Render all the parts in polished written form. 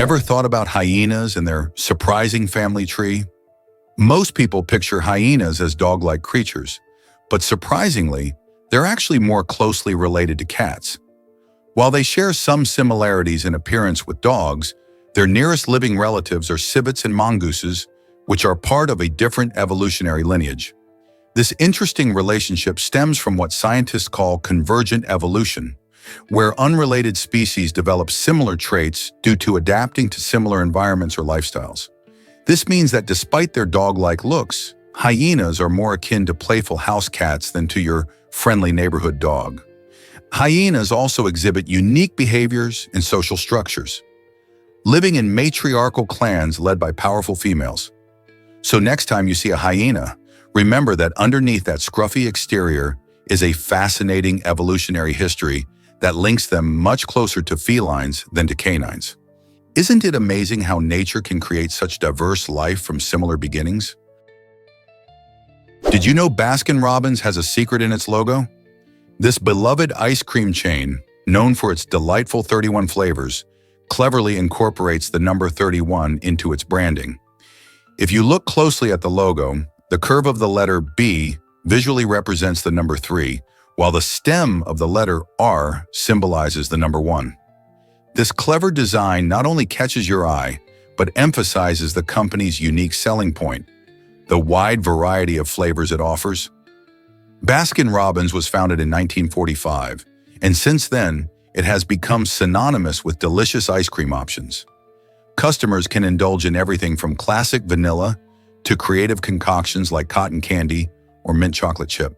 Ever thought about hyenas and their surprising family tree? Most people picture hyenas as dog-like creatures, but surprisingly, they're actually more closely related to cats. While they share some similarities in appearance with dogs, their nearest living relatives are civets and mongooses, which are part of a different evolutionary lineage. This interesting relationship stems from what scientists call convergent evolution, where unrelated species develop similar traits due to adapting to similar environments or lifestyles. This means that despite their dog-like looks, hyenas are more akin to playful house cats than to your friendly neighborhood dog. Hyenas also exhibit unique behaviors and social structures, living in matriarchal clans led by powerful females. So next time you see a hyena, remember that underneath that scruffy exterior is a fascinating evolutionary history that links them much closer to felines than to canines. Isn't it amazing how nature can create such diverse life from similar beginnings? Did you know Baskin-Robbins has a secret in its logo? This beloved ice cream chain, known for its delightful 31 flavors, cleverly incorporates the number 31 into its branding. If you look closely at the logo, the curve of the letter B visually represents the number 3, while the stem of the letter R symbolizes the number 1. This clever design not only catches your eye, but emphasizes the company's unique selling point, the wide variety of flavors it offers. Baskin-Robbins was founded in 1945, and since then, it has become synonymous with delicious ice cream options. Customers can indulge in everything from classic vanilla to creative concoctions like cotton candy or mint chocolate chip.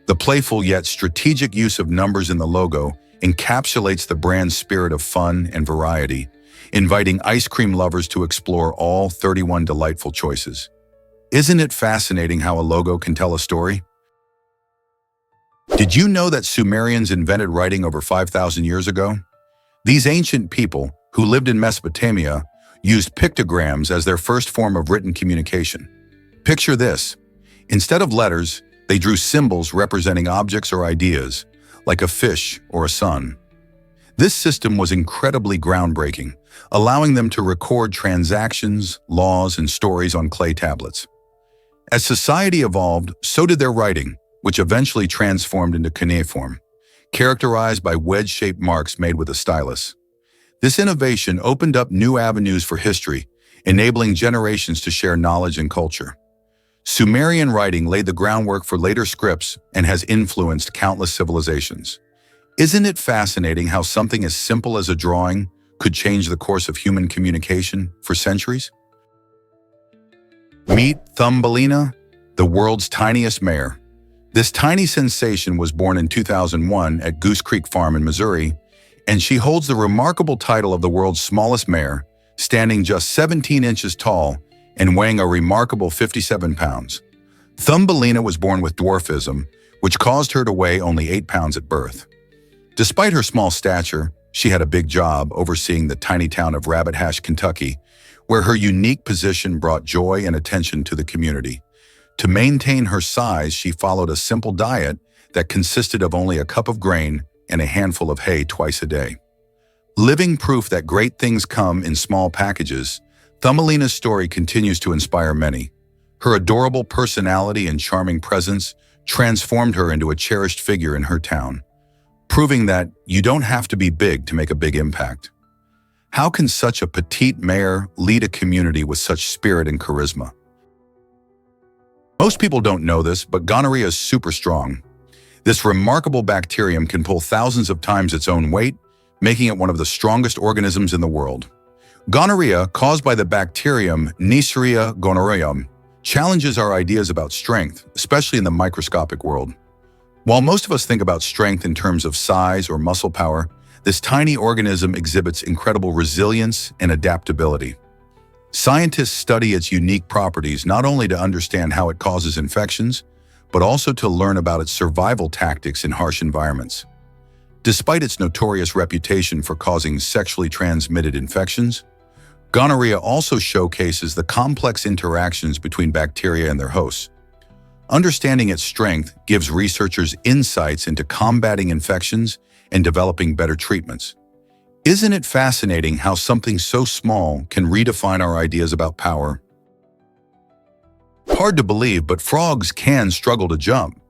The playful yet strategic use of numbers in the logo encapsulates the brand's spirit of fun and variety, inviting ice cream lovers to explore all 31 delightful choices. Isn't it fascinating how a logo can tell a story? Did you know that Sumerians invented writing over 5,000 years ago? These ancient people, who lived in Mesopotamia, used pictograms as their first form of written communication. Picture this. Instead of letters, they drew symbols representing objects or ideas, like a fish or a sun. This system was incredibly groundbreaking, allowing them to record transactions, laws, and stories on clay tablets. As society evolved, so did their writing, which eventually transformed into cuneiform, characterized by wedge-shaped marks made with a stylus. This innovation opened up new avenues for history, enabling generations to share knowledge and culture. Sumerian writing laid the groundwork for later scripts and has influenced countless civilizations. Isn't it fascinating how something as simple as a drawing could change the course of human communication for centuries? Meet Thumbelina, the world's tiniest mare. This tiny sensation was born in 2001 at Goose Creek Farm in Missouri, and she holds the remarkable title of the world's smallest mare, standing just 17 inches tall and weighing a remarkable 57 pounds. Thumbelina was born with dwarfism, which caused her to weigh only 8 pounds at birth. Despite her small stature, she had a big job overseeing the tiny town of Rabbit Hash, Kentucky, where her unique position brought joy and attention to the community. To maintain her size, she followed a simple diet that consisted of only a cup of grain and a handful of hay twice a day. Living proof that great things come in small packages, Thumbelina's story continues to inspire many. Her adorable personality and charming presence transformed her into a cherished figure in her town, proving that you don't have to be big to make a big impact. How can such a petite mare lead a community with such spirit and charisma? Most people don't know this, but gonorrhea is super strong. This remarkable bacterium can pull thousands of times its own weight, making it one of the strongest organisms in the world. Gonorrhea, caused by the bacterium Neisseria gonorrhoeae, challenges our ideas about strength, especially in the microscopic world. While most of us think about strength in terms of size or muscle power, this tiny organism exhibits incredible resilience and adaptability. Scientists study its unique properties not only to understand how it causes infections, but also to learn about its survival tactics in harsh environments. Despite its notorious reputation for causing sexually transmitted infections, gonorrhea also showcases the complex interactions between bacteria and their hosts. Understanding its strength gives researchers insights into combating infections and developing better treatments. Isn't it fascinating how something so small can redefine our ideas about power? Hard to believe, but frogs can struggle to jump.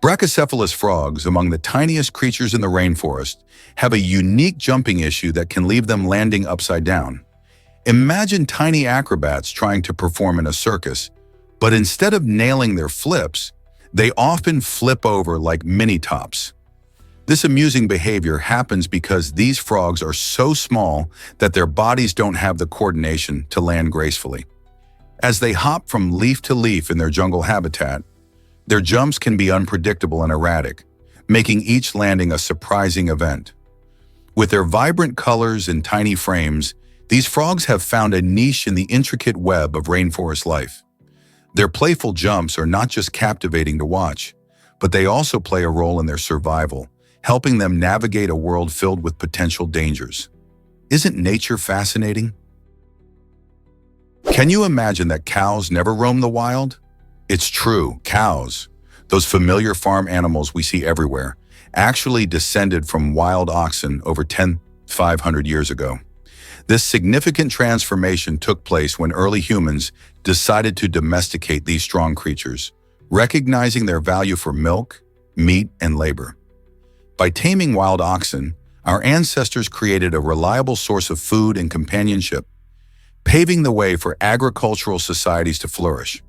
Brachycephalus frogs, among the tiniest creatures in the rainforest, have a unique jumping issue that can leave them landing upside down. Imagine tiny acrobats trying to perform in a circus, but instead of nailing their flips, they often flip over like mini-tops. This amusing behavior happens because these frogs are so small that their bodies don't have the coordination to land gracefully. As they hop from leaf to leaf in their jungle habitat, their jumps can be unpredictable and erratic, making each landing a surprising event. With their vibrant colors and tiny frames, these frogs have found a niche in the intricate web of rainforest life. Their playful jumps are not just captivating to watch, but they also play a role in their survival, helping them navigate a world filled with potential dangers. Isn't nature fascinating? Can you imagine that cows never roam the wild? It's true, cows, those familiar farm animals we see everywhere, actually descended from wild oxen over 10,500 years ago. This significant transformation took place when early humans decided to domesticate these strong creatures, recognizing their value for milk, meat, and labor. By taming wild oxen, our ancestors created a reliable source of food and companionship, paving the way for agricultural societies to flourish.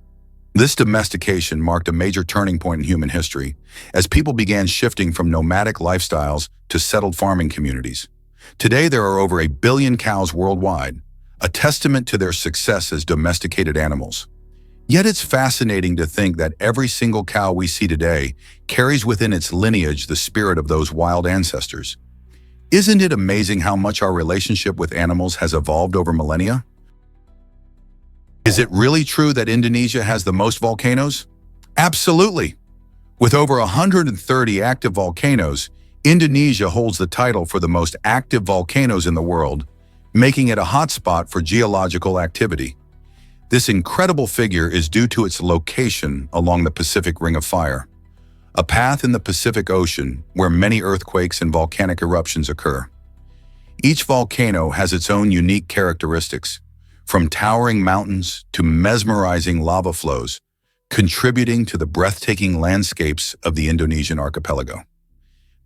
This domestication marked a major turning point in human history, as people began shifting from nomadic lifestyles to settled farming communities. Today, there are over 1 billion cows worldwide, a testament to their success as domesticated animals. Yet it's fascinating to think that every single cow we see today carries within its lineage the spirit of those wild ancestors. Isn't it amazing how much our relationship with animals has evolved over millennia? Is it really true that Indonesia has the most volcanoes? Absolutely. With over 130 active volcanoes, Indonesia holds the title for the most active volcanoes in the world, making it a hotspot for geological activity. This incredible figure is due to its location along the Pacific Ring of Fire, a path in the Pacific Ocean where many earthquakes and volcanic eruptions occur. Each volcano has its own unique characteristics, from towering mountains to mesmerizing lava flows, contributing to the breathtaking landscapes of the Indonesian archipelago.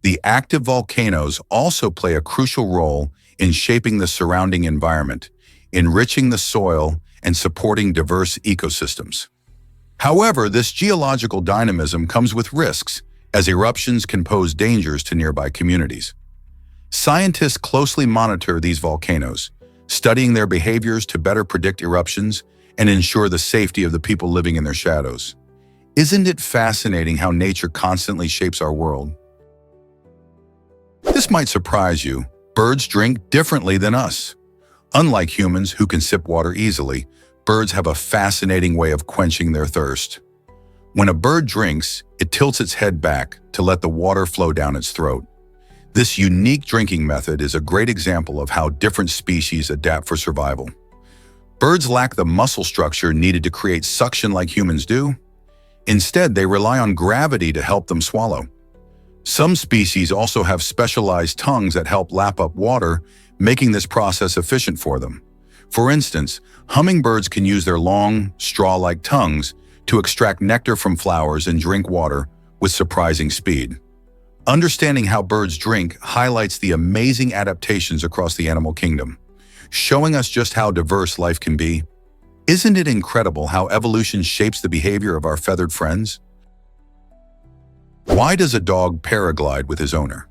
The active volcanoes also play a crucial role in shaping the surrounding environment, enriching the soil, and supporting diverse ecosystems. However, this geological dynamism comes with risks, as eruptions can pose dangers to nearby communities. Scientists closely monitor these volcanoes, studying their behaviors to better predict eruptions and ensure the safety of the people living in their shadows. Isn't it fascinating how nature constantly shapes our world? This might surprise you. Birds drink differently than us. Unlike humans who can sip water easily, birds have a fascinating way of quenching their thirst. When a bird drinks, it tilts its head back to let the water flow down its throat. This unique drinking method is a great example of how different species adapt for survival. Birds lack the muscle structure needed to create suction like humans do. Instead, they rely on gravity to help them swallow. Some species also have specialized tongues that help lap up water, making this process efficient for them. For instance, hummingbirds can use their long, straw-like tongues to extract nectar from flowers and drink water with surprising speed. Understanding how birds drink highlights the amazing adaptations across the animal kingdom, showing us just how diverse life can be. Isn't it incredible how evolution shapes the behavior of our feathered friends? Why does a dog paraglide with his owner?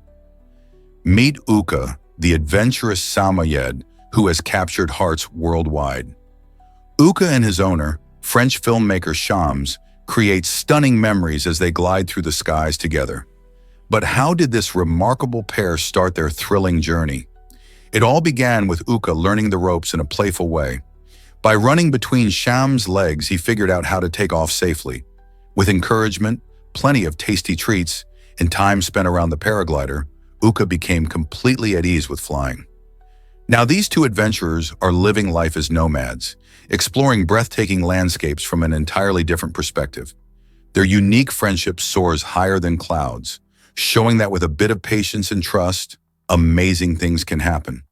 Meet Uka, the adventurous Samoyed who has captured hearts worldwide. Uka and his owner, French filmmaker Shams, create stunning memories as they glide through the skies together. But how did this remarkable pair start their thrilling journey? It all began with Uka learning the ropes in a playful way. By running between Shams' legs, he figured out how to take off safely. With encouragement, plenty of tasty treats, and time spent around the paraglider, Uka became completely at ease with flying. Now these two adventurers are living life as nomads, exploring breathtaking landscapes from an entirely different perspective. Their unique friendship soars higher than clouds, showing that with a bit of patience and trust, amazing things can happen.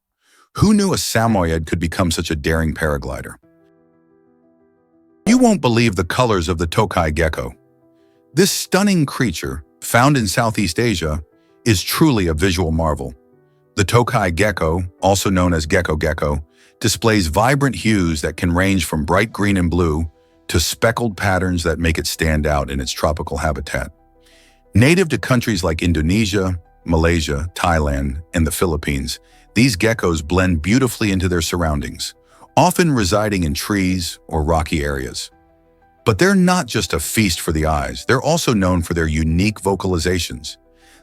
Who knew a Samoyed could become such a daring paraglider? You won't believe the colors of the Tokai gecko. This stunning creature, found in Southeast Asia, is truly a visual marvel. The Tokai gecko, also known as gecko, displays vibrant hues that can range from bright green and blue to speckled patterns that make it stand out in its tropical habitat. Native to countries like Indonesia, Malaysia, Thailand, and the Philippines, these geckos blend beautifully into their surroundings, often residing in trees or rocky areas. But they're not just a feast for the eyes, they're also known for their unique vocalizations.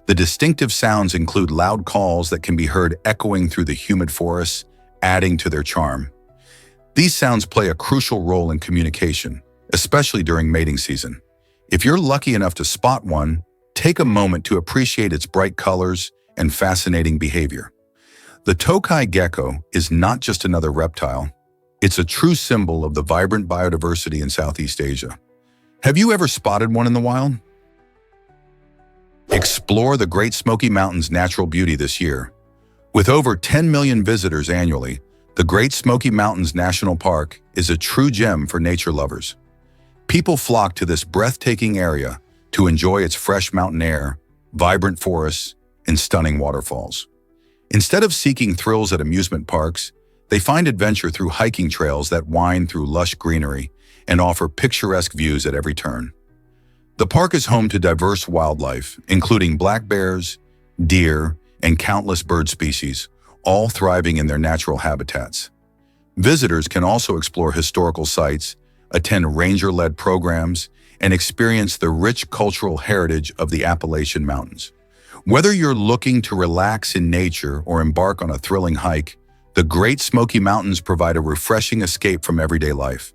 The distinctive sounds include loud calls that can be heard echoing through the humid forests, adding to their charm. These sounds play a crucial role in communication, especially during mating season. If you're lucky enough to spot one, take a moment to appreciate its bright colors and fascinating behavior. The Tokai gecko is not just another reptile. It's a true symbol of the vibrant biodiversity in Southeast Asia. Have you ever spotted one in the wild? Explore the Great Smoky Mountains' natural beauty this year. With over 10 million visitors annually, the Great Smoky Mountains National Park is a true gem for nature lovers. People flock to this breathtaking area to enjoy its fresh mountain air, vibrant forests, and stunning waterfalls. Instead of seeking thrills at amusement parks, they find adventure through hiking trails that wind through lush greenery and offer picturesque views at every turn. The park is home to diverse wildlife, including black bears, deer, and countless bird species, all thriving in their natural habitats. Visitors can also explore historical sites, attend ranger-led programs, and experience the rich cultural heritage of the Appalachian Mountains. Whether you're looking to relax in nature or embark on a thrilling hike, the Great Smoky Mountains provide a refreshing escape from everyday life.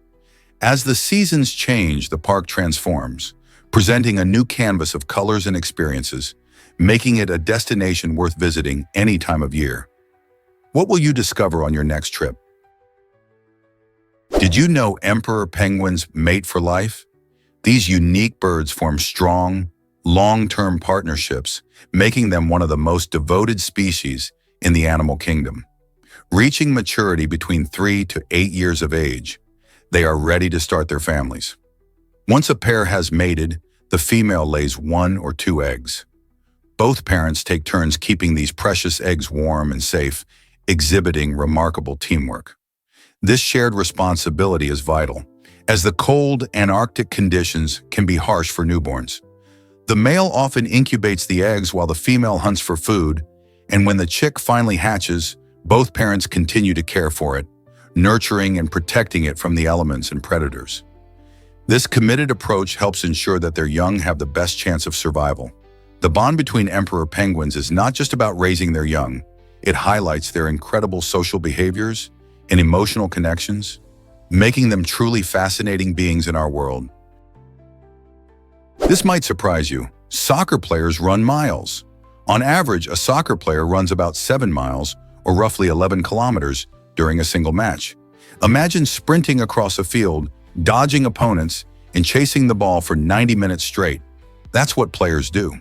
As the seasons change, the park transforms, presenting a new canvas of colors and experiences, making it a destination worth visiting any time of year. What will you discover on your next trip? Did you know emperor penguins mate for life? These unique birds form strong, long-term partnerships, making them one of the most devoted species in the animal kingdom. Reaching maturity between 3 to 8 years of age, they are ready to start their families. Once a pair has mated, the female lays 1 or 2 eggs. Both parents take turns keeping these precious eggs warm and safe, exhibiting remarkable teamwork. This shared responsibility is vital, as the cold Antarctic conditions can be harsh for newborns. The male often incubates the eggs while the female hunts for food, and when the chick finally hatches, both parents continue to care for it, nurturing and protecting it from the elements and predators. This committed approach helps ensure that their young have the best chance of survival. The bond between emperor penguins is not just about raising their young, it highlights their incredible social behaviors and emotional connections, making them truly fascinating beings in our world. This might surprise you. Soccer players run miles. On average, a soccer player runs about 7 miles, or roughly 11 kilometers, during a single match. Imagine sprinting across a field, dodging opponents, and chasing the ball for 90 minutes straight. That's what players do.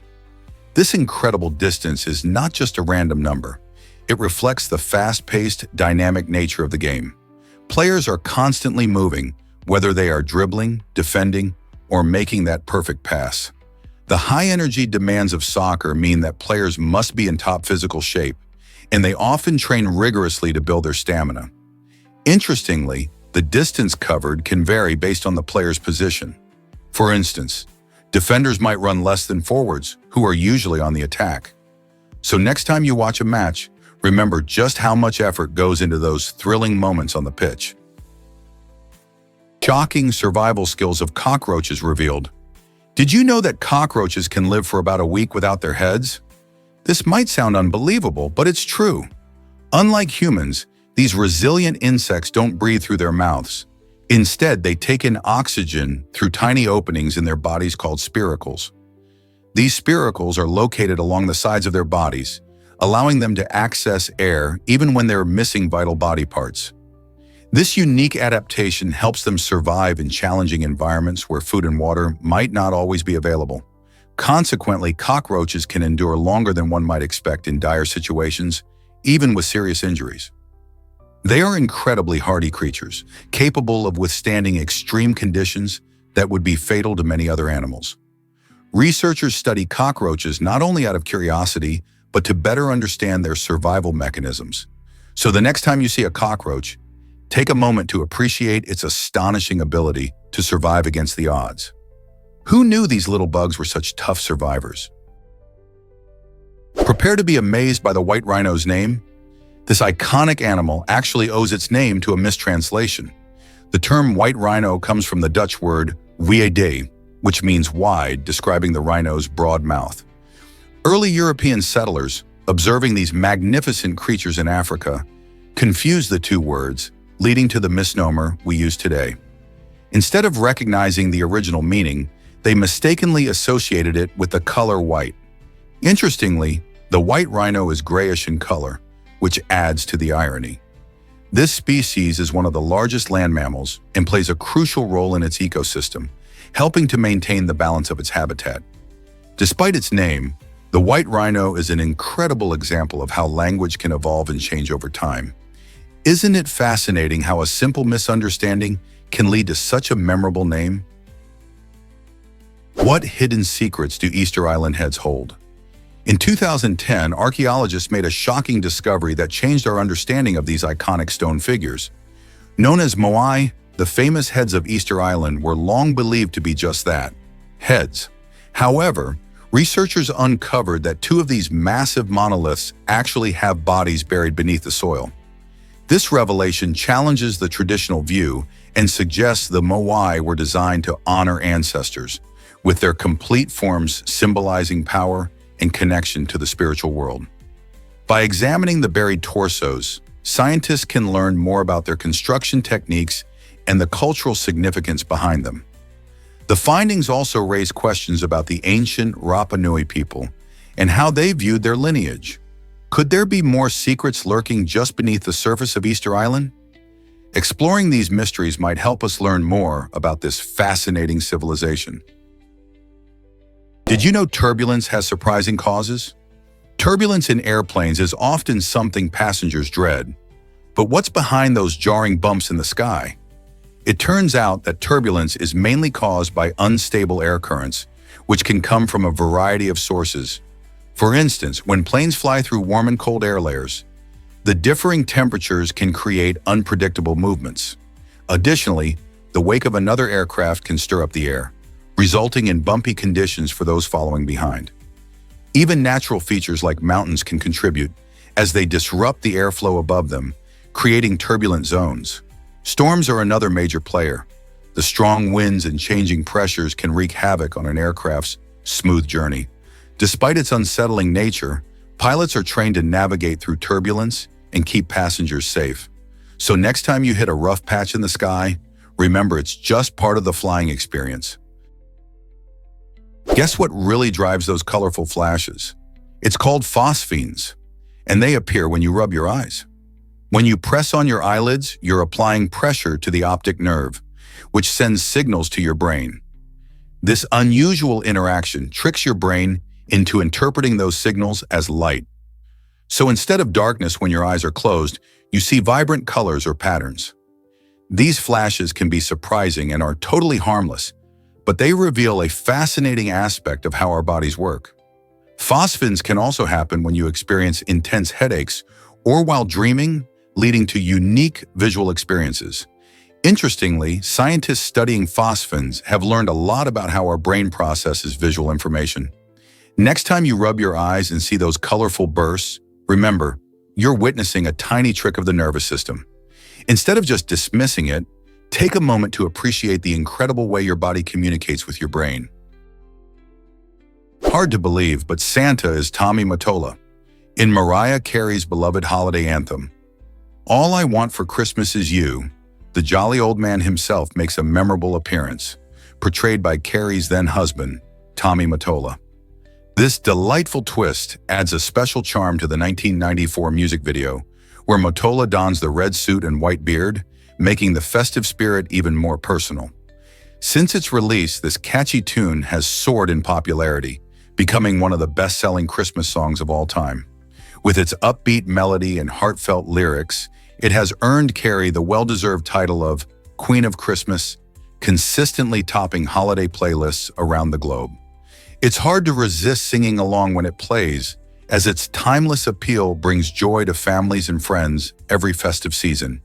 This incredible distance is not just a random number. It reflects the fast-paced, dynamic nature of the game. Players are constantly moving, whether they are dribbling, defending, or making that perfect pass. The high-energy demands of soccer mean that players must be in top physical shape, and they often train rigorously to build their stamina. Interestingly, the distance covered can vary based on the player's position. For instance, defenders might run less than forwards, who are usually on the attack. So next time you watch a match, remember just how much effort goes into those thrilling moments on the pitch. Shocking survival skills of cockroaches revealed. Did you know that cockroaches can live for about a week without their heads? This might sound unbelievable, but it's true. Unlike humans, these resilient insects don't breathe through their mouths. Instead, they take in oxygen through tiny openings in their bodies called spiracles. These spiracles are located along the sides of their bodies, allowing them to access air even when they're missing vital body parts. This unique adaptation helps them survive in challenging environments where food and water might not always be available. Consequently, cockroaches can endure longer than one might expect in dire situations, even with serious injuries. They are incredibly hardy creatures, capable of withstanding extreme conditions that would be fatal to many other animals. Researchers study cockroaches not only out of curiosity, but to better understand their survival mechanisms. So the next time you see a cockroach, take a moment to appreciate its astonishing ability to survive against the odds. Who knew these little bugs were such tough survivors? Prepare to be amazed by the white rhino's name. This iconic animal actually owes its name to a mistranslation. The term white rhino comes from the Dutch word wiede, which means wide, describing the rhino's broad mouth. Early European settlers, observing these magnificent creatures in Africa, confused the two words, leading to the misnomer we use today. Instead of recognizing the original meaning, they mistakenly associated it with the color white. Interestingly, the white rhino is grayish in color, which adds to the irony. This species is one of the largest land mammals and plays a crucial role in its ecosystem, helping to maintain the balance of its habitat. Despite its name, the white rhino is an incredible example of how language can evolve and change over time. Isn't it fascinating how a simple misunderstanding can lead to such a memorable name? What hidden secrets do Easter Island heads hold? In 2010, archaeologists made a shocking discovery that changed our understanding of these iconic stone figures. Known as moai, the famous heads of Easter Island were long believed to be just that, heads. However, researchers uncovered that two of these massive monoliths actually have bodies buried beneath the soil. This revelation challenges the traditional view and suggests the moai were designed to honor ancestors, with their complete forms symbolizing power and connection to the spiritual world. By examining the buried torsos, scientists can learn more about their construction techniques and the cultural significance behind them. The findings also raise questions about the ancient Rapa Nui people and how they viewed their lineage. Could there be more secrets lurking just beneath the surface of Easter Island? Exploring these mysteries might help us learn more about this fascinating civilization. Did you know turbulence has surprising causes? Turbulence in airplanes is often something passengers dread. But what's behind those jarring bumps in the sky? It turns out that turbulence is mainly caused by unstable air currents, which can come from a variety of sources. For instance, when planes fly through warm and cold air layers, the differing temperatures can create unpredictable movements. Additionally, the wake of another aircraft can stir up the air, resulting in bumpy conditions for those following behind. Even natural features like mountains can contribute, as they disrupt the airflow above them, creating turbulent zones. Storms are another major player. The strong winds and changing pressures can wreak havoc on an aircraft's smooth journey. Despite its unsettling nature, pilots are trained to navigate through turbulence and keep passengers safe. So next time you hit a rough patch in the sky, remember it's just part of the flying experience. Guess what really drives those colorful flashes? It's called phosphenes, and they appear when you rub your eyes. When you press on your eyelids, you're applying pressure to the optic nerve, which sends signals to your brain. This unusual interaction tricks your brain into interpreting those signals as light. So instead of darkness when your eyes are closed, you see vibrant colors or patterns. These flashes can be surprising and are totally harmless, but they reveal a fascinating aspect of how our bodies work. Phosphenes can also happen when you experience intense headaches or while dreaming, leading to unique visual experiences. Interestingly, scientists studying phosphenes have learned a lot about how our brain processes visual information. Next time you rub your eyes and see those colorful bursts, remember, you're witnessing a tiny trick of the nervous system. Instead of just dismissing it, take a moment to appreciate the incredible way your body communicates with your brain. Hard to believe, but Santa is Tommy Mottola in Mariah Carey's beloved holiday anthem. All I Want for Christmas Is You, the jolly old man himself makes a memorable appearance, portrayed by Carey's then-husband, Tommy Mottola. This delightful twist adds a special charm to the 1994 music video, where Mottola dons the red suit and white beard, making the festive spirit even more personal. Since its release, this catchy tune has soared in popularity, becoming one of the best-selling Christmas songs of all time. With its upbeat melody and heartfelt lyrics, it has earned Carrie the well-deserved title of Queen of Christmas, consistently topping holiday playlists around the globe. It's hard to resist singing along when it plays, as its timeless appeal brings joy to families and friends every festive season.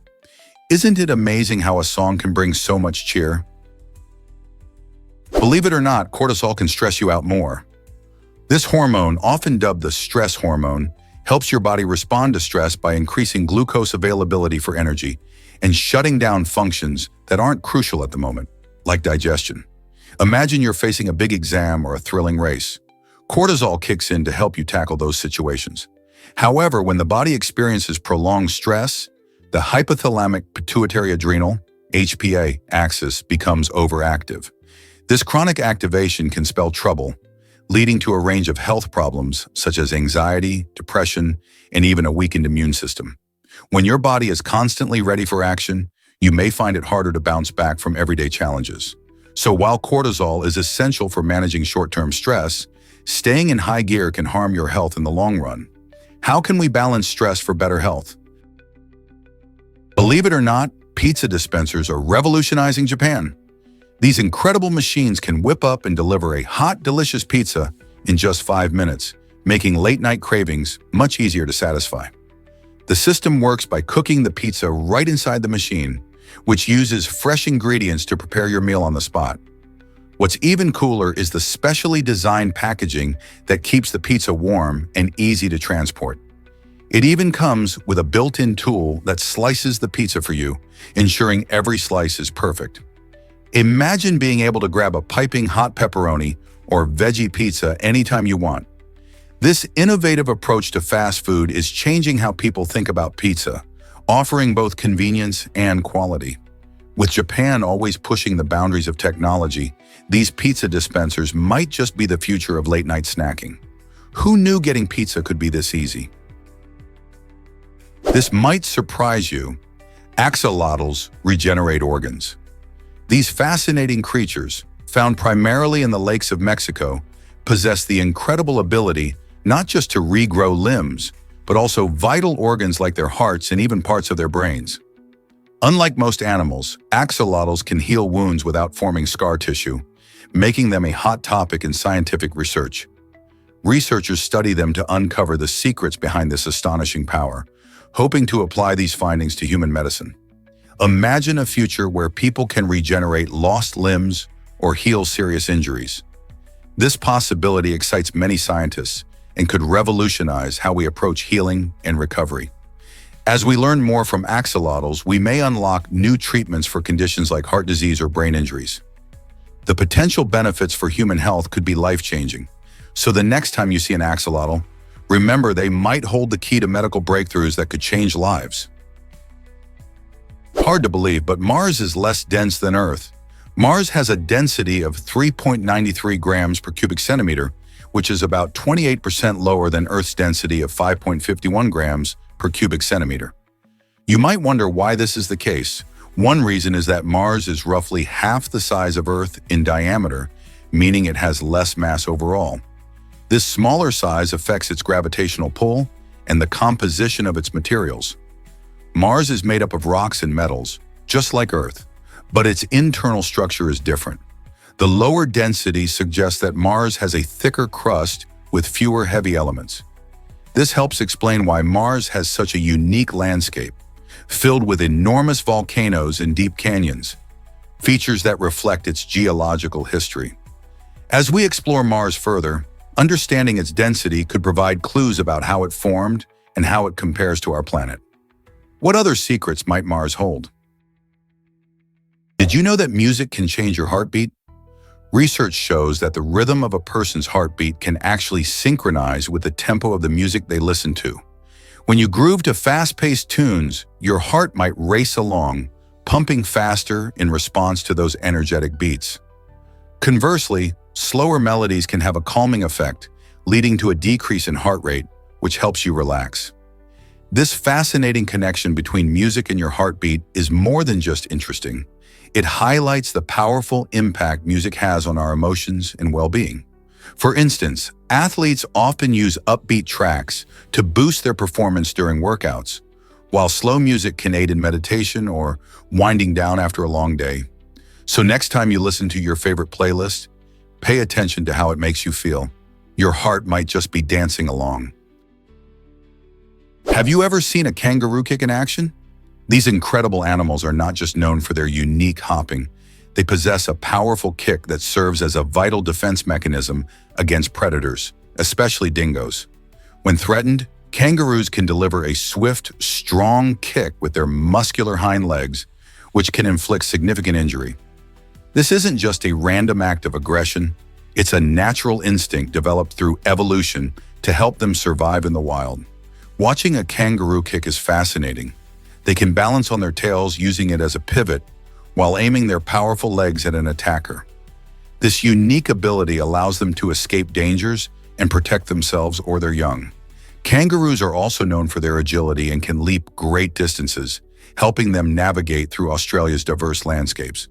Isn't it amazing how a song can bring so much cheer? Believe it or not, cortisol can stress you out more. This hormone, often dubbed the stress hormone, helps your body respond to stress by increasing glucose availability for energy and shutting down functions that aren't crucial at the moment, like digestion. Imagine you're facing a big exam or a thrilling race. Cortisol kicks in to help you tackle those situations. However, when the body experiences prolonged stress, the hypothalamic pituitary adrenal, HPA, axis becomes overactive. This chronic activation can spell trouble, leading to a range of health problems such as anxiety, depression, and even a weakened immune system. When your body is constantly ready for action, you may find it harder to bounce back from everyday challenges. So while cortisol is essential for managing short-term stress, staying in high gear can harm your health in the long run. How can we balance stress for better health? Believe it or not, pizza dispensers are revolutionizing Japan. These incredible machines can whip up and deliver a hot, delicious pizza in just 5 minutes, making late-night cravings much easier to satisfy. The system works by cooking the pizza right inside the machine, which uses fresh ingredients to prepare your meal on the spot. What's even cooler is the specially designed packaging that keeps the pizza warm and easy to transport. It even comes with a built-in tool that slices the pizza for you, ensuring every slice is perfect. Imagine being able to grab a piping hot pepperoni or veggie pizza anytime you want. This innovative approach to fast food is changing how people think about pizza, offering both convenience and quality. With Japan always pushing the boundaries of technology, these pizza dispensers might just be the future of late-night snacking. Who knew getting pizza could be this easy? This might surprise you. Axolotls regenerate organs. These fascinating creatures, found primarily in the lakes of Mexico, possess the incredible ability not just to regrow limbs, but also vital organs like their hearts and even parts of their brains. Unlike most animals, axolotls can heal wounds without forming scar tissue, making them a hot topic in scientific research. Researchers study them to uncover the secrets behind this astonishing power, hoping to apply these findings to human medicine. Imagine a future where people can regenerate lost limbs or heal serious injuries. This possibility excites many scientists and could revolutionize how we approach healing and recovery. As we learn more from axolotls, we may unlock new treatments for conditions like heart disease or brain injuries. The potential benefits for human health could be life-changing. So the next time you see an axolotl, remember they might hold the key to medical breakthroughs that could change lives. Hard to believe, but Mars is less dense than Earth. Mars has a density of 3.93 grams per cubic centimeter, which is about 28% lower than Earth's density of 5.51 grams per cubic centimeter. You might wonder why this is the case. One reason is that Mars is roughly half the size of Earth in diameter, meaning it has less mass overall. This smaller size affects its gravitational pull and the composition of its materials. Mars is made up of rocks and metals, just like Earth, but its internal structure is different. The lower density suggests that Mars has a thicker crust with fewer heavy elements. This helps explain why Mars has such a unique landscape, filled with enormous volcanoes and deep canyons, features that reflect its geological history. As we explore Mars further, understanding its density could provide clues about how it formed and how it compares to our planet. What other secrets might Mars hold? Did you know that music can change your heartbeat? Research shows that the rhythm of a person's heartbeat can actually synchronize with the tempo of the music they listen to. When you groove to fast-paced tunes, your heart might race along, pumping faster in response to those energetic beats. Conversely, slower melodies can have a calming effect, leading to a decrease in heart rate, which helps you relax. This fascinating connection between music and your heartbeat is more than just interesting. It highlights the powerful impact music has on our emotions and well-being. For instance, athletes often use upbeat tracks to boost their performance during workouts, while slow music can aid in meditation or winding down after a long day. So next time you listen to your favorite playlist, pay attention to how it makes you feel. Your heart might just be dancing along. Have you ever seen a kangaroo kick in action? These incredible animals are not just known for their unique hopping. They possess a powerful kick that serves as a vital defense mechanism against predators, especially dingoes. When threatened, kangaroos can deliver a swift, strong kick with their muscular hind legs, which can inflict significant injury. This isn't just a random act of aggression, it's a natural instinct developed through evolution to help them survive in the wild. Watching a kangaroo kick is fascinating. They can balance on their tails using it as a pivot while aiming their powerful legs at an attacker. This unique ability allows them to escape dangers and protect themselves or their young. Kangaroos are also known for their agility and can leap great distances, helping them navigate through Australia's diverse landscapes.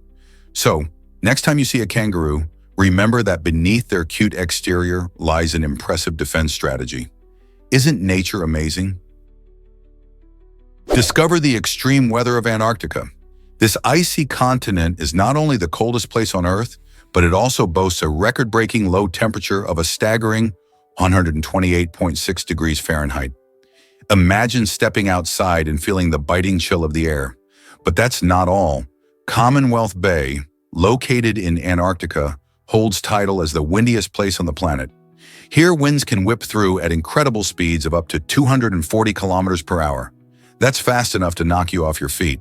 So, next time you see a kangaroo, remember that beneath their cute exterior lies an impressive defense strategy. Isn't nature amazing? Discover the extreme weather of Antarctica. This icy continent is not only the coldest place on Earth, but it also boasts a record-breaking low temperature of a staggering 128.6 degrees Fahrenheit. Imagine stepping outside and feeling the biting chill of the air. But that's not all. Commonwealth Bay, located in Antarctica, holds title as the windiest place on the planet. Here, winds can whip through at incredible speeds of up to 240 kilometers per hour. That's fast enough to knock you off your feet.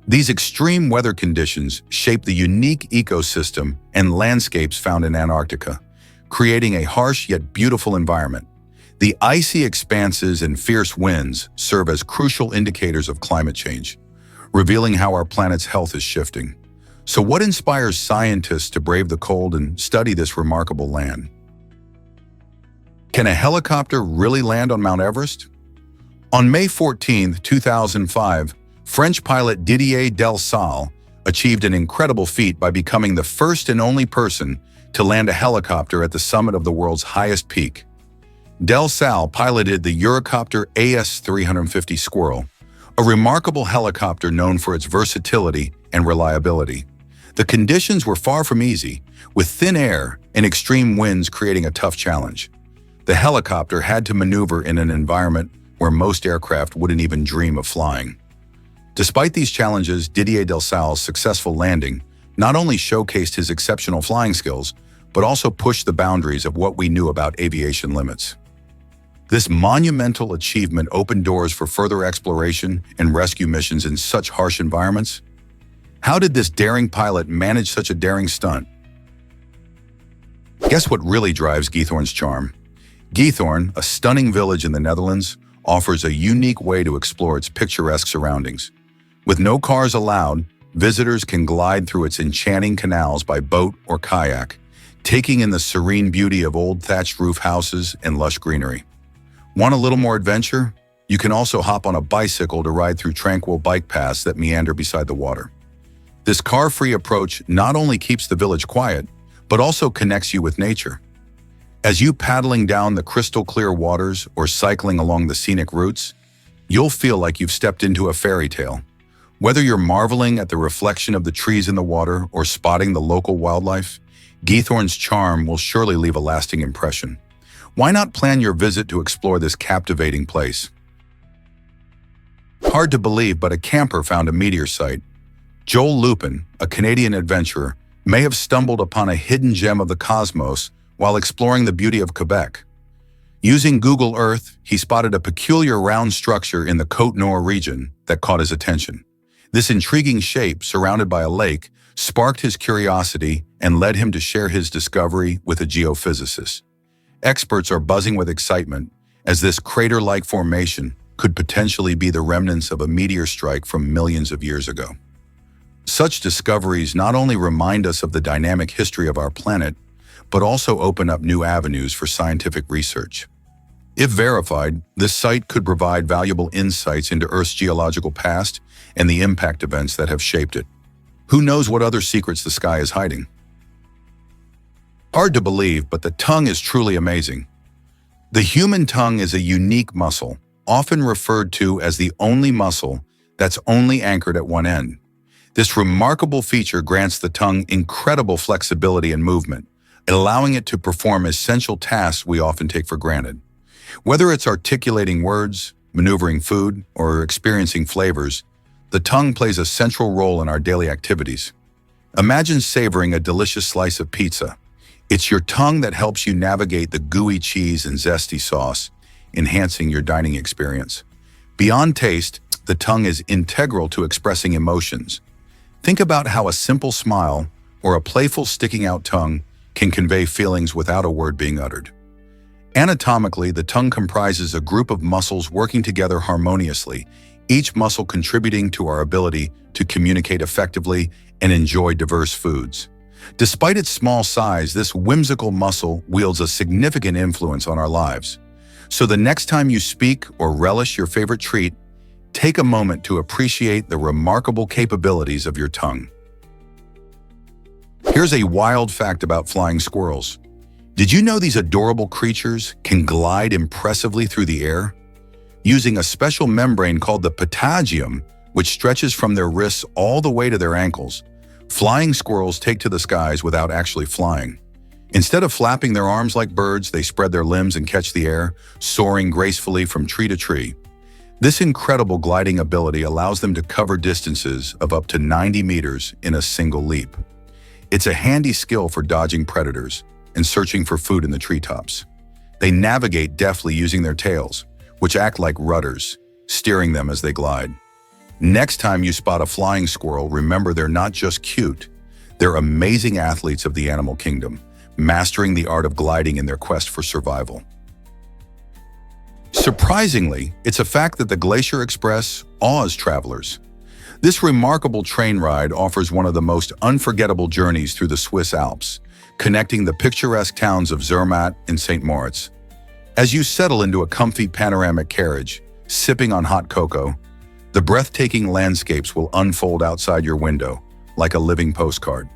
These extreme weather conditions shape the unique ecosystem and landscapes found in Antarctica, creating a harsh yet beautiful environment. The icy expanses and fierce winds serve as crucial indicators of climate change, revealing how our planet's health is shifting. So what inspires scientists to brave the cold and study this remarkable land? Can a helicopter really land on Mount Everest? On May 14, 2005, French pilot Didier Delsalle achieved an incredible feat by becoming the first and only person to land a helicopter at the summit of the world's highest peak. Delsalle piloted the Eurocopter AS-350 Squirrel, a remarkable helicopter known for its versatility and reliability. The conditions were far from easy, with thin air and extreme winds creating a tough challenge. The helicopter had to maneuver in an environment where most aircraft wouldn't even dream of flying. Despite these challenges, Didier Delsalle's successful landing not only showcased his exceptional flying skills, but also pushed the boundaries of what we knew about aviation limits. This monumental achievement opened doors for further exploration and rescue missions in such harsh environments. How did this daring pilot manage such a daring stunt? Guess what really drives Geethorn's charm? Geethorn, a stunning village in the Netherlands, offers a unique way to explore its picturesque surroundings. With no cars allowed, visitors can glide through its enchanting canals by boat or kayak, taking in the serene beauty of old thatched roof houses and lush greenery. Want a little more adventure? You can also hop on a bicycle to ride through tranquil bike paths that meander beside the water. This car-free approach not only keeps the village quiet, but also connects you with nature. As you paddling down the crystal-clear waters or cycling along the scenic routes, you'll feel like you've stepped into a fairy tale. Whether you're marveling at the reflection of the trees in the water or spotting the local wildlife, Geethorn's charm will surely leave a lasting impression. Why not plan your visit to explore this captivating place? Hard to believe, but a camper found a meteor site. Joel Lupin, a Canadian adventurer, may have stumbled upon a hidden gem of the cosmos while exploring the beauty of Quebec. Using Google Earth, he spotted a peculiar round structure in the Côte-Nord region that caught his attention. This intriguing shape, surrounded by a lake, sparked his curiosity and led him to share his discovery with a geophysicist. Experts are buzzing with excitement, as this crater-like formation could potentially be the remnants of a meteor strike from millions of years ago. Such discoveries not only remind us of the dynamic history of our planet, but also open up new avenues for scientific research. If verified, this site could provide valuable insights into Earth's geological past and the impact events that have shaped it. Who knows what other secrets the sky is hiding? Hard to believe, but the tongue is truly amazing. The human tongue is a unique muscle, often referred to as the only muscle that's only anchored at one end. This remarkable feature grants the tongue incredible flexibility and movement, allowing it to perform essential tasks we often take for granted. Whether it's articulating words, maneuvering food, or experiencing flavors, the tongue plays a central role in our daily activities. Imagine savoring a delicious slice of pizza. It's your tongue that helps you navigate the gooey cheese and zesty sauce, enhancing your dining experience. Beyond taste, the tongue is integral to expressing emotions. Think about how a simple smile or a playful sticking out tongue can convey feelings without a word being uttered. Anatomically, the tongue comprises a group of muscles working together harmoniously, each muscle contributing to our ability to communicate effectively and enjoy diverse foods. Despite its small size, this whimsical muscle wields a significant influence on our lives. So the next time you speak or relish your favorite treat, take a moment to appreciate the remarkable capabilities of your tongue. Here's a wild fact about flying squirrels. Did you know these adorable creatures can glide impressively through the air? Using a special membrane called the patagium, which stretches from their wrists all the way to their ankles, flying squirrels take to the skies without actually flying. Instead of flapping their arms like birds, they spread their limbs and catch the air, soaring gracefully from tree to tree. This incredible gliding ability allows them to cover distances of up to 90 meters in a single leap. It's a handy skill for dodging predators and searching for food in the treetops. They navigate deftly using their tails, which act like rudders, steering them as they glide. Next time you spot a flying squirrel, remember they're not just cute. They're amazing athletes of the animal kingdom, mastering the art of gliding in their quest for survival. Surprisingly, it's a fact that the Glacier Express awes travelers. This remarkable train ride offers one of the most unforgettable journeys through the Swiss Alps, connecting the picturesque towns of Zermatt and St. Moritz. As you settle into a comfy panoramic carriage, sipping on hot cocoa, the breathtaking landscapes will unfold outside your window, like a living postcard.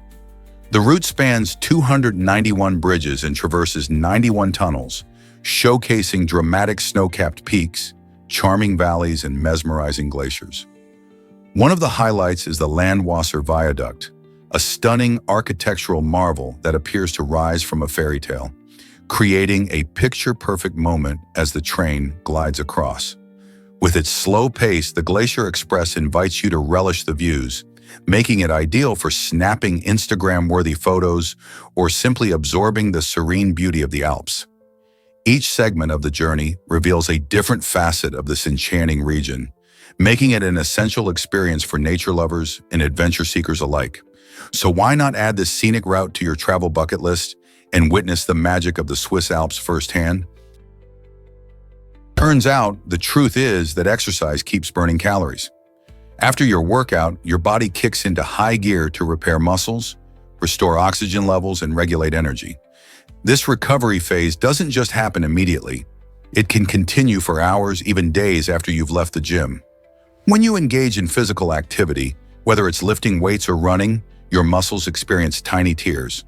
The route spans 291 bridges and traverses 91 tunnels, showcasing dramatic snow-capped peaks, charming valleys, and mesmerizing glaciers. One of the highlights is the Landwasser Viaduct, a stunning architectural marvel that appears to rise from a fairy tale, creating a picture-perfect moment as the train glides across. With its slow pace, the Glacier Express invites you to relish the views, making it ideal for snapping Instagram-worthy photos or simply absorbing the serene beauty of the Alps. Each segment of the journey reveals a different facet of this enchanting region, making it an essential experience for nature lovers and adventure seekers alike. So why not add this scenic route to your travel bucket list and witness the magic of the Swiss Alps firsthand? Turns out, the truth is that exercise keeps burning calories. After your workout, your body kicks into high gear to repair muscles, restore oxygen levels, and regulate energy. This recovery phase doesn't just happen immediately. It can continue for hours, even days after you've left the gym. When you engage in physical activity, whether it's lifting weights or running, your muscles experience tiny tears.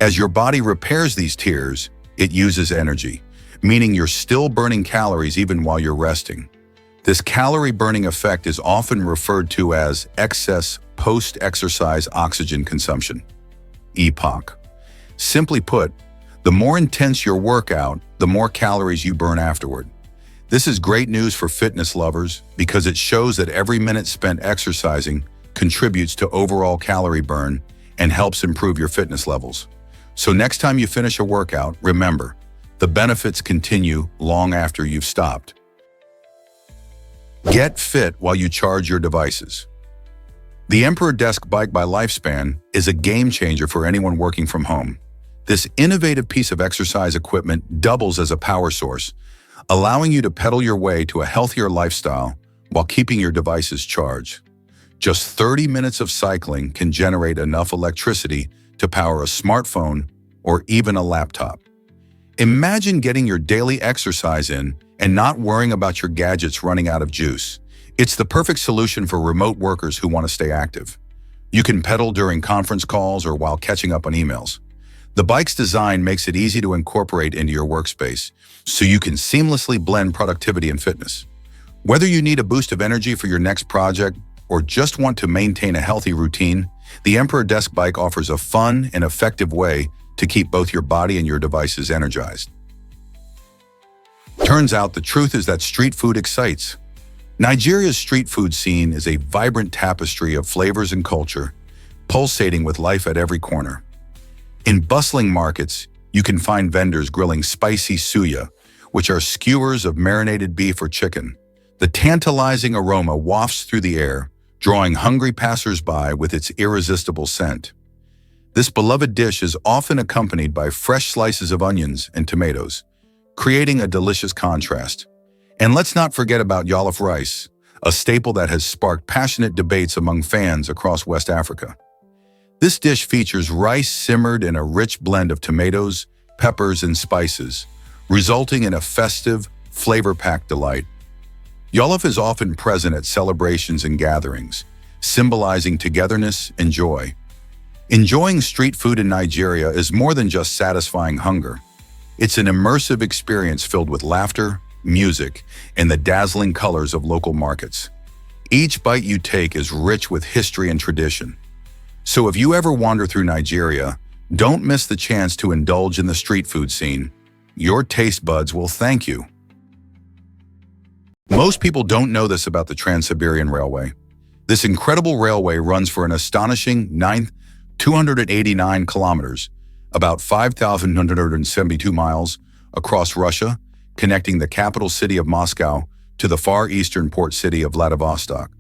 As your body repairs these tears, it uses energy, meaning you're still burning calories even while you're resting. This calorie-burning effect is often referred to as excess post-exercise oxygen consumption, EPOC. Simply put, the more intense your workout, the more calories you burn afterward. This is great news for fitness lovers because it shows that every minute spent exercising contributes to overall calorie burn and helps improve your fitness levels. So next time you finish a workout, remember, the benefits continue long after you've stopped. Get fit while you charge your devices. The Emperor Desk Bike by Lifespan is a game changer for anyone working from home. This innovative piece of exercise equipment doubles as a power source, allowing you to pedal your way to a healthier lifestyle while keeping your devices charged. Just 30 minutes of cycling can generate enough electricity to power a smartphone or even a laptop. Imagine getting your daily exercise in and not worrying about your gadgets running out of juice. It's the perfect solution for remote workers who want to stay active. You can pedal during conference calls or while catching up on emails. The bike's design makes it easy to incorporate into your workspace, so you can seamlessly blend productivity and fitness. Whether you need a boost of energy for your next project or just want to maintain a healthy routine, the Emperor Desk Bike offers a fun and effective way to keep both your body and your devices energized. Turns out the truth is that street food excites. Nigeria's street food scene is a vibrant tapestry of flavors and culture, pulsating with life at every corner. In bustling markets, you can find vendors grilling spicy suya, which are skewers of marinated beef or chicken. The tantalizing aroma wafts through the air, drawing hungry passers-by with its irresistible scent. This beloved dish is often accompanied by fresh slices of onions and tomatoes, creating a delicious contrast. And let's not forget about jollof rice, a staple that has sparked passionate debates among fans across West Africa. This dish features rice simmered in a rich blend of tomatoes, peppers, and spices, resulting in a festive, flavor-packed delight. Jollof is often present at celebrations and gatherings, symbolizing togetherness and joy. Enjoying street food in Nigeria is more than just satisfying hunger. It's an immersive experience filled with laughter, music, and the dazzling colors of local markets. Each bite you take is rich with history and tradition. So if you ever wander through Nigeria, don't miss the chance to indulge in the street food scene. Your taste buds will thank you. Most people don't know this about the Trans-Siberian Railway. This incredible railway runs for an astonishing 289 kilometers, about 5,172 miles, across Russia, connecting the capital city of Moscow to the far eastern port city of Vladivostok.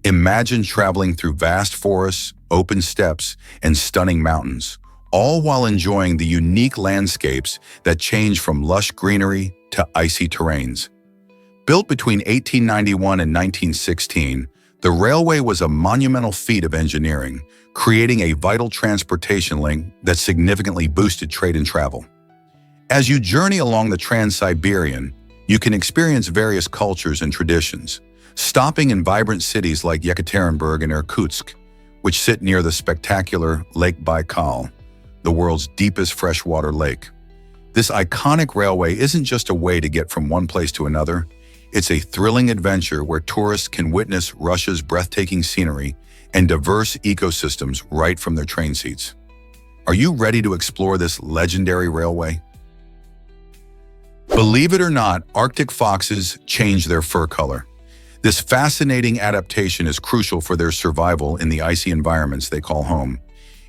Imagine traveling through vast forests, open steppes, and stunning mountains, all while enjoying the unique landscapes that change from lush greenery to icy terrains. Built between 1891 and 1916, the railway was a monumental feat of engineering, creating a vital transportation link that significantly boosted trade and travel. As you journey along the Trans-Siberian, you can experience various cultures and traditions, stopping in vibrant cities like Yekaterinburg and Irkutsk, which sit near the spectacular Lake Baikal, the world's deepest freshwater lake. This iconic railway isn't just a way to get from one place to another. It's a thrilling adventure where tourists can witness Russia's breathtaking scenery and diverse ecosystems right from their train seats. Are you ready to explore this legendary railway? Believe it or not, Arctic foxes change their fur color. This fascinating adaptation is crucial for their survival in the icy environments they call home.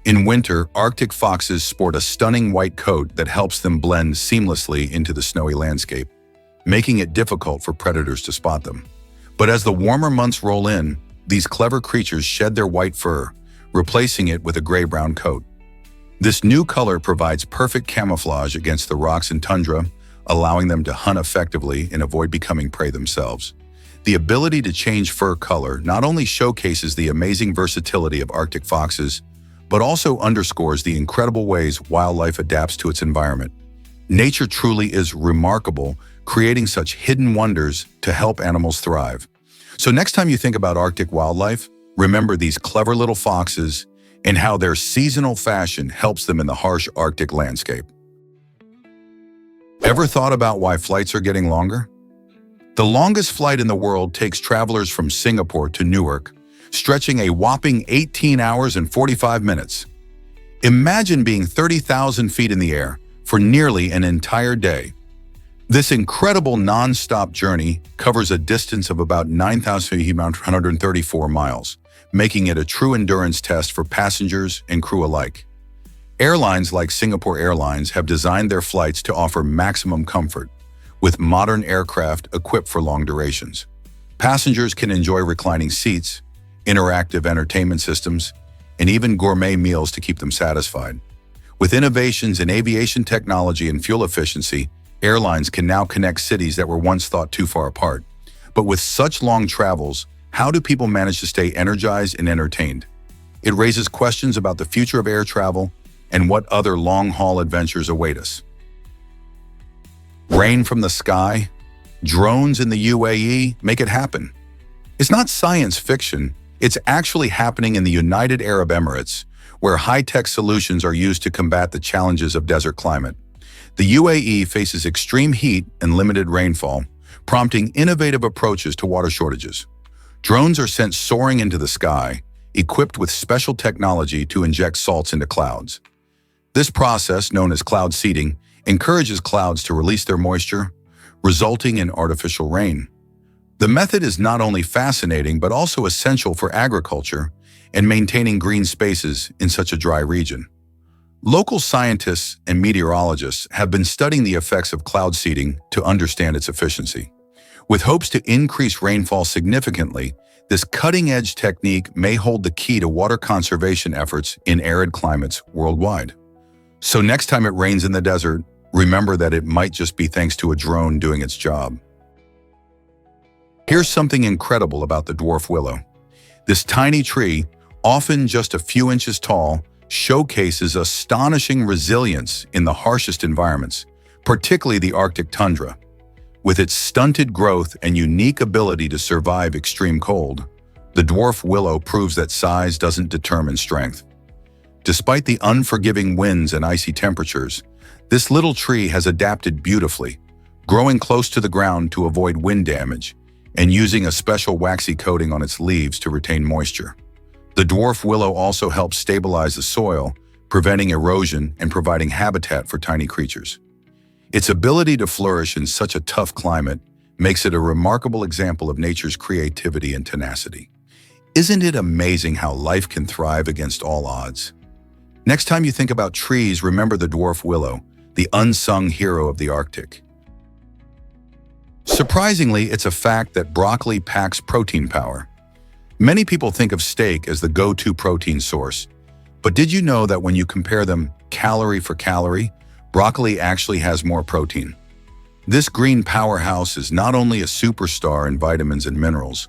In winter, Arctic foxes sport a stunning white coat that helps them blend seamlessly into the snowy landscape, making it difficult for predators to spot them. But as the warmer months roll in, these clever creatures shed their white fur, replacing it with a gray-brown coat. This new color provides perfect camouflage against the rocks and tundra, allowing them to hunt effectively and avoid becoming prey themselves. The ability to change fur color not only showcases the amazing versatility of Arctic foxes, but also underscores the incredible ways wildlife adapts to its environment. Nature truly is remarkable, creating such hidden wonders to help animals thrive. So next time you think about Arctic wildlife, remember these clever little foxes and how their seasonal fashion helps them in the harsh Arctic landscape. Ever thought about why flights are getting longer? The longest flight in the world takes travelers from Singapore to Newark, stretching a whopping 18 hours and 45 minutes. Imagine being 30,000 feet in the air for nearly an entire day. This incredible non-stop journey covers a distance of about 9,134 miles, making it a true endurance test for passengers and crew alike. Airlines like Singapore Airlines have designed their flights to offer maximum comfort, with modern aircraft equipped for long durations. Passengers can enjoy reclining seats, interactive entertainment systems, and even gourmet meals to keep them satisfied. With innovations in aviation technology and fuel efficiency, airlines can now connect cities that were once thought too far apart. But with such long travels, how do people manage to stay energized and entertained? It raises questions about the future of air travel and what other long-haul adventures await us. Rain from the sky, drones in the UAE, make it happen. It's not science fiction, it's actually happening in the United Arab Emirates, where high-tech solutions are used to combat the challenges of desert climate. The UAE faces extreme heat and limited rainfall, prompting innovative approaches to water shortages. Drones are sent soaring into the sky, equipped with special technology to inject salts into clouds. This process, known as cloud seeding, encourages clouds to release their moisture, resulting in artificial rain. The method is not only fascinating but also essential for agriculture and maintaining green spaces in such a dry region. Local scientists and meteorologists have been studying the effects of cloud seeding to understand its efficiency. With hopes to increase rainfall significantly, this cutting-edge technique may hold the key to water conservation efforts in arid climates worldwide. So next time it rains in the desert, remember that it might just be thanks to a drone doing its job. Here's something incredible about the dwarf willow. This tiny tree, often just a few inches tall, showcases astonishing resilience in the harshest environments, particularly the Arctic tundra. With its stunted growth and unique ability to survive extreme cold, the dwarf willow proves that size doesn't determine strength. Despite the unforgiving winds and icy temperatures, this little tree has adapted beautifully, growing close to the ground to avoid wind damage and using a special waxy coating on its leaves to retain moisture. The dwarf willow also helps stabilize the soil, preventing erosion and providing habitat for tiny creatures. Its ability to flourish in such a tough climate makes it a remarkable example of nature's creativity and tenacity. Isn't it amazing how life can thrive against all odds? Next time you think about trees, remember the dwarf willow, the unsung hero of the Arctic. Surprisingly, it's a fact that broccoli packs protein power. Many people think of steak as the go-to protein source, but did you know that when you compare them calorie for calorie, broccoli actually has more protein? This green powerhouse is not only a superstar in vitamins and minerals,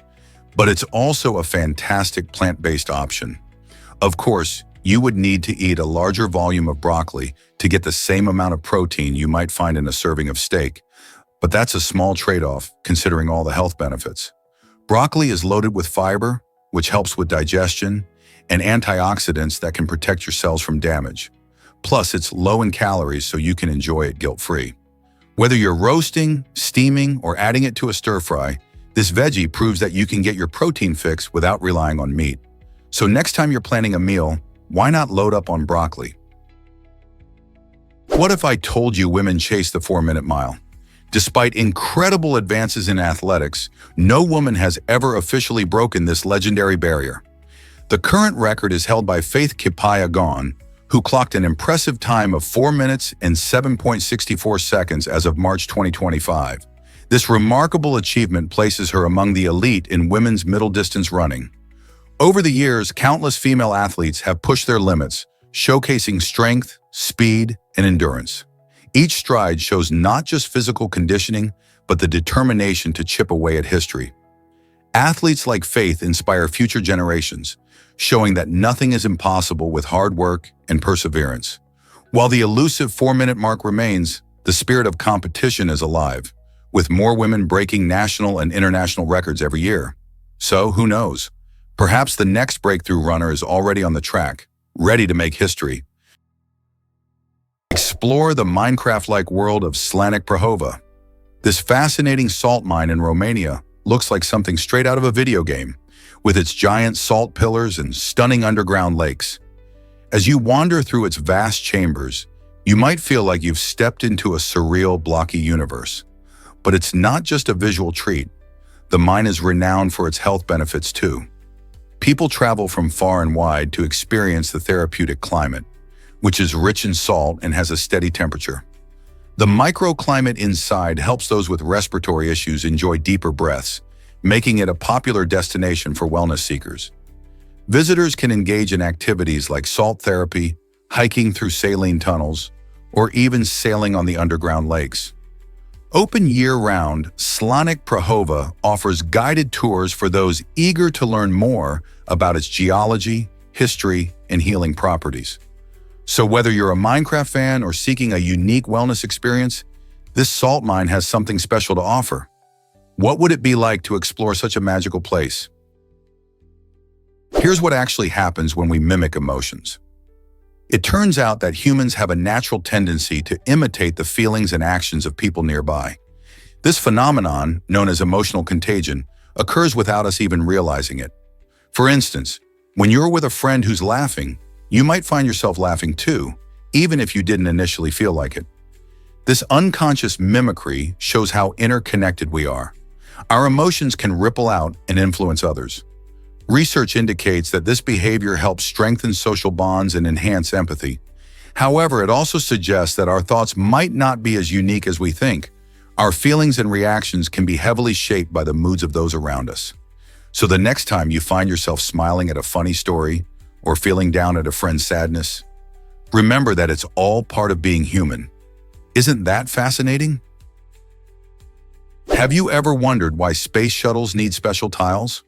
but it's also a fantastic plant-based option. Of course, you would need to eat a larger volume of broccoli to get the same amount of protein you might find in a serving of steak, but that's a small trade-off considering all the health benefits. Broccoli is loaded with fiber, which helps with digestion, and antioxidants that can protect your cells from damage. Plus, it's low in calories so you can enjoy it guilt-free. Whether you're roasting, steaming, or adding it to a stir-fry, this veggie proves that you can get your protein fix without relying on meat. So next time you're planning a meal, why not load up on broccoli? What if I told you women chase the 4-minute mile? Despite incredible advances in athletics, no woman has ever officially broken this legendary barrier. The current record is held by Faith Kipyegon, who clocked an impressive time of 4 minutes and 7.64 seconds as of March 2025. This remarkable achievement places her among the elite in women's middle distance running. Over the years, countless female athletes have pushed their limits, showcasing strength, speed, and endurance. Each stride shows not just physical conditioning, but the determination to chip away at history. Athletes like Faith inspire future generations, showing that nothing is impossible with hard work and perseverance. While the elusive 4-minute mark remains, the spirit of competition is alive, with more women breaking national and international records every year. So, who knows? Perhaps the next breakthrough runner is already on the track, ready to make history. Explore the Minecraft-like world of Slanik Prahova. This fascinating salt mine in Romania looks like something straight out of a video game, with its giant salt pillars and stunning underground lakes. As you wander through its vast chambers, you might feel like you've stepped into a surreal, blocky universe. But it's not just a visual treat. The mine is renowned for its health benefits too. People travel from far and wide to experience the therapeutic climate, which is rich in salt and has a steady temperature. The microclimate inside helps those with respiratory issues enjoy deeper breaths, making it a popular destination for wellness seekers. Visitors can engage in activities like salt therapy, hiking through saline tunnels, or even sailing on the underground lakes. Open year-round, Slanik Prahova offers guided tours for those eager to learn more about its geology, history, and healing properties. So whether you're a Minecraft fan or seeking a unique wellness experience, this salt mine has something special to offer. What would it be like to explore such a magical place? Here's what actually happens when we mimic emotions. It turns out that humans have a natural tendency to imitate the feelings and actions of people nearby. This phenomenon, known as emotional contagion, occurs without us even realizing it. For instance, when you're with a friend who's laughing, you might find yourself laughing too, even if you didn't initially feel like it. This unconscious mimicry shows how interconnected we are. Our emotions can ripple out and influence others. Research indicates that this behavior helps strengthen social bonds and enhance empathy. However, it also suggests that our thoughts might not be as unique as we think. Our feelings and reactions can be heavily shaped by the moods of those around us. So the next time you find yourself smiling at a funny story or feeling down at a friend's sadness, remember that it's all part of being human. Isn't that fascinating? Have you ever wondered why space shuttles need special tiles?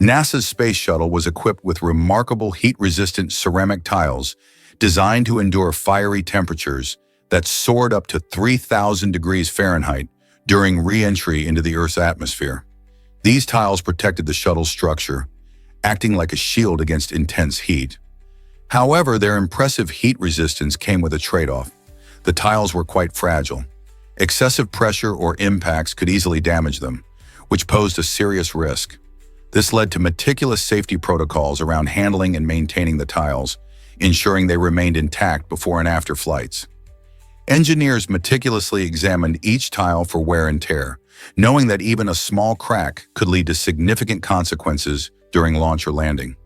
NASA's space shuttle was equipped with remarkable heat-resistant ceramic tiles designed to endure fiery temperatures that soared up to 3,000 degrees Fahrenheit during re-entry into the Earth's atmosphere. These tiles protected the shuttle's structure, acting like a shield against intense heat. However, their impressive heat resistance came with a trade-off. The tiles were quite fragile. Excessive pressure or impacts could easily damage them, which posed a serious risk. This led to meticulous safety protocols around handling and maintaining the tiles, ensuring they remained intact before and after flights. Engineers meticulously examined each tile for wear and tear, knowing that even a small crack could lead to significant consequences during launch or landing.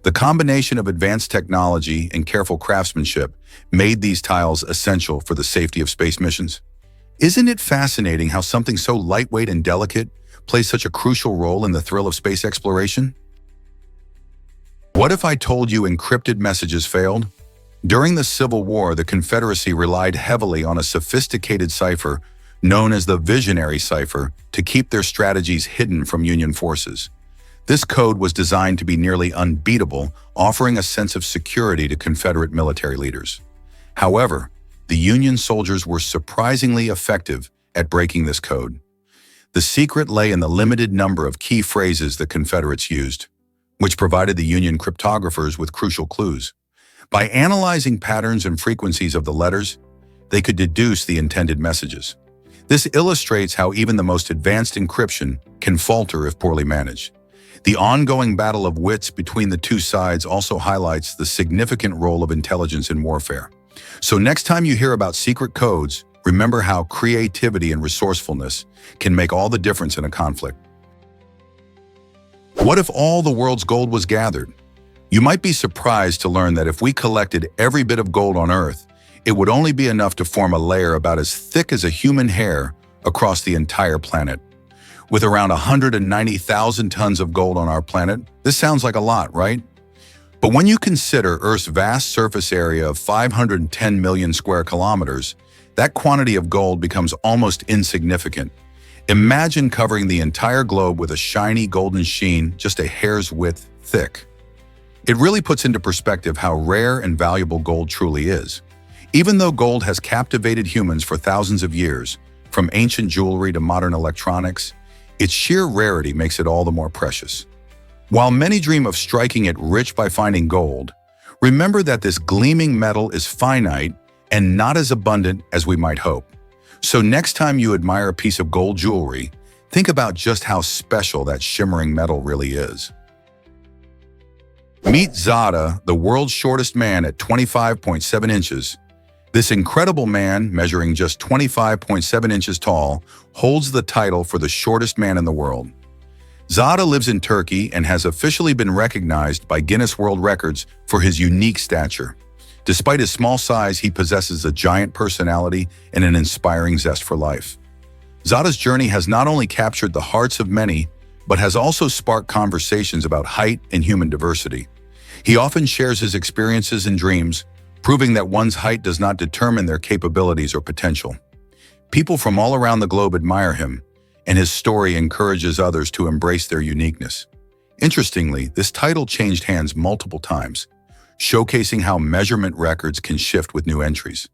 The combination of advanced technology and careful craftsmanship made these tiles essential for the safety of space missions. Isn't it fascinating how something so lightweight and delicate plays such a crucial role in the thrill of space exploration? What if I told you encrypted messages failed? During the Civil War, the Confederacy relied heavily on a sophisticated cipher known as the visionary cipher to keep their strategies hidden from Union forces. This code was designed to be nearly unbeatable, offering a sense of security to Confederate military leaders. However, the Union soldiers were surprisingly effective at breaking this code. The secret lay in the limited number of key phrases the Confederates used, which provided the Union cryptographers with crucial clues. By analyzing patterns and frequencies of the letters, they could deduce the intended messages. This illustrates how even the most advanced encryption can falter if poorly managed. The ongoing battle of wits between the two sides also highlights the significant role of intelligence in warfare. So next time you hear about secret codes, remember how creativity and resourcefulness can make all the difference in a conflict. What if all the world's gold was gathered? You might be surprised to learn that if we collected every bit of gold on Earth, it would only be enough to form a layer about as thick as a human hair across the entire planet. With around 190,000 tons of gold on our planet, this sounds like a lot, right? But when you consider Earth's vast surface area of 510 million square kilometers, that quantity of gold becomes almost insignificant. Imagine covering the entire globe with a shiny golden sheen just a hair's width thick. It really puts into perspective how rare and valuable gold truly is. Even though gold has captivated humans for thousands of years, from ancient jewelry to modern electronics, its sheer rarity makes it all the more precious. While many dream of striking it rich by finding gold, remember that this gleaming metal is finite and not as abundant as we might hope. So next time you admire a piece of gold jewelry, think about just how special that shimmering metal really is. Meet Zada, the world's shortest man at 25.7 inches. This incredible man, measuring just 25.7 inches tall, holds the title for the shortest man in the world. Zada lives in Turkey and has officially been recognized by Guinness World Records for his unique stature. Despite his small size, he possesses a giant personality and an inspiring zest for life. Zada's journey has not only captured the hearts of many, but has also sparked conversations about height and human diversity. He often shares his experiences and dreams, proving that one's height does not determine their capabilities or potential. People from all around the globe admire him, and his story encourages others to embrace their uniqueness. Interestingly, this title changed hands multiple times, showcasing how measurement records can shift with new entries.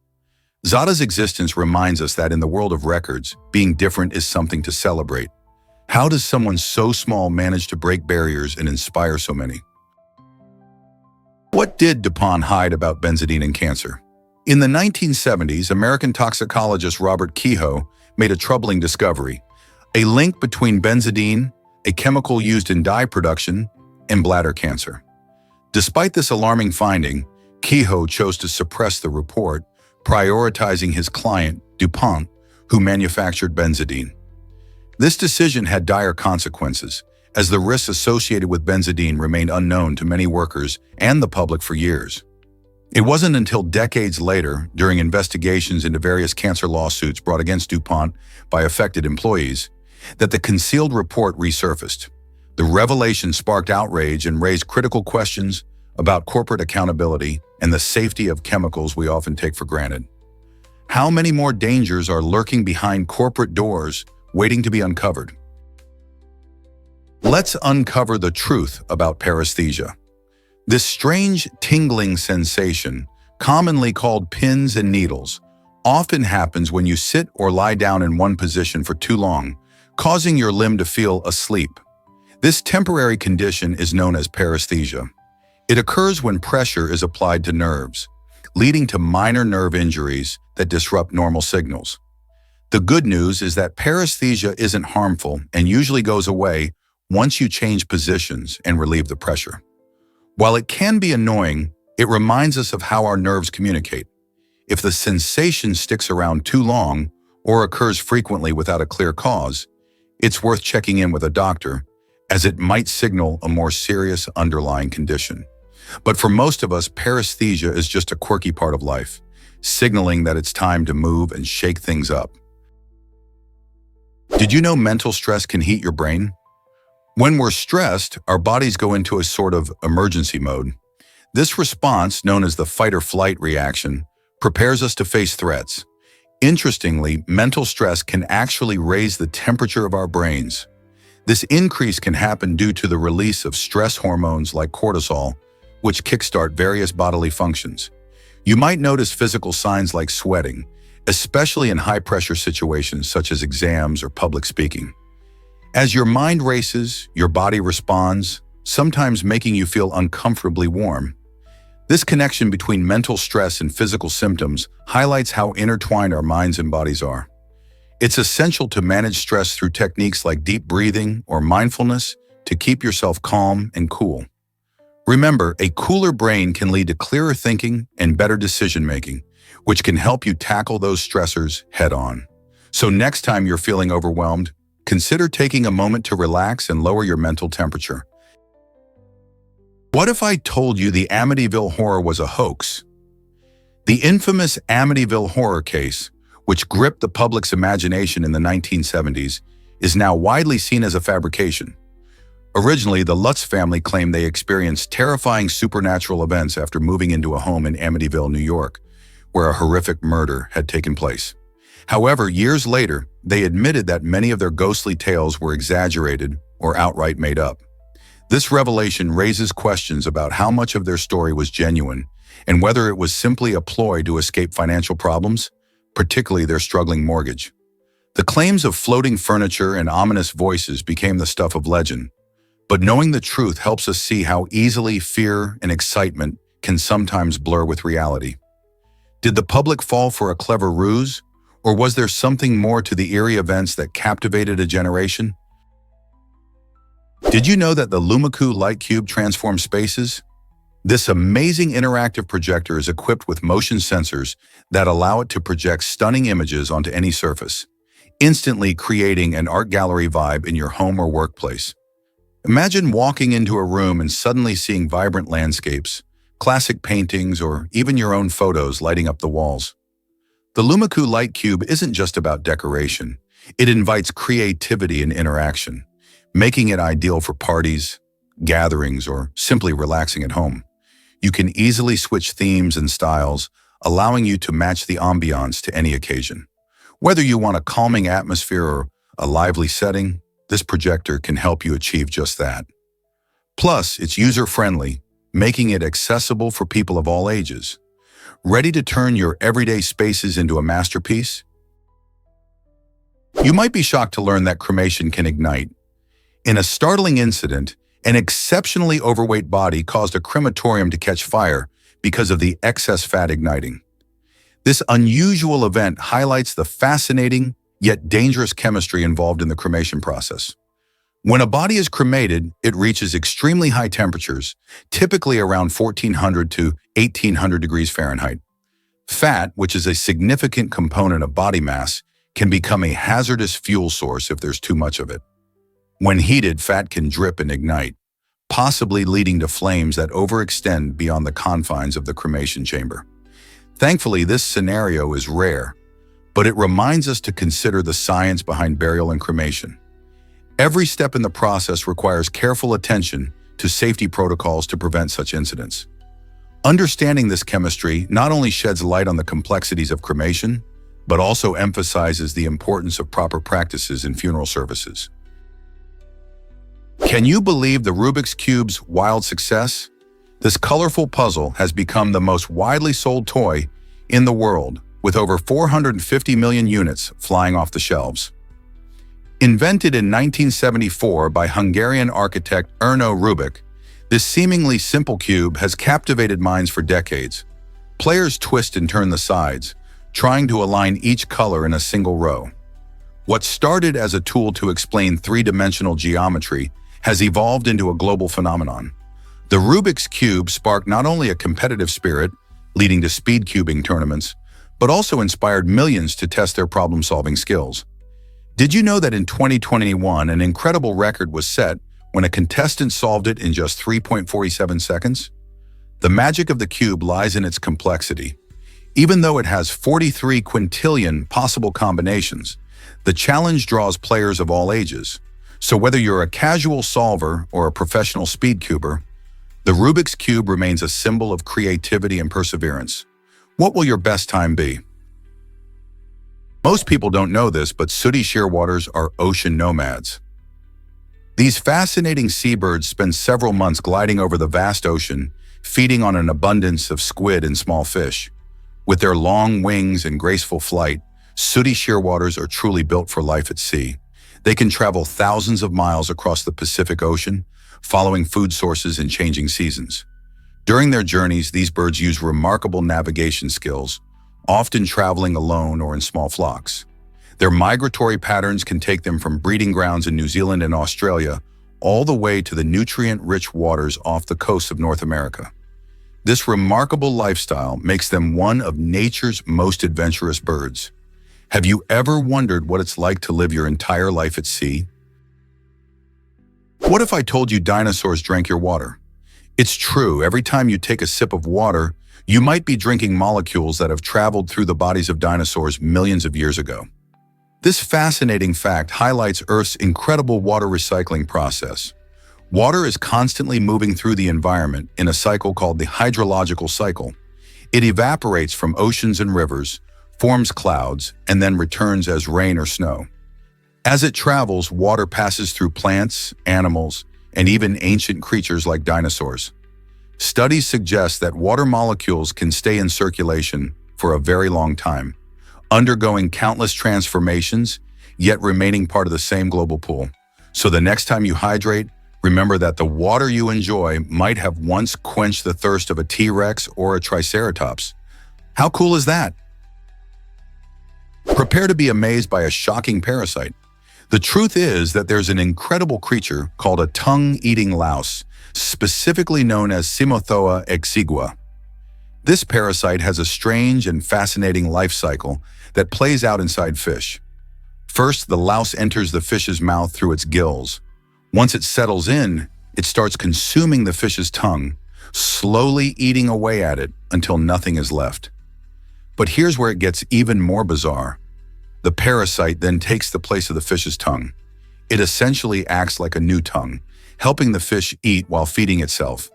Zada's existence reminds us that in the world of records, being different is something to celebrate. How does someone so small manage to break barriers and inspire so many? What What did DuPont hide about benzodine and cancer? In the 1970s, American toxicologist Robert Kehoe made a troubling discovery: a link between benzodine, a chemical used in dye production, and bladder cancer. Despite this alarming finding, Kehoe chose to suppress the report, prioritizing his client, DuPont, who manufactured benzodine. This decision had dire consequences, as the risks associated with benzodine remained unknown to many workers and the public for years. It wasn't until decades later, during investigations into various cancer lawsuits brought against DuPont by affected employees, that the concealed report resurfaced. The revelation sparked outrage and raised critical questions about corporate accountability and the safety of chemicals we often take for granted. How many more dangers are lurking behind corporate doors, waiting to be uncovered? Let's uncover the truth about paresthesia. This strange tingling sensation, commonly called pins and needles, often happens when you sit or lie down in one position for too long, causing your limb to feel asleep. This temporary condition is known as paresthesia. It occurs when pressure is applied to nerves, leading to minor nerve injuries that disrupt normal signals. The good news is that paresthesia isn't harmful and usually goes away once you change positions and relieve the pressure. While it can be annoying, it reminds us of how our nerves communicate. If the sensation sticks around too long or occurs frequently without a clear cause, it's worth checking in with a doctor, as it might signal a more serious underlying condition. But for most of us, paresthesia is just a quirky part of life, signaling that it's time to move and shake things up. Did you know mental stress can heat your brain? When we're stressed, our bodies go into a sort of emergency mode. This response, known as the fight-or-flight reaction, prepares us to face threats. Interestingly, mental stress can actually raise the temperature of our brains. This increase can happen due to the release of stress hormones like cortisol, which kickstart various bodily functions. You might notice physical signs like sweating, especially in high-pressure situations such as exams or public speaking. As your mind races, your body responds, sometimes making you feel uncomfortably warm. This connection between mental stress and physical symptoms highlights how intertwined our minds and bodies are. It's essential to manage stress through techniques like deep breathing or mindfulness to keep yourself calm and cool. Remember, a cooler brain can lead to clearer thinking and better decision-making, which can help you tackle those stressors head-on. So next time you're feeling overwhelmed, consider taking a moment to relax and lower your mental temperature. What if I told you the Amityville Horror was a hoax? The infamous Amityville Horror case, which gripped the public's imagination in the 1970s, is now widely seen as a fabrication. Originally, the Lutz family claimed they experienced terrifying supernatural events after moving into a home in Amityville, New York, where a horrific murder had taken place. However, years later, they admitted that many of their ghostly tales were exaggerated or outright made up. This revelation raises questions about how much of their story was genuine and whether it was simply a ploy to escape financial problems, particularly their struggling mortgage. The claims of floating furniture and ominous voices became the stuff of legend, but knowing the truth helps us see how easily fear and excitement can sometimes blur with reality. Did the public fall for a clever ruse, or was there something more to the eerie events that captivated a generation? Did you know that the Lumicu light cube transforms spaces? This amazing interactive projector is equipped with motion sensors that allow it to project stunning images onto any surface, instantly creating an art gallery vibe in your home or workplace. Imagine walking into a room and suddenly seeing vibrant landscapes, classic paintings, or even your own photos lighting up the walls. The Lumicu light cube isn't just about decoration. It invites creativity and interaction, making it ideal for parties, gatherings, or simply relaxing at home. You can easily switch themes and styles, allowing you to match the ambiance to any occasion. Whether you want a calming atmosphere or a lively setting, this projector can help you achieve just that. Plus, it's user-friendly, making it accessible for people of all ages. Ready to turn your everyday spaces into a masterpiece? You might be shocked to learn that cremation can ignite. In a startling incident, An exceptionally overweight body caused a crematorium to catch fire because of the excess fat igniting. This unusual event highlights the fascinating yet dangerous chemistry involved in the cremation process. When a body is cremated, it reaches extremely high temperatures, typically around 1400 to 1800 degrees Fahrenheit. Fat, which is a significant component of body mass, can become a hazardous fuel source if there's too much of it. When heated, fat can drip and ignite, possibly leading to flames that overextend beyond the confines of the cremation chamber. Thankfully, this scenario is rare, but it reminds us to consider the science behind burial and cremation. Every step in the process requires careful attention to safety protocols to prevent such incidents. Understanding this chemistry not only sheds light on the complexities of cremation, but also emphasizes the importance of proper practices in funeral services. Can you believe the Rubik's Cube's wild success? This colorful puzzle has become the most widely sold toy in the world, with over 450 million units flying off the shelves. Invented in 1974 by Hungarian architect Erno Rubik, this seemingly simple cube has captivated minds for decades. Players twist and turn the sides, trying to align each color in a single row. What started as a tool to explain three-dimensional geometry has evolved into a global phenomenon. The Rubik's Cube sparked not only a competitive spirit, leading to speed cubing tournaments, but also inspired millions to test their problem-solving skills. Did you know that in 2021, an incredible record was set when a contestant solved it in just 3.47 seconds? The magic of the cube lies in its complexity. Even though it has 43 quintillion possible combinations, the challenge draws players of all ages. So whether you're a casual solver or a professional speed cuber, the Rubik's Cube remains a symbol of creativity and perseverance. What will your best time be? Most people don't know this, but sooty shearwaters are ocean nomads. These fascinating seabirds spend several months gliding over the vast ocean, feeding on an abundance of squid and small fish. With their long wings and graceful flight, sooty shearwaters are truly built for life at sea. They can travel thousands of miles across the Pacific Ocean, following food sources in changing seasons. During their journeys, these birds use remarkable navigation skills, often traveling alone or in small flocks. Their migratory patterns can take them from breeding grounds in New Zealand and Australia all the way to the nutrient-rich waters off the coast of North America. This remarkable lifestyle makes them one of nature's most adventurous birds. Have you ever wondered what it's like to live your entire life at sea? What if I told you dinosaurs drank your water? It's true, every time you take a sip of water, you might be drinking molecules that have traveled through the bodies of dinosaurs millions of years ago. This fascinating fact highlights Earth's incredible water recycling process. Water is constantly moving through the environment in a cycle called the hydrological cycle. It evaporates from oceans and rivers, forms clouds, and then returns as rain or snow. As it travels, water passes through plants, animals, and even ancient creatures like dinosaurs. Studies suggest that water molecules can stay in circulation for a very long time, undergoing countless transformations, yet remaining part of the same global pool. So the next time you hydrate, remember that the water you enjoy might have once quenched the thirst of a T-Rex or a Triceratops. How cool is that? Prepare to be amazed by a shocking parasite. The truth is that there's an incredible creature called a tongue-eating louse, specifically known as Cymothoa exigua. This parasite has a strange and fascinating life cycle that plays out inside fish. First, the louse enters the fish's mouth through its gills. Once it settles in, it starts consuming the fish's tongue, slowly eating away at it until nothing is left. But here's where it gets even more bizarre. The parasite then takes the place of the fish's tongue. It essentially acts like a new tongue, helping the fish eat while feeding itself.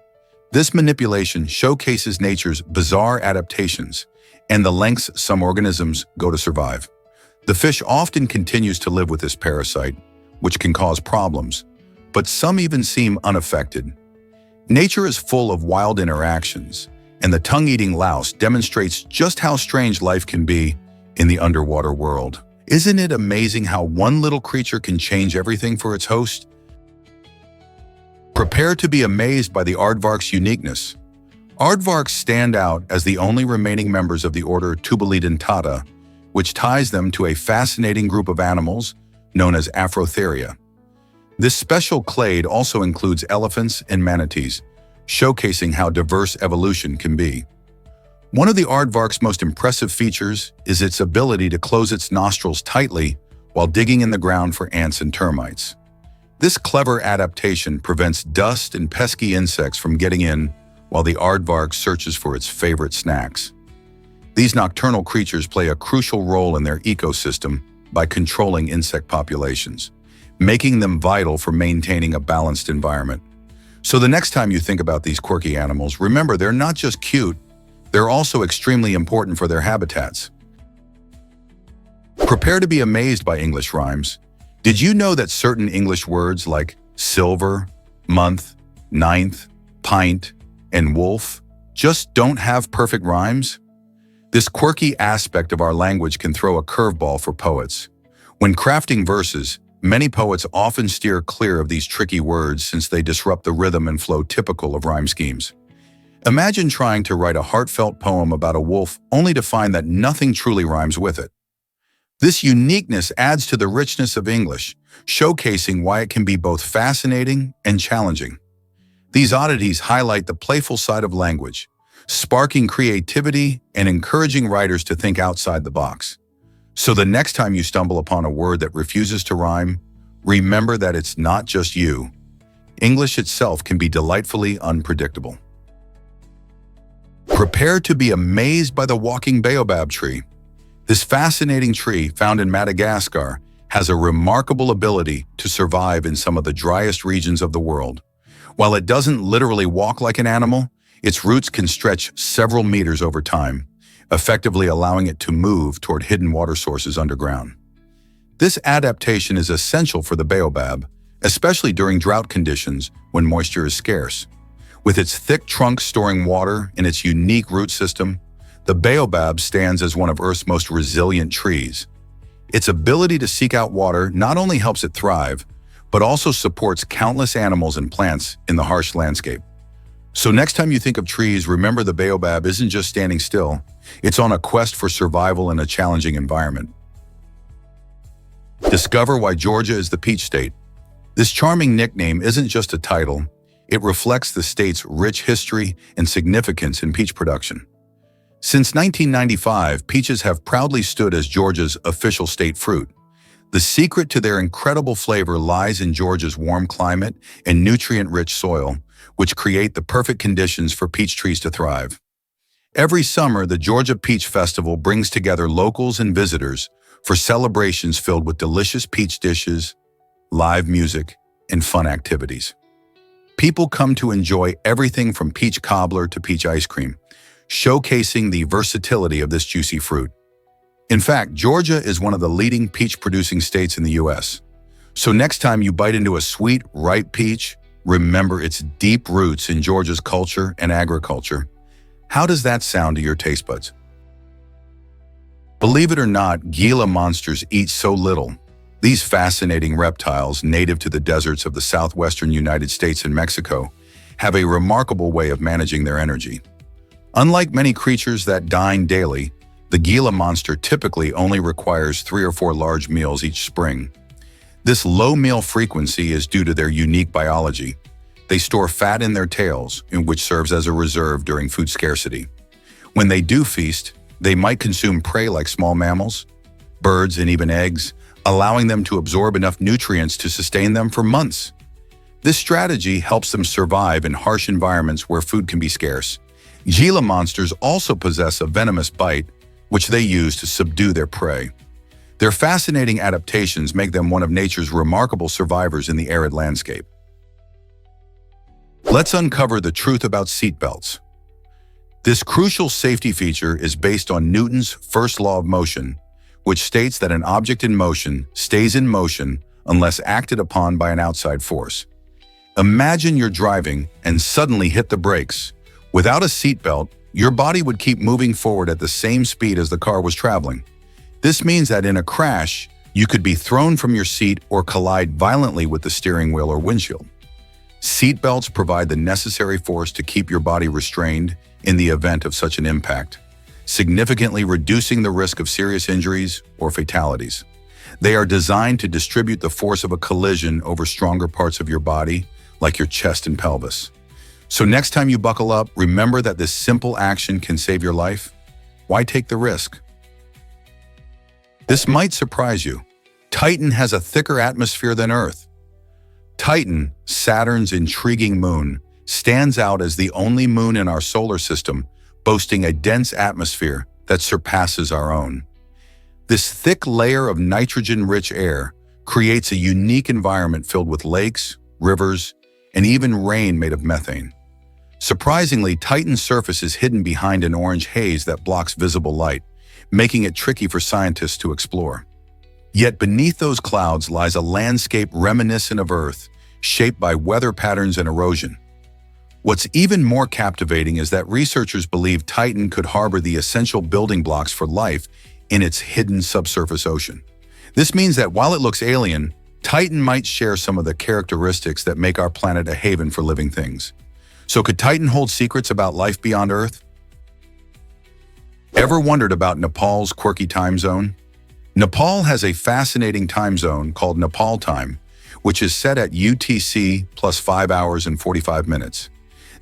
This manipulation showcases nature's bizarre adaptations and the lengths some organisms go to survive. The fish often continues to live with this parasite, which can cause problems, but some even seem unaffected. Nature is full of wild interactions, and the tongue-eating louse demonstrates just how strange life can be in the underwater world. Isn't it amazing how one little creature can change everything for its host? Prepare to be amazed by the aardvark's uniqueness. Aardvarks stand out as the only remaining members of the order Tubulidentata, which ties them to a fascinating group of animals known as Afrotheria. This special clade also includes elephants and manatees, showcasing how diverse evolution can be. One of the aardvark's most impressive features is its ability to close its nostrils tightly while digging in the ground for ants and termites. This clever adaptation prevents dust and pesky insects from getting in while the aardvark searches for its favorite snacks. These nocturnal creatures play a crucial role in their ecosystem by controlling insect populations, making them vital for maintaining a balanced environment. So the next time you think about these quirky animals, remember they're not just cute, they're also extremely important for their habitats. Prepare to be amazed by English rhymes. Did you know that certain English words like silver, month, ninth, pint, and wolf just don't have perfect rhymes? This quirky aspect of our language can throw a curveball for poets. When crafting verses, many poets often steer clear of these tricky words since they disrupt the rhythm and flow typical of rhyme schemes. Imagine trying to write a heartfelt poem about a wolf only to find that nothing truly rhymes with it. This uniqueness adds to the richness of English, showcasing why it can be both fascinating and challenging. These oddities highlight the playful side of language, sparking creativity and encouraging writers to think outside the box. So the next time you stumble upon a word that refuses to rhyme, remember that it's not just you. English itself can be delightfully unpredictable. Prepare to be amazed by the walking baobab tree. This fascinating tree, found in Madagascar, has a remarkable ability to survive in some of the driest regions of the world. While it doesn't literally walk like an animal, its roots can stretch several meters over time, effectively allowing it to move toward hidden water sources underground. This adaptation is essential for the baobab, especially during drought conditions when moisture is scarce. With its thick trunk storing water and its unique root system, the baobab stands as one of Earth's most resilient trees. Its ability to seek out water not only helps it thrive, but also supports countless animals and plants in the harsh landscape. So next time you think of trees, remember the baobab isn't just standing still, it's on a quest for survival in a challenging environment. Discover why Georgia is the peach state. This charming nickname isn't just a title, it reflects the state's rich history and significance in peach production. Since 1995, peaches have proudly stood as Georgia's official state fruit. The secret to their incredible flavor lies in Georgia's warm climate and nutrient-rich soil, which create the perfect conditions for peach trees to thrive. Every summer, the Georgia Peach Festival brings together locals and visitors for celebrations filled with delicious peach dishes, live music, and fun activities. People come to enjoy everything from peach cobbler to peach ice cream, showcasing the versatility of this juicy fruit. In fact, Georgia is one of the leading peach-producing states in the U.S. So next time you bite into a sweet, ripe peach, remember its deep roots in Georgia's culture and agriculture. How does that sound to your taste buds? Believe it or not, Gila monsters eat so little. These fascinating reptiles, native to the deserts of the southwestern United States and Mexico, have a remarkable way of managing their energy. Unlike many creatures that dine daily, the Gila monster typically only requires 3 or 4 large meals each spring. This low meal frequency is due to their unique biology. They store fat in their tails, which serves as a reserve during food scarcity. When they do feast, they might consume prey like small mammals, birds, and even eggs, allowing them to absorb enough nutrients to sustain them for months. This strategy helps them survive in harsh environments where food can be scarce. Gila monsters also possess a venomous bite, which they use to subdue their prey. Their fascinating adaptations make them one of nature's remarkable survivors in the arid landscape. Let's uncover the truth about seatbelts. This crucial safety feature is based on Newton's first law of motion, which states that an object in motion stays in motion unless acted upon by an outside force. Imagine you're driving and suddenly hit the brakes. Without a seatbelt, your body would keep moving forward at the same speed as the car was traveling. This means that in a crash, you could be thrown from your seat or collide violently with the steering wheel or windshield. Seatbelts provide the necessary force to keep your body restrained in the event of such an impact, significantly reducing the risk of serious injuries or fatalities. They are designed to distribute the force of a collision over stronger parts of your body, like your chest and pelvis. So next time you buckle up, remember that this simple action can save your life. Why take the risk? This might surprise you. Titan has a thicker atmosphere than Earth. Titan, Saturn's intriguing moon, stands out as the only moon in our solar system boasting a dense atmosphere that surpasses our own. This thick layer of nitrogen-rich air creates a unique environment filled with lakes, rivers, and even rain made of methane. Surprisingly, Titan's surface is hidden behind an orange haze that blocks visible light, making it tricky for scientists to explore. Yet beneath those clouds lies a landscape reminiscent of Earth, shaped by weather patterns and erosion. What's even more captivating is that researchers believe Titan could harbor the essential building blocks for life in its hidden subsurface ocean. This means that while it looks alien, Titan might share some of the characteristics that make our planet a haven for living things. So could Titan hold secrets about life beyond Earth? Ever wondered about Nepal's quirky time zone? Nepal has a fascinating time zone called Nepal time, which is set at UTC plus 5 hours and 45 minutes.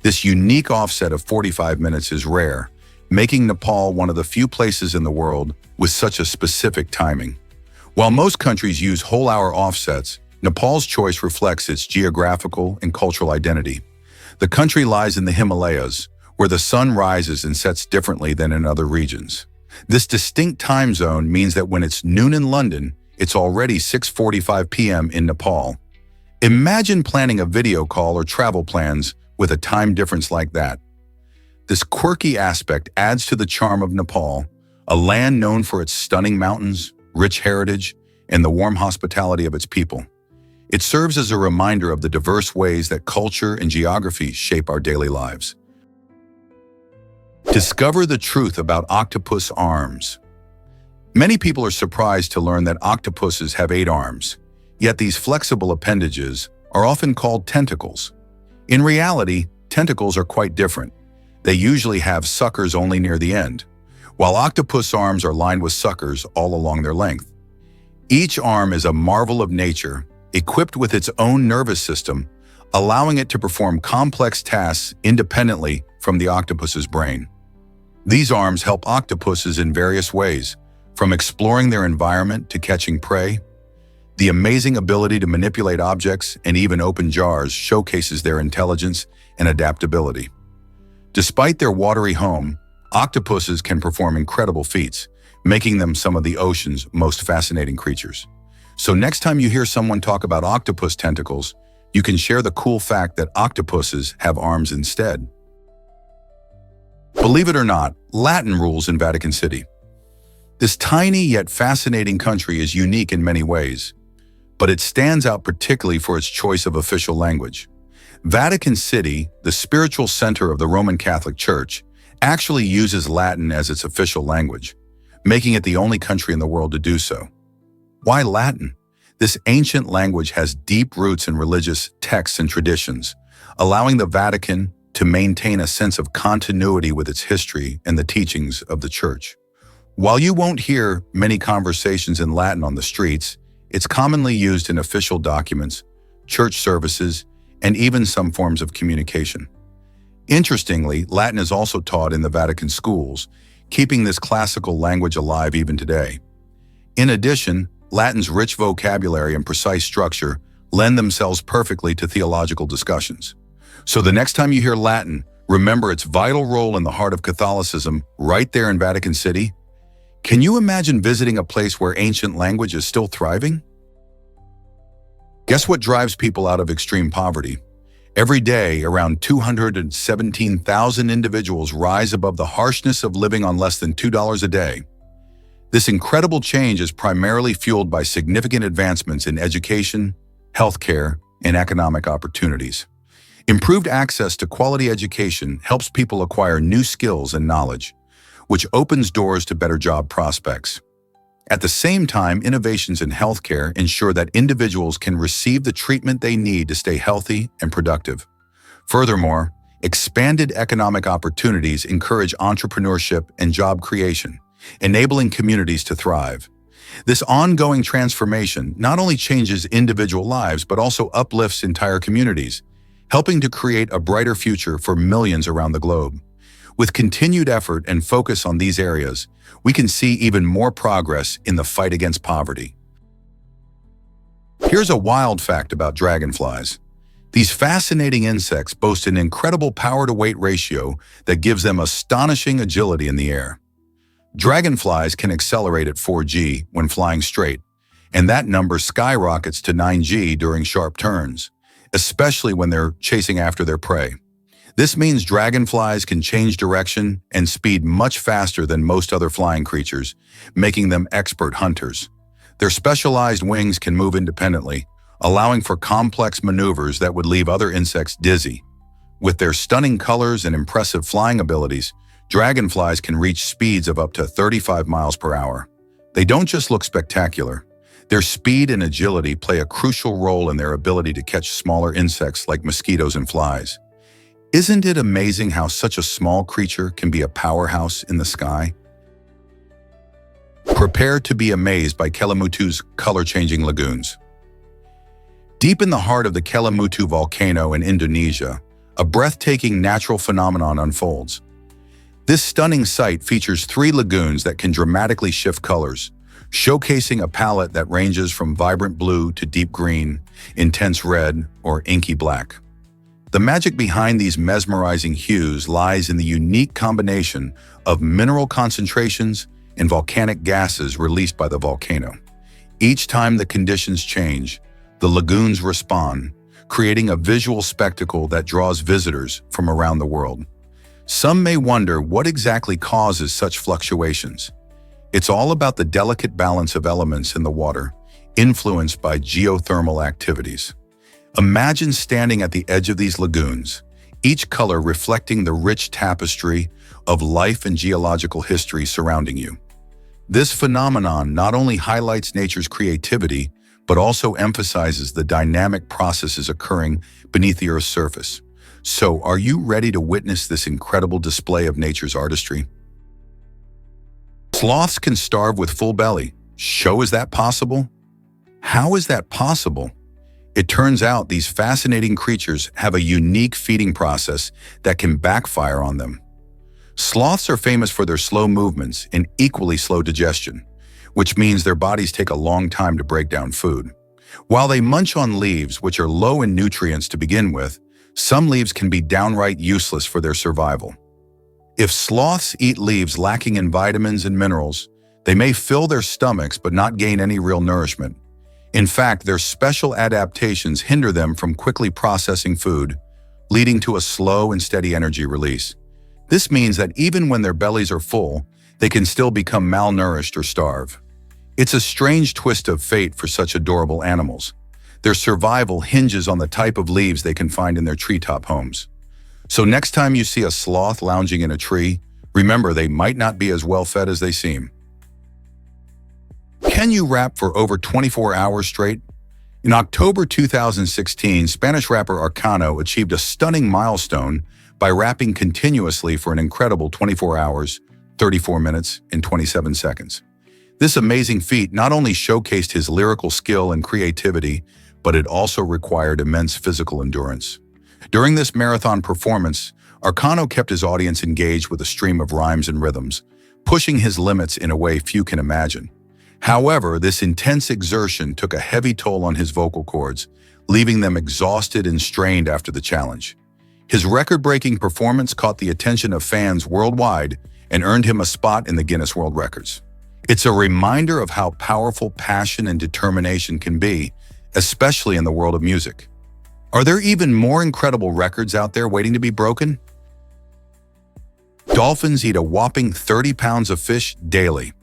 This unique offset of 45 minutes is rare, making Nepal one of the few places in the world with such a specific timing. While most countries use whole-hour offsets, Nepal's choice reflects its geographical and cultural identity. The country lies in the Himalayas, where the sun rises and sets differently than in other regions. This distinct time zone means that when it's noon in London, it's already 6:45 p.m. in Nepal. Imagine planning a video call or travel plans with a time difference like that. This quirky aspect adds to the charm of Nepal, a land known for its stunning mountains, rich heritage, and the warm hospitality of its people. It serves as a reminder of the diverse ways that culture and geography shape our daily lives. Discover the truth about octopus arms. Many people are surprised to learn that octopuses have 8 arms, yet these flexible appendages are often called tentacles. In reality, tentacles are quite different. They usually have suckers only near the end, while octopus arms are lined with suckers all along their length. Each arm is a marvel of nature, equipped with its own nervous system, allowing it to perform complex tasks independently from the octopus's brain. These arms help octopuses in various ways, from exploring their environment to catching prey. The amazing ability to manipulate objects and even open jars showcases their intelligence and adaptability. Despite their watery home, octopuses can perform incredible feats, making them some of the ocean's most fascinating creatures. So next time you hear someone talk about octopus tentacles, you can share the cool fact that octopuses have arms instead. Believe it or not, Latin rules in Vatican City. This tiny yet fascinating country is unique in many ways, but it stands out particularly for its choice of official language. Vatican City, the spiritual center of the Roman Catholic Church, actually uses Latin as its official language, making it the only country in the world to do so. Why Latin? This ancient language has deep roots in religious texts and traditions, allowing the Vatican to maintain a sense of continuity with its history and the teachings of the Church. While you won't hear many conversations in Latin on the streets, it's commonly used in official documents, church services, and even some forms of communication. Interestingly, Latin is also taught in the Vatican schools, keeping this classical language alive even today. In addition, Latin's rich vocabulary and precise structure lend themselves perfectly to theological discussions. So the next time you hear Latin, remember its vital role in the heart of Catholicism right there in Vatican City. Can you imagine visiting a place where ancient language is still thriving? Guess what drives people out of extreme poverty? Every day, around 217,000 individuals rise above the harshness of living on less than $2 a day. This incredible change is primarily fueled by significant advancements in education, healthcare, and economic opportunities. Improved access to quality education helps people acquire new skills and knowledge, which opens doors to better job prospects. At the same time, innovations in healthcare ensure that individuals can receive the treatment they need to stay healthy and productive. Furthermore, expanded economic opportunities encourage entrepreneurship and job creation, enabling communities to thrive. This ongoing transformation not only changes individual lives but also uplifts entire communities, helping to create a brighter future for millions around the globe. With continued effort and focus on these areas, we can see even more progress in the fight against poverty. Here's a wild fact about dragonflies. These fascinating insects boast an incredible power-to-weight ratio that gives them astonishing agility in the air. Dragonflies can accelerate at 4G when flying straight, and that number skyrockets to 9G during sharp turns, especially when they're chasing after their prey. This means dragonflies can change direction and speed much faster than most other flying creatures, making them expert hunters. Their specialized wings can move independently, allowing for complex maneuvers that would leave other insects dizzy. With their stunning colors and impressive flying abilities, dragonflies can reach speeds of up to 35 miles per hour. They don't just look spectacular. Their speed and agility play a crucial role in their ability to catch smaller insects like mosquitoes and flies. Isn't it amazing how such a small creature can be a powerhouse in the sky? Prepare to be amazed by Kelimutu's color-changing lagoons. Deep in the heart of the Kelimutu volcano in Indonesia, a breathtaking natural phenomenon unfolds. This stunning site features 3 lagoons that can dramatically shift colors, showcasing a palette that ranges from vibrant blue to deep green, intense red, or inky black. The magic behind these mesmerizing hues lies in the unique combination of mineral concentrations and volcanic gases released by the volcano. Each time the conditions change, the lagoons respond, creating a visual spectacle that draws visitors from around the world. Some may wonder what exactly causes such fluctuations. It's all about the delicate balance of elements in the water, influenced by geothermal activities. Imagine standing at the edge of these lagoons, each color reflecting the rich tapestry of life and geological history surrounding you. This phenomenon not only highlights nature's creativity, but also emphasizes the dynamic processes occurring beneath the Earth's surface. So, are you ready to witness this incredible display of nature's artistry? Sloths can starve with full belly. Is that possible? How is that possible? It turns out these fascinating creatures have a unique feeding process that can backfire on them. Sloths are famous for their slow movements and equally slow digestion, which means their bodies take a long time to break down food. While they munch on leaves, which are low in nutrients to begin with, some leaves can be downright useless for their survival. If sloths eat leaves lacking in vitamins and minerals, they may fill their stomachs but not gain any real nourishment. In fact, their special adaptations hinder them from quickly processing food, leading to a slow and steady energy release. This means that even when their bellies are full, they can still become malnourished or starve. It's a strange twist of fate for such adorable animals. Their survival hinges on the type of leaves they can find in their treetop homes. So next time you see a sloth lounging in a tree, remember they might not be as well fed as they seem. Can you rap for over 24 hours straight? In October 2016, Spanish rapper Arcano achieved a stunning milestone by rapping continuously for an incredible 24 hours, 34 minutes, and 27 seconds. This amazing feat not only showcased his lyrical skill and creativity, but it also required immense physical endurance. During this marathon performance, Arcano kept his audience engaged with a stream of rhymes and rhythms, pushing his limits in a way few can imagine. However, this intense exertion took a heavy toll on his vocal cords, leaving them exhausted and strained after the challenge. His record-breaking performance caught the attention of fans worldwide and earned him a spot in the Guinness World Records. It's a reminder of how powerful passion and determination can be, especially in the world of music. Are there even more incredible records out there waiting to be broken? Dolphins eat a whopping 30 pounds of fish daily.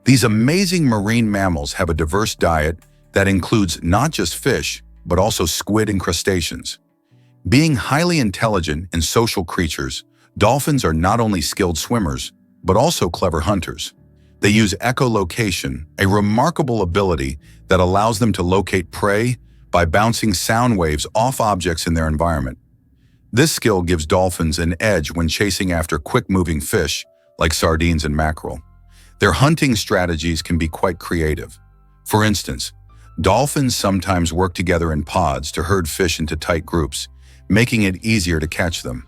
These amazing marine mammals have a diverse diet that includes not just fish, but also squid and crustaceans. Being highly intelligent and social creatures, dolphins are not only skilled swimmers, but also clever hunters. They use echolocation, a remarkable ability that allows them to locate prey by bouncing sound waves off objects in their environment. This skill gives dolphins an edge when chasing after quick-moving fish, like sardines and mackerel. Their hunting strategies can be quite creative. For instance, dolphins sometimes work together in pods to herd fish into tight groups, making it easier to catch them.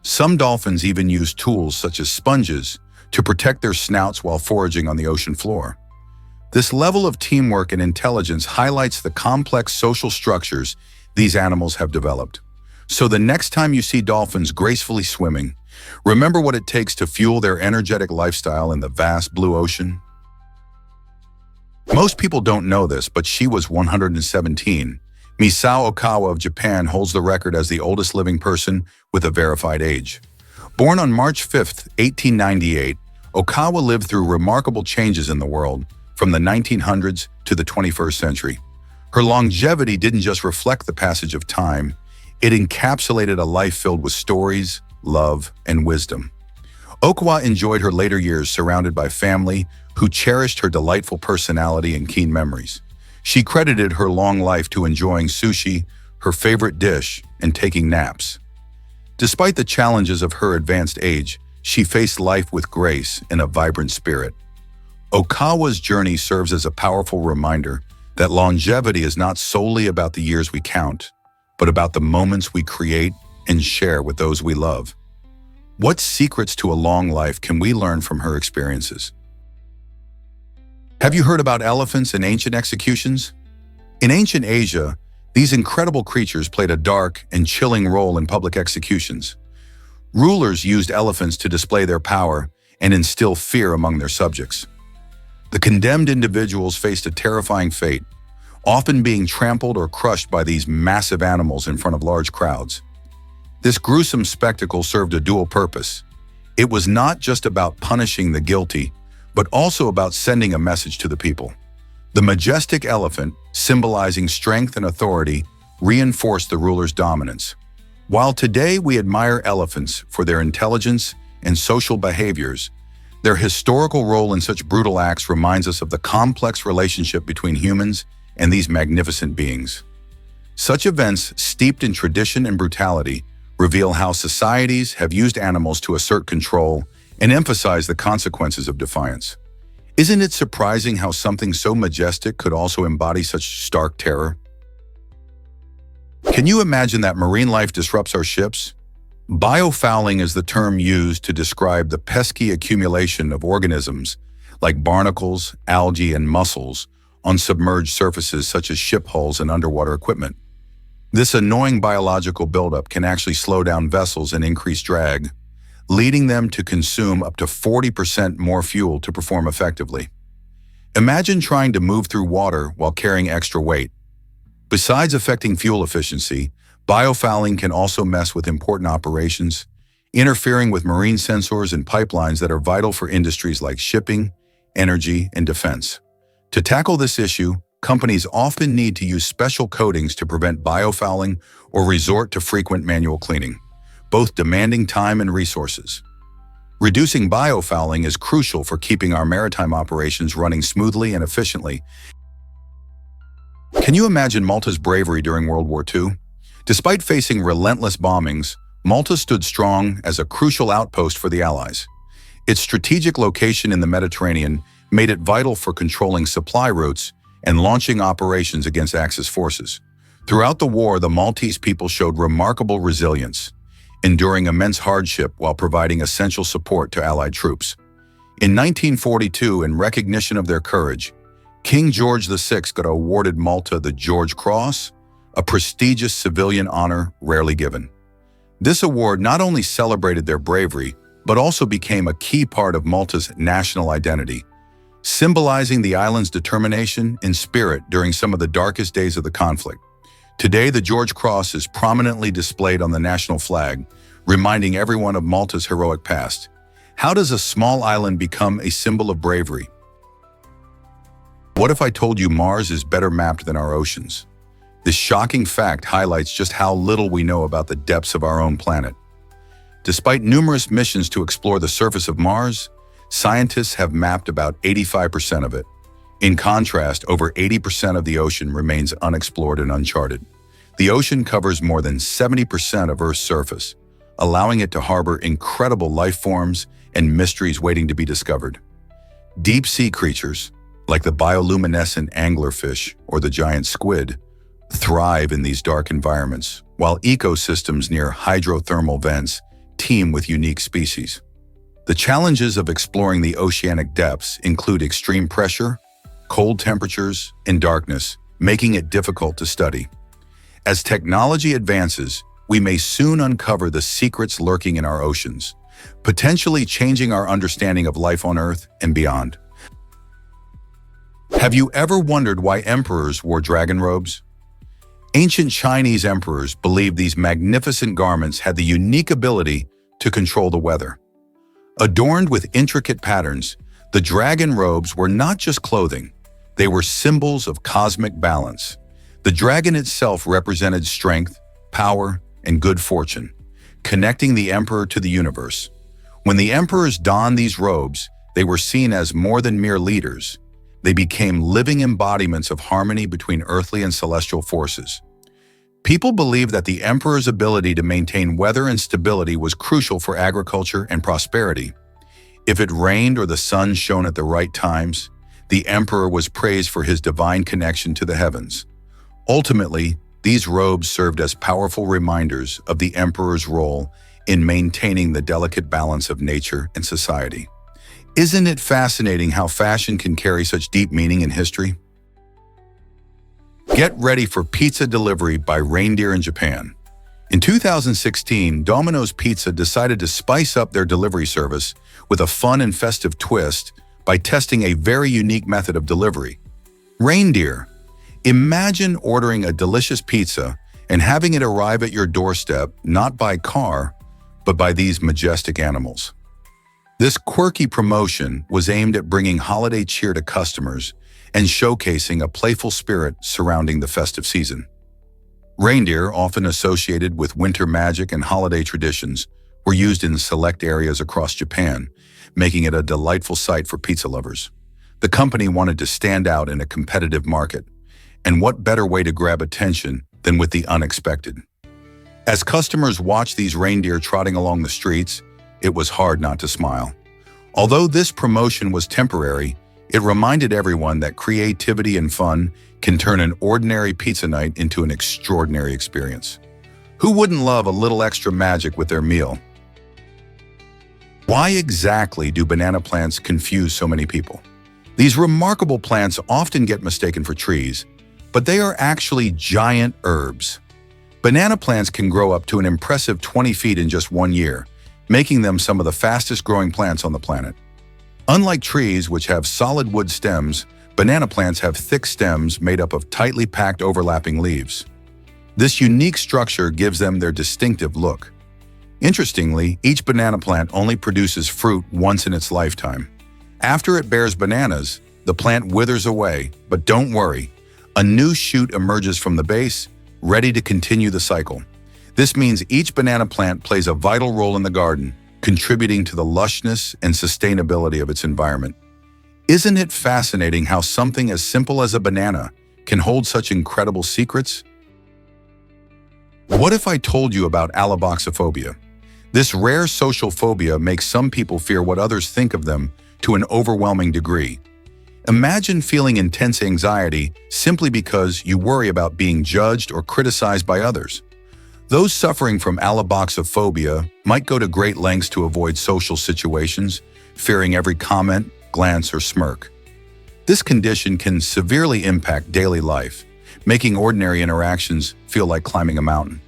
Some dolphins even use tools such as sponges to protect their snouts while foraging on the ocean floor. This level of teamwork and intelligence highlights the complex social structures these animals have developed. So the next time you see dolphins gracefully swimming, remember what it takes to fuel their energetic lifestyle in the vast blue ocean. Most people don't know this, but she was 117. Misao Okawa of Japan holds the record as the oldest living person with a verified age. Born on March 5, 1898, Okawa lived through remarkable changes in the world, from the 1900s to the 21st century. Her longevity didn't just reflect the passage of time, it encapsulated a life filled with stories, love, and wisdom. Okawa enjoyed her later years surrounded by family who cherished her delightful personality and keen memories. She credited her long life to enjoying sushi, her favorite dish, and taking naps. Despite the challenges of her advanced age, she faced life with grace and a vibrant spirit. Okawa's journey serves as a powerful reminder that longevity is not solely about the years we count, but about the moments we create and share with those we love. What secrets to a long life can we learn from her experiences? Have you heard about elephants in ancient executions? In ancient Asia, these incredible creatures played a dark and chilling role in public executions. Rulers used elephants to display their power and instill fear among their subjects. The condemned individuals faced a terrifying fate, often being trampled or crushed by these massive animals in front of large crowds. This gruesome spectacle served a dual purpose. It was not just about punishing the guilty, but also about sending a message to the people. The majestic elephant, symbolizing strength and authority, reinforced the ruler's dominance. While today we admire elephants for their intelligence and social behaviors, their historical role in such brutal acts reminds us of the complex relationship between humans and these magnificent beings. Such events, steeped in tradition and brutality, reveal how societies have used animals to assert control and emphasize the consequences of defiance. Isn't it surprising how something so majestic could also embody such stark terror? Can you imagine that marine life disrupts our ships? Biofouling is the term used to describe the pesky accumulation of organisms like barnacles, algae, and mussels on submerged surfaces such as ship hulls and underwater equipment. This annoying biological buildup can actually slow down vessels and increase drag, leading them to consume up to 40% more fuel to perform effectively. Imagine trying to move through water while carrying extra weight. Besides affecting fuel efficiency, biofouling can also mess with important operations, interfering with marine sensors and pipelines that are vital for industries like shipping, energy, and defense. To tackle this issue, companies often need to use special coatings to prevent biofouling or resort to frequent manual cleaning, both demanding time and resources. Reducing biofouling is crucial for keeping our maritime operations running smoothly and efficiently. Can you imagine Malta's bravery during World War II? Despite facing relentless bombings, Malta stood strong as a crucial outpost for the Allies. Its strategic location in the Mediterranean made it vital for controlling supply routes and launching operations against Axis forces. Throughout the war, the Maltese people showed remarkable resilience, enduring immense hardship while providing essential support to Allied troops. In 1942, in recognition of their courage, King George VI got awarded Malta the George Cross, a prestigious civilian honor rarely given. This award not only celebrated their bravery, but also became a key part of Malta's national identity, symbolizing the island's determination and spirit during some of the darkest days of the conflict. Today, the George Cross is prominently displayed on the national flag, reminding everyone of Malta's heroic past. How does a small island become a symbol of bravery? What if I told you Mars is better mapped than our oceans? This shocking fact highlights just how little we know about the depths of our own planet. Despite numerous missions to explore the surface of Mars, Scientists have mapped about 85% of it. In contrast, over 80% of the ocean remains unexplored and uncharted. The ocean covers more than 70% of Earth's surface, allowing it to harbor incredible life forms and mysteries waiting to be discovered. Deep-sea creatures, like the bioluminescent anglerfish or the giant squid, thrive in these dark environments, while ecosystems near hydrothermal vents teem with unique species. The challenges of exploring the oceanic depths include extreme pressure, cold temperatures, and darkness, making it difficult to study. As technology advances, we may soon uncover the secrets lurking in our oceans, potentially changing our understanding of life on Earth and beyond. Have you ever wondered why emperors wore dragon robes? Ancient Chinese emperors believed these magnificent garments had the unique ability to control the weather. Adorned with intricate patterns, the dragon robes were not just clothing, they were symbols of cosmic balance. The dragon itself represented strength, power, and good fortune, connecting the emperor to the universe. When the emperors donned these robes, they were seen as more than mere leaders. They became living embodiments of harmony between earthly and celestial forces. People believed that the emperor's ability to maintain weather and stability was crucial for agriculture and prosperity. If it rained or the sun shone at the right times, the emperor was praised for his divine connection to the heavens. Ultimately, these robes served as powerful reminders of the emperor's role in maintaining the delicate balance of nature and society. Isn't it fascinating how fashion can carry such deep meaning in history? Get ready for pizza delivery by reindeer in Japan. In 2016, Domino's Pizza decided to spice up their delivery service with a fun and festive twist by testing a very unique method of delivery: reindeer. Imagine ordering a delicious pizza and having it arrive at your doorstep not by car, but by these majestic animals. This quirky promotion was aimed at bringing holiday cheer to customers and showcasing a playful spirit surrounding the festive season. Reindeer, often associated with winter magic and holiday traditions, were used in select areas across Japan, making it a delightful sight for pizza lovers. The company wanted to stand out in a competitive market, and what better way to grab attention than with the unexpected? As customers watched these reindeer trotting along the streets, it was hard not to smile. Although this promotion was temporary, it reminded everyone that creativity and fun can turn an ordinary pizza night into an extraordinary experience. Who wouldn't love a little extra magic with their meal? Why exactly do banana plants confuse so many people? These remarkable plants often get mistaken for trees, but they are actually giant herbs. Banana plants can grow up to an impressive 20 feet in just 1 year, making them some of the fastest growing plants on the planet. Unlike trees, which have solid wood stems, banana plants have thick stems made up of tightly packed overlapping leaves. This unique structure gives them their distinctive look. Interestingly, each banana plant only produces fruit once in its lifetime. After it bears bananas, the plant withers away, but don't worry, a new shoot emerges from the base, ready to continue the cycle. This means each banana plant plays a vital role in the garden, contributing to the lushness and sustainability of its environment. Isn't it fascinating how something as simple as a banana can hold such incredible secrets? What if I told you about alaboxophobia? This rare social phobia makes some people fear what others think of them to an overwhelming degree. Imagine feeling intense anxiety simply because you worry about being judged or criticized by others. Those suffering from alaboxophobia might go to great lengths to avoid social situations, fearing every comment, glance, or smirk. This condition can severely impact daily life, making ordinary interactions feel like climbing a mountain.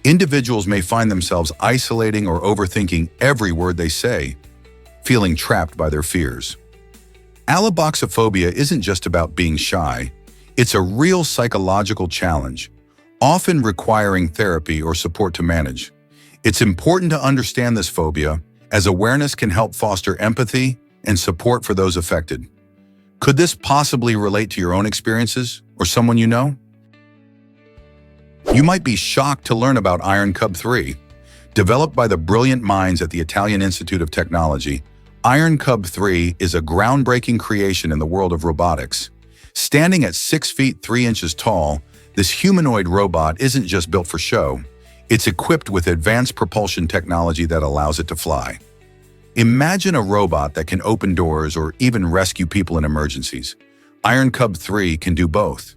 Individuals may find themselves isolating or overthinking every word they say, feeling trapped by their fears. Alaboxophobia isn't just about being shy, it's a real psychological challenge, often requiring therapy or support to manage. It's important to understand this phobia, as awareness can help foster empathy and support for those affected. Could this possibly relate to your own experiences or someone you know? You might be shocked to learn about Iron Cub 3. Developed by the brilliant minds at the Italian Institute of Technology, Iron Cub 3 is a groundbreaking creation in the world of robotics. Standing at 6 feet 3 inches tall, this humanoid robot isn't just built for show. It's equipped with advanced propulsion technology that allows it to fly. Imagine a robot that can open doors or even rescue people in emergencies. Iron Cub 3 can do both.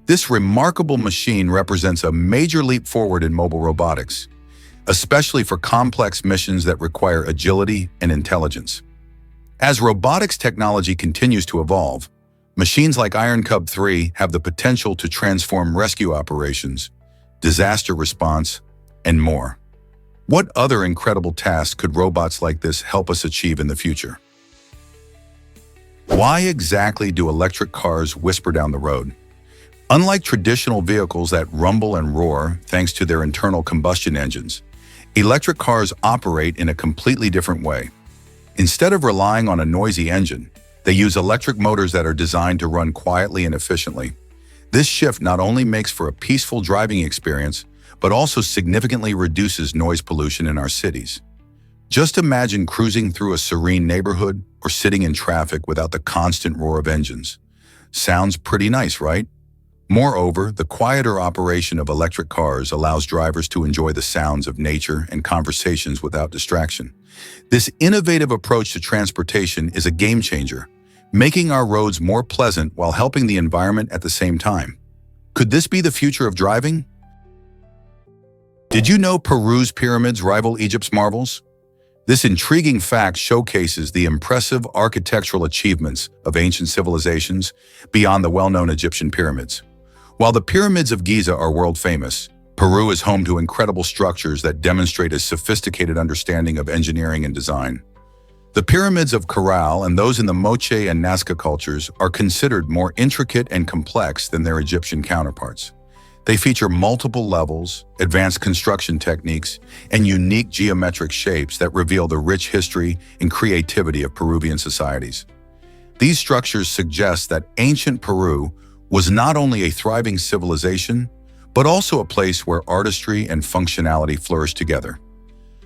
This remarkable machine represents a major leap forward in mobile robotics, especially for complex missions that require agility and intelligence. As robotics technology continues to evolve, machines like Iron Cub 3 have the potential to transform rescue operations, disaster response, and more. What other incredible tasks could robots like this help us achieve in the future? Why exactly do electric cars whisper down the road? Unlike traditional vehicles that rumble and roar thanks to their internal combustion engines, electric cars operate in a completely different way. Instead of relying on a noisy engine, they use electric motors that are designed to run quietly and efficiently. This shift not only makes for a peaceful driving experience, but also significantly reduces noise pollution in our cities. Just imagine cruising through a serene neighborhood or sitting in traffic without the constant roar of engines. Sounds pretty nice, right? Moreover, the quieter operation of electric cars allows drivers to enjoy the sounds of nature and conversations without distraction. This innovative approach to transportation is a game changer, making our roads more pleasant while helping the environment at the same time. Could this be the future of driving? Did you know Peru's pyramids rival Egypt's marvels? This intriguing fact showcases the impressive architectural achievements of ancient civilizations beyond the well-known Egyptian pyramids. While the pyramids of Giza are world-famous, Peru is home to incredible structures that demonstrate a sophisticated understanding of engineering and design. The pyramids of Caral and those in the Moche and Nazca cultures are considered more intricate and complex than their Egyptian counterparts. They feature multiple levels, advanced construction techniques, and unique geometric shapes that reveal the rich history and creativity of Peruvian societies. These structures suggest that ancient Peru was not only a thriving civilization, but also a place where artistry and functionality flourished together.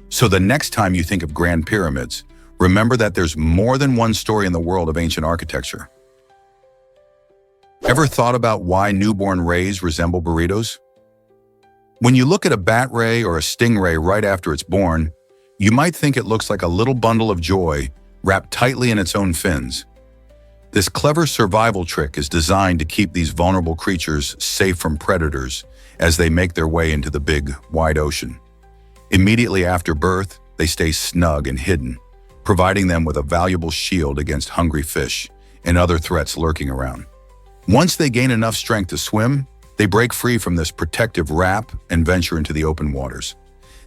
So the next time you think of Grand Pyramids, remember that there's more than one story in the world of ancient architecture. Ever thought about why newborn rays resemble burritos? When you look at a bat ray or a stingray right after it's born, you might think it looks like a little bundle of joy wrapped tightly in its own fins. This clever survival trick is designed to keep these vulnerable creatures safe from predators as they make their way into the big, wide ocean. Immediately after birth, they stay snug and hidden, providing them with a valuable shield against hungry fish and other threats lurking around. Once they gain enough strength to swim, they break free from this protective wrap and venture into the open waters.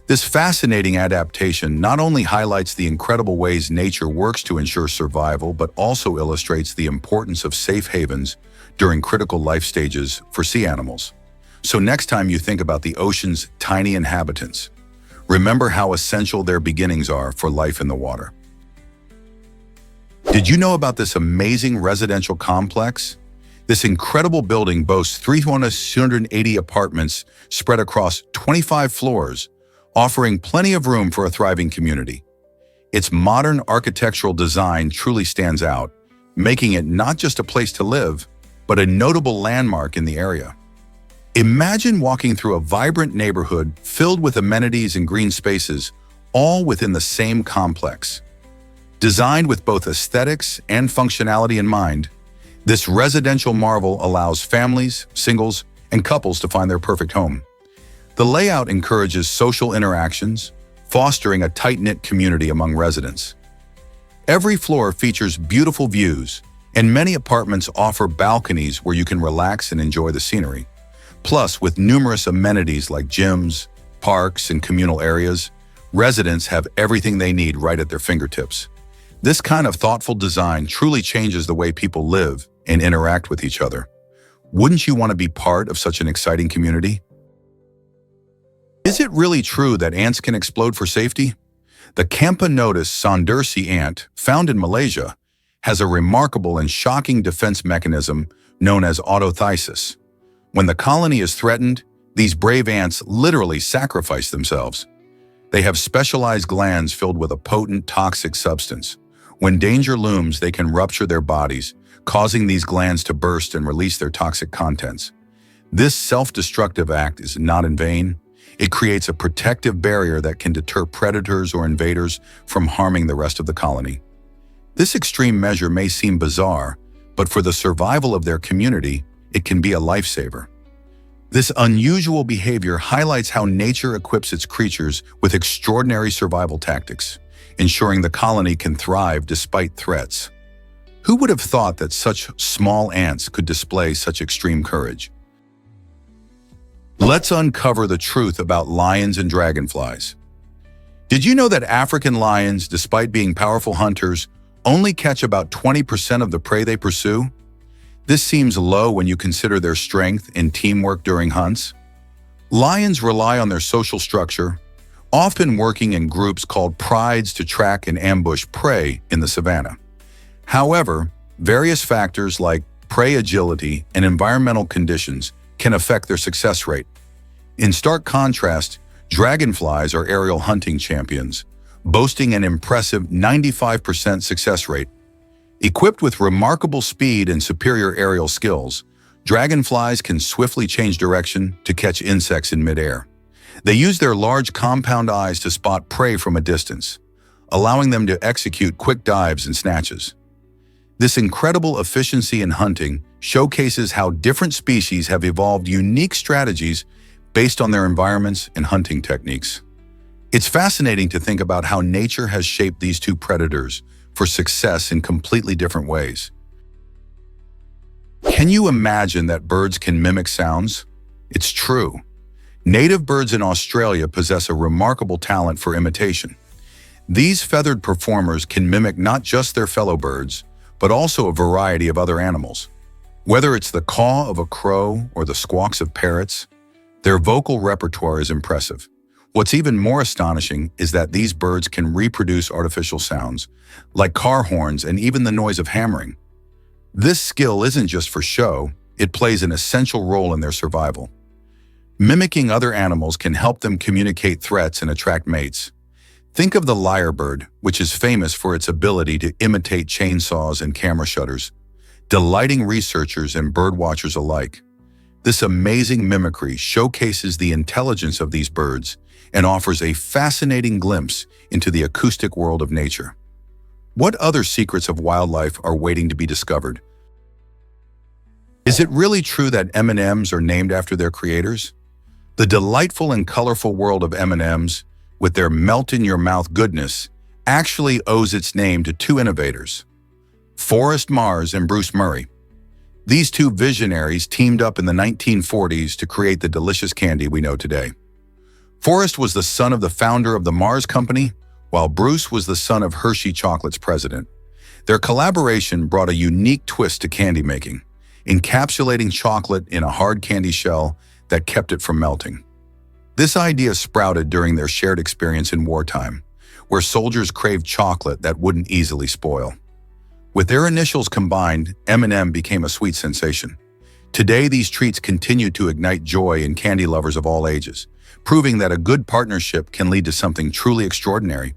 This fascinating adaptation not only highlights the incredible ways nature works to ensure survival, but also illustrates the importance of safe havens during critical life stages for sea animals. So next time you think about the ocean's tiny inhabitants, remember how essential their beginnings are for life in the water. Did you know about this amazing residential complex? This incredible building boasts 380 apartments spread across 25 floors, offering plenty of room for a thriving community. Its modern architectural design truly stands out, making it not just a place to live, but a notable landmark in the area. Imagine walking through a vibrant neighborhood filled with amenities and green spaces, all within the same complex. Designed with both aesthetics and functionality in mind, this residential marvel allows families, singles, and couples to find their perfect home. The layout encourages social interactions, fostering a tight-knit community among residents. Every floor features beautiful views, and many apartments offer balconies where you can relax and enjoy the scenery. Plus, with numerous amenities like gyms, parks, and communal areas, residents have everything they need right at their fingertips. This kind of thoughtful design truly changes the way people live and interact with each other. Wouldn't you want to be part of such an exciting community? Is it really true that ants can explode for safety? The Camponotus saunders ant, found in Malaysia, has a remarkable and shocking defense mechanism known as autothysis. When the colony is threatened, these brave ants literally sacrifice themselves. They have specialized glands filled with a potent toxic substance, When danger looms, they can rupture their bodies, causing these glands to burst and release their toxic contents. This self-destructive act is not in vain. It creates a protective barrier that can deter predators or invaders from harming the rest of the colony. This extreme measure may seem bizarre, but for the survival of their community, it can be a lifesaver. This unusual behavior highlights how nature equips its creatures with extraordinary survival tactics, ensuring the colony can thrive despite threats. Who would have thought that such small ants could display such extreme courage? Let's uncover the truth about lions and dragonflies. Did you know that African lions, despite being powerful hunters, only catch about 20% of the prey they pursue? This seems low when you consider their strength and teamwork during hunts. Lions rely on their social structure, often working in groups called prides to track and ambush prey in the savanna. However, various factors like prey agility and environmental conditions can affect their success rate. In stark contrast, dragonflies are aerial hunting champions, boasting an impressive 95% success rate. Equipped with remarkable speed and superior aerial skills, dragonflies can swiftly change direction to catch insects in midair. They use their large compound eyes to spot prey from a distance, allowing them to execute quick dives and snatches. This incredible efficiency in hunting showcases how different species have evolved unique strategies based on their environments and hunting techniques. It's fascinating to think about how nature has shaped these two predators for success in completely different ways. Can you imagine that birds can mimic sounds? It's true. Native birds in Australia possess a remarkable talent for imitation. These feathered performers can mimic not just their fellow birds, but also a variety of other animals. Whether it's the caw of a crow or the squawks of parrots, their vocal repertoire is impressive. What's even more astonishing is that these birds can reproduce artificial sounds, like car horns and even the noise of hammering. This skill isn't just for show, it plays an essential role in their survival. Mimicking other animals can help them communicate threats and attract mates. Think of the lyrebird, which is famous for its ability to imitate chainsaws and camera shutters, delighting researchers and birdwatchers alike. This amazing mimicry showcases the intelligence of these birds and offers a fascinating glimpse into the acoustic world of nature. What other secrets of wildlife are waiting to be discovered? Is it really true that M&Ms are named after their creators? The delightful and colorful world of M&Ms, with their melt-in-your-mouth goodness, actually owes its name to two innovators, Forrest Mars and Bruce Murray. These two visionaries teamed up in the 1940s to create the delicious candy we know today. Forrest was the son of the founder of the Mars Company, while Bruce was the son of Hershey Chocolate's president. Their collaboration brought a unique twist to candy making, encapsulating chocolate in a hard candy shell that kept it from melting. This idea sprouted during their shared experience in wartime, where soldiers craved chocolate that wouldn't easily spoil. With their initials combined, M&M became a sweet sensation. Today, these treats continue to ignite joy in candy lovers of all ages, proving that a good partnership can lead to something truly extraordinary.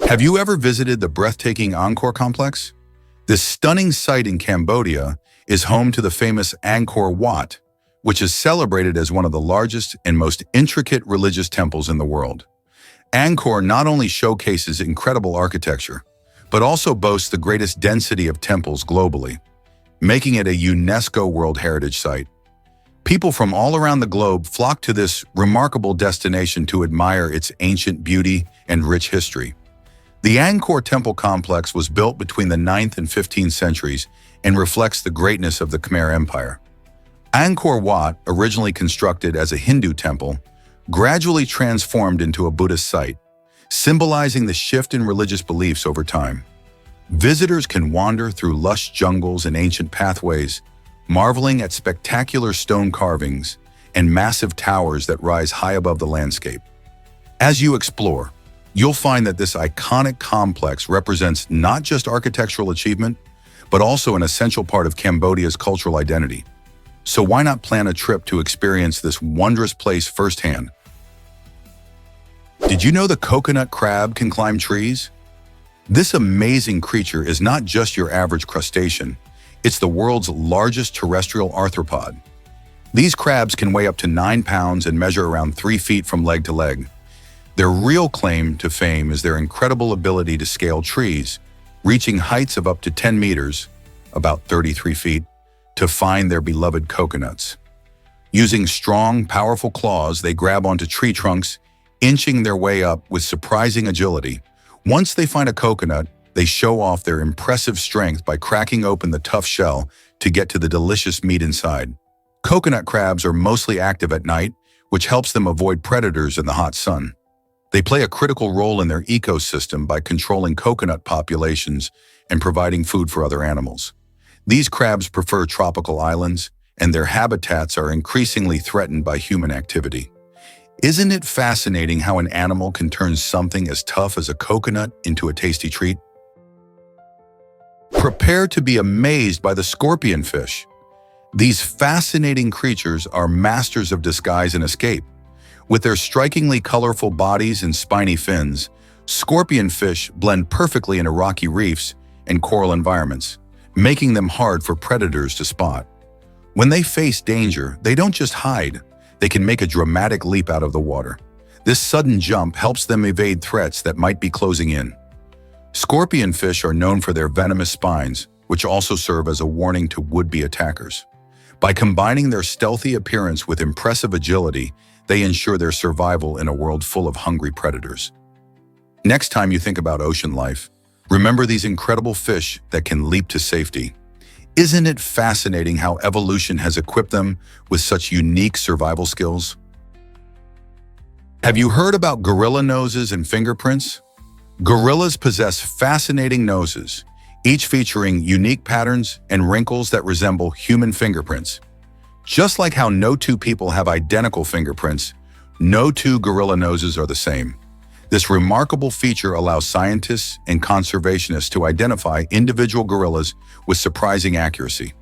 Have you ever visited the breathtaking Angkor complex? This stunning site in Cambodia is home to the famous Angkor Wat, which is celebrated as one of the largest and most intricate religious temples in the world. Angkor not only showcases incredible architecture, but also boasts the greatest density of temples globally, making it a UNESCO World Heritage Site. People from all around the globe flock to this remarkable destination to admire its ancient beauty and rich history. The Angkor Temple complex was built between the 9th and 15th centuries and reflects the greatness of the Khmer Empire. Angkor Wat, originally constructed as a Hindu temple, gradually transformed into a Buddhist site, symbolizing the shift in religious beliefs over time. Visitors can wander through lush jungles and ancient pathways, marveling at spectacular stone carvings and massive towers that rise high above the landscape. As you explore, you'll find that this iconic complex represents not just architectural achievement, but also an essential part of Cambodia's cultural identity. So why not plan a trip to experience this wondrous place firsthand? Did you know the coconut crab can climb trees? This amazing creature is not just your average crustacean, it's the world's largest terrestrial arthropod. These crabs can weigh up to 9 pounds and measure around 3 feet from leg to leg. Their real claim to fame is their incredible ability to scale trees, reaching heights of up to 10 meters, about 33 feet, to find their beloved coconuts. Using strong, powerful claws, they grab onto tree trunks, inching their way up with surprising agility. Once they find a coconut, they show off their impressive strength by cracking open the tough shell to get to the delicious meat inside. Coconut crabs are mostly active at night, which helps them avoid predators in the hot sun. They play a critical role in their ecosystem by controlling coconut populations and providing food for other animals. These crabs prefer tropical islands, and their habitats are increasingly threatened by human activity. Isn't it fascinating how an animal can turn something as tough as a coconut into a tasty treat? Prepare to be amazed by the scorpionfish. These fascinating creatures are masters of disguise and escape. With their strikingly colorful bodies and spiny fins, scorpionfish blend perfectly into rocky reefs and coral environments, making them hard for predators to spot. When they face danger, they don't just hide. They can make a dramatic leap out of the water. This sudden jump helps them evade threats that might be closing in. Scorpionfish are known for their venomous spines, which also serve as a warning to would-be attackers. By combining their stealthy appearance with impressive agility, they ensure their survival in a world full of hungry predators. Next time you think about ocean life, remember these incredible fish that can leap to safety. Isn't it fascinating how evolution has equipped them with such unique survival skills? Have you heard about gorilla noses and fingerprints? Gorillas possess fascinating noses, each featuring unique patterns and wrinkles that resemble human fingerprints. Just like how no two people have identical fingerprints, no two gorilla noses are the same. This remarkable feature allows scientists and conservationists to identify individual gorillas with surprising accuracy.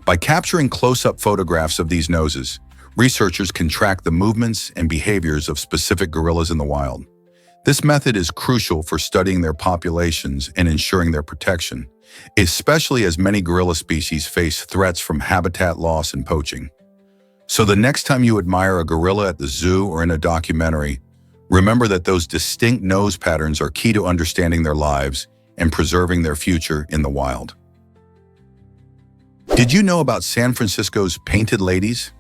By capturing close-up photographs of these noses, researchers can track the movements and behaviors of specific gorillas in the wild. This method is crucial for studying their populations and ensuring their protection, especially as many gorilla species face threats from habitat loss and poaching. So the next time you admire a gorilla at the zoo or in a documentary, remember that those distinct nose patterns are key to understanding their lives and preserving their future in the wild. Did you know about San Francisco's Painted Ladies?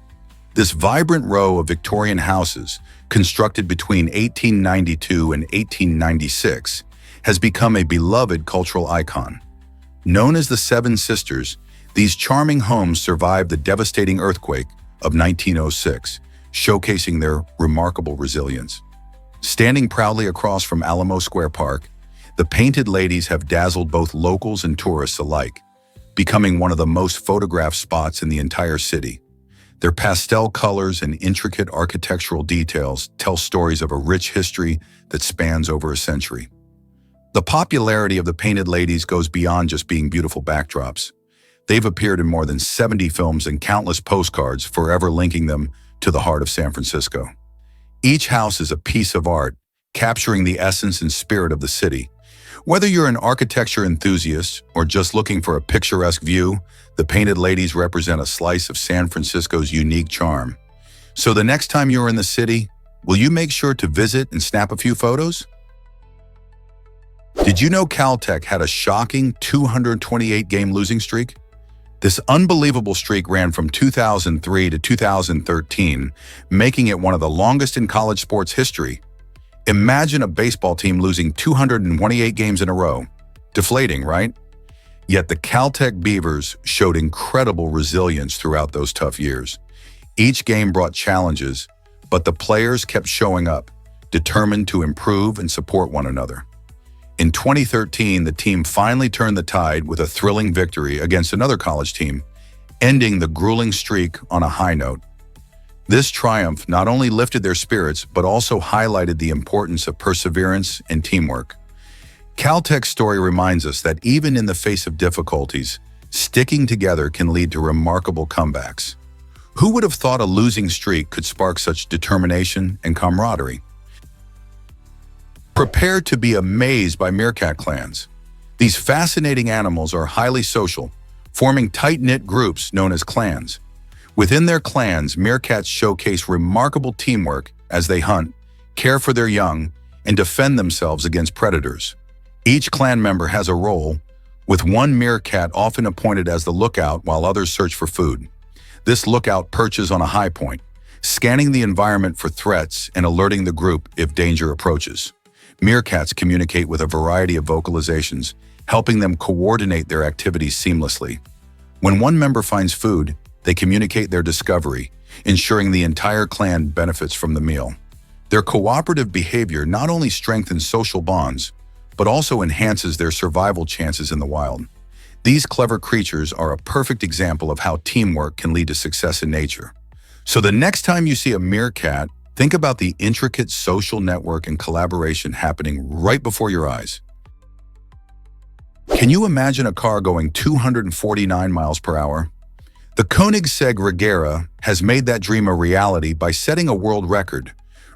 This vibrant row of Victorian houses, constructed between 1892 and 1896, has become a beloved cultural icon. Known as the Seven Sisters, these charming homes survived the devastating earthquake of 1906, showcasing their remarkable resilience. Standing proudly across from Alamo Square Park, the Painted Ladies have dazzled both locals and tourists alike, becoming one of the most photographed spots in the entire city. Their pastel colors and intricate architectural details tell stories of a rich history that spans over a century. The popularity of the Painted Ladies goes beyond just being beautiful backdrops. They've appeared in more than 70 films and countless postcards, forever linking them to the heart of San Francisco. Each house is a piece of art, capturing the essence and spirit of the city. Whether you're an architecture enthusiast or just looking for a picturesque view, the Painted Ladies represent a slice of San Francisco's unique charm. So the next time you're in the city, will you make sure to visit and snap a few photos? Did you know Caltech had a shocking 228-game losing streak? This unbelievable streak ran from 2003 to 2013, making it one of the longest in college sports history. Imagine a baseball team losing 228 games in a row. Deflating, right? Yet the Caltech Beavers showed incredible resilience throughout those tough years. Each game brought challenges, but the players kept showing up, determined to improve and support one another. In 2013, the team finally turned the tide with a thrilling victory against another college team, ending the grueling streak on a high note. This triumph not only lifted their spirits, but also highlighted the importance of perseverance and teamwork. Caltech's story reminds us that even in the face of difficulties, sticking together can lead to remarkable comebacks. Who would have thought a losing streak could spark such determination and camaraderie? Prepare to be amazed by meerkat clans. These fascinating animals are highly social, forming tight-knit groups known as clans. Within their clans, meerkats showcase remarkable teamwork as they hunt, care for their young, and defend themselves against predators. Each clan member has a role, with one meerkat often appointed as the lookout while others search for food. This lookout perches on a high point, scanning the environment for threats and alerting the group if danger approaches. Meerkats communicate with a variety of vocalizations, helping them coordinate their activities seamlessly. When one member finds food, they communicate their discovery, ensuring the entire clan benefits from the meal. Their cooperative behavior not only strengthens social bonds, but also enhances their survival chances in the wild. These clever creatures are a perfect example of how teamwork can lead to success in nature. So the next time you see a meerkat, think about the intricate social network and collaboration happening right before your eyes. Can you imagine a car going 249 miles per hour? The Koenigsegg Regera has made that dream a reality by setting a world record,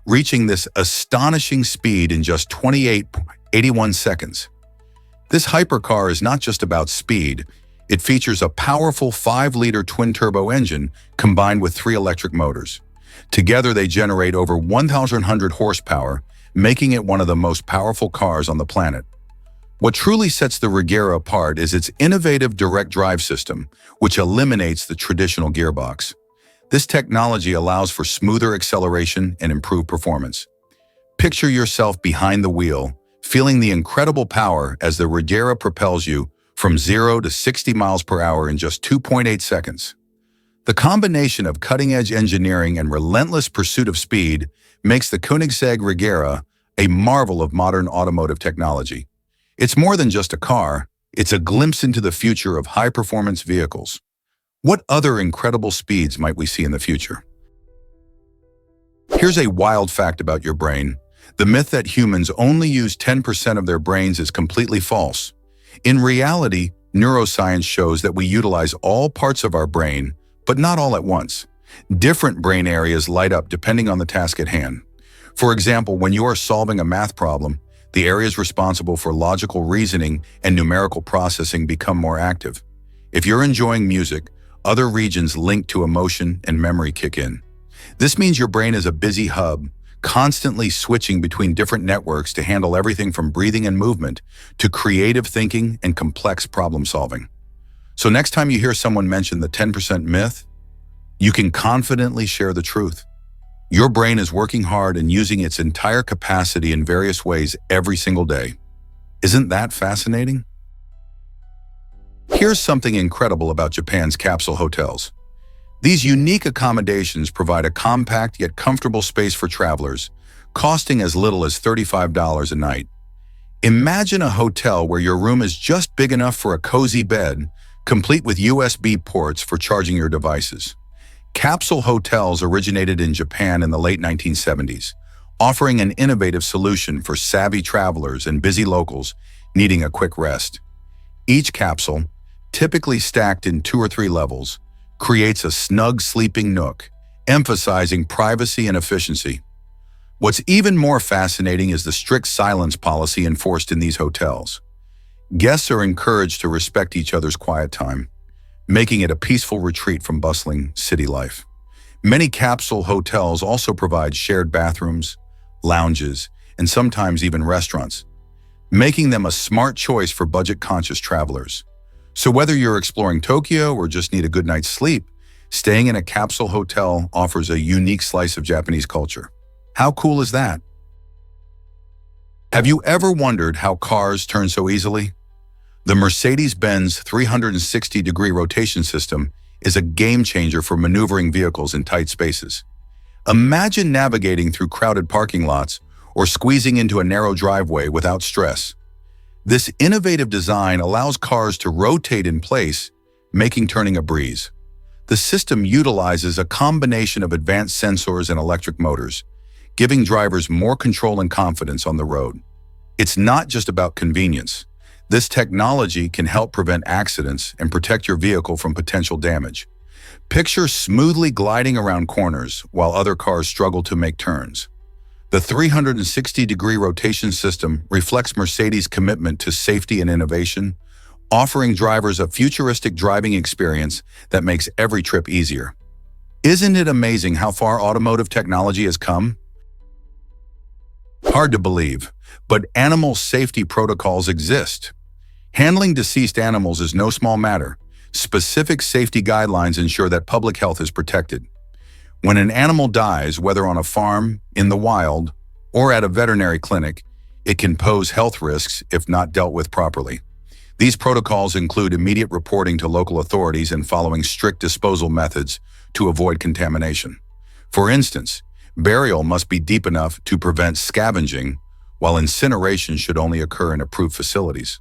reaching this astonishing speed in just 28.81 seconds. This hypercar is not just about speed. It features a powerful 5-liter twin-turbo engine combined with 3 electric motors. Together, they generate over 1,100 horsepower, making it one of the most powerful cars on the planet. What truly sets the Regera apart is its innovative direct drive system, which eliminates the traditional gearbox. This technology allows for smoother acceleration and improved performance. Picture yourself behind the wheel, feeling the incredible power as the Regera propels you from 0 to 60 miles per hour in just 2.8 seconds. The combination of cutting-edge engineering and relentless pursuit of speed makes the Koenigsegg Regera a marvel of modern automotive technology. It's more than just a car, it's a glimpse into the future of high-performance vehicles. What other incredible speeds might we see in the future? Here's a wild fact about your brain. The myth that humans only use 10% of their brains is completely false. In reality, neuroscience shows that we utilize all parts of our brain, but not all at once. Different brain areas light up depending on the task at hand. For example, when you are solving a math problem, the areas responsible for logical reasoning and numerical processing become more active. If you're enjoying music, other regions linked to emotion and memory kick in. This means your brain is a busy hub, constantly switching between different networks to handle everything from breathing and movement to creative thinking and complex problem solving. So next time you hear someone mention the 10% myth, you can confidently share the truth. Your brain is working hard and using its entire capacity in various ways every single day. Isn't that fascinating? Here's something incredible about Japan's capsule hotels. These unique accommodations provide a compact yet comfortable space for travelers, costing as little as $35 a night. Imagine a hotel where your room is just big enough for a cozy bed, complete with USB ports for charging your devices. Capsule hotels originated in Japan in the late 1970s, offering an innovative solution for savvy travelers and busy locals needing a quick rest. Each capsule, typically stacked in 2 or 3 levels, creates a snug sleeping nook, emphasizing privacy and efficiency. What's even more fascinating is the strict silence policy enforced in these hotels. Guests are encouraged to respect each other's quiet time, making it a peaceful retreat from bustling city life. Many capsule hotels also provide shared bathrooms, lounges, and sometimes even restaurants, making them a smart choice for budget-conscious travelers. So whether you're exploring Tokyo or just need a good night's sleep, staying in a capsule hotel offers a unique slice of Japanese culture. How cool is that? Have you ever wondered how cars turn so easily? The Mercedes-Benz 360-degree rotation system is a game-changer for maneuvering vehicles in tight spaces. Imagine navigating through crowded parking lots or squeezing into a narrow driveway without stress. This innovative design allows cars to rotate in place, making turning a breeze. The system utilizes a combination of advanced sensors and electric motors, giving drivers more control and confidence on the road. It's not just about convenience. This technology can help prevent accidents and protect your vehicle from potential damage. Picture smoothly gliding around corners while other cars struggle to make turns. The 360-degree rotation system reflects Mercedes' commitment to safety and innovation, offering drivers a futuristic driving experience that makes every trip easier. Isn't it amazing how far automotive technology has come? Hard to believe, but animal safety protocols exist. Handling deceased animals is no small matter. Specific safety guidelines ensure that public health is protected. When an animal dies, whether on a farm, in the wild, or at a veterinary clinic, it can pose health risks if not dealt with properly. These protocols include immediate reporting to local authorities and following strict disposal methods to avoid contamination. For instance, burial must be deep enough to prevent scavenging, while incineration should only occur in approved facilities.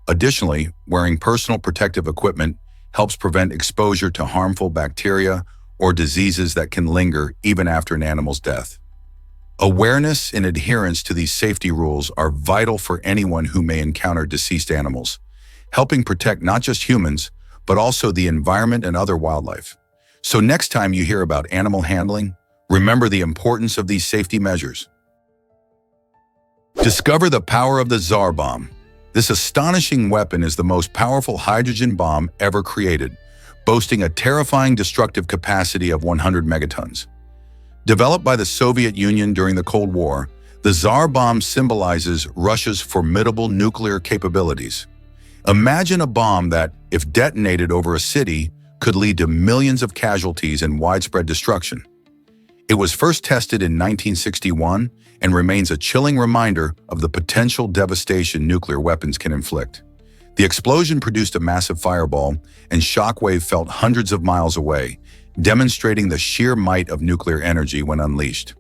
Additionally, wearing personal protective equipment helps prevent exposure to harmful bacteria or diseases that can linger even after an animal's death. Awareness and adherence to these safety rules are vital for anyone who may encounter deceased animals, helping protect not just humans, but also the environment and other wildlife. So next time you hear about animal handling, remember the importance of these safety measures. Discover the power of the Tsar bomb. This astonishing weapon is the most powerful hydrogen bomb ever created, boasting a terrifying destructive capacity of 100 megatons. Developed by the Soviet Union during the Cold War, the Tsar bomb symbolizes Russia's formidable nuclear capabilities. Imagine a bomb that, if detonated over a city, could lead to millions of casualties and widespread destruction. It was first tested in 1961 and remains a chilling reminder of the potential devastation nuclear weapons can inflict. The explosion produced a massive fireball, and shockwave felt hundreds of miles away, demonstrating the sheer might of nuclear energy when unleashed.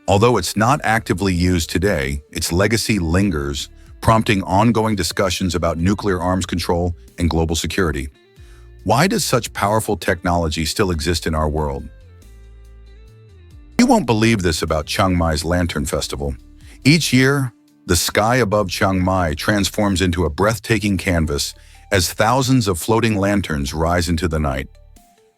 Although it's not actively used today, its legacy lingers, prompting ongoing discussions about nuclear arms control and global security. Why does such powerful technology still exist in our world? You won't believe this about Chiang Mai's Lantern Festival. Each year, the sky above Chiang Mai transforms into a breathtaking canvas as thousands of floating lanterns rise into the night.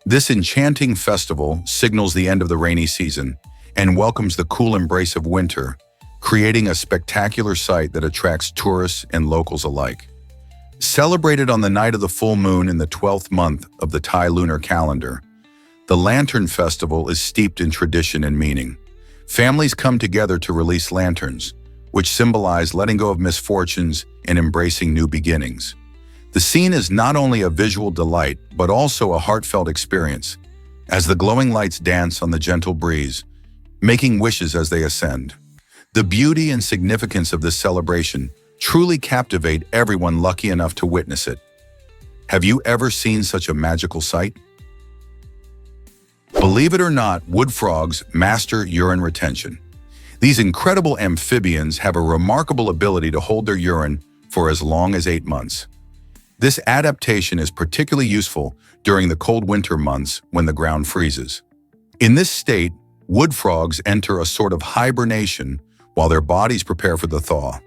This enchanting festival signals the end of the rainy season and welcomes the cool embrace of winter, creating a spectacular sight that attracts tourists and locals alike. Celebrated on the night of the full moon in the 12th month of the Thai lunar calendar, the Lantern Festival is steeped in tradition and meaning. Families come together to release lanterns, which symbolize letting go of misfortunes and embracing new beginnings. The scene is not only a visual delight, but also a heartfelt experience, as the glowing lights dance on the gentle breeze, making wishes as they ascend. The beauty and significance of this celebration truly captivate everyone lucky enough to witness it. Have you ever seen such a magical sight? Believe it or not, wood frogs master urine retention. These incredible amphibians have a remarkable ability to hold their urine for as long as 8 months. This adaptation is particularly useful during the cold winter months when the ground freezes. In this state, wood frogs enter a sort of hibernation while their bodies prepare for the thaw.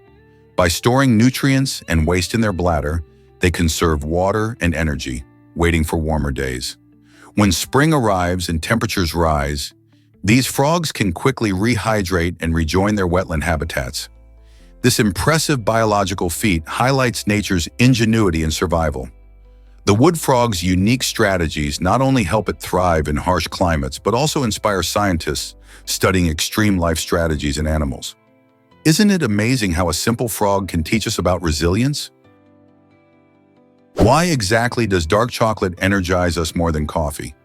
By storing nutrients and waste in their bladder, they conserve water and energy, waiting for warmer days. When spring arrives and temperatures rise, these frogs can quickly rehydrate and rejoin their wetland habitats. This impressive biological feat highlights nature's ingenuity in survival. The wood frog's unique strategies not only help it thrive in harsh climates, but also inspire scientists studying extreme life strategies in animals. Isn't it amazing how a simple frog can teach us about resilience? Why exactly does dark chocolate energize us more than coffee?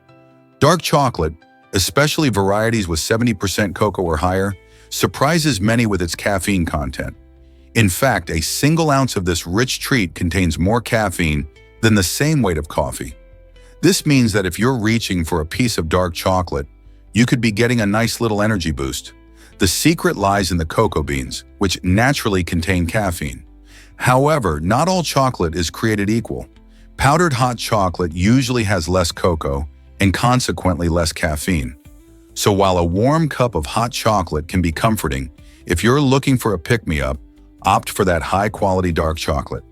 Dark chocolate, especially varieties with 70% cocoa or higher, surprises many with its caffeine content. In fact, a single ounce of this rich treat contains more caffeine than the same weight of coffee. This means that if you're reaching for a piece of dark chocolate, you could be getting a nice little energy boost. The secret lies in the cocoa beans, which naturally contain caffeine. However, not all chocolate is created equal. Powdered hot chocolate usually has less cocoa and consequently less caffeine. So while a warm cup of hot chocolate can be comforting, if you're looking for a pick-me-up, opt for that high-quality dark chocolate.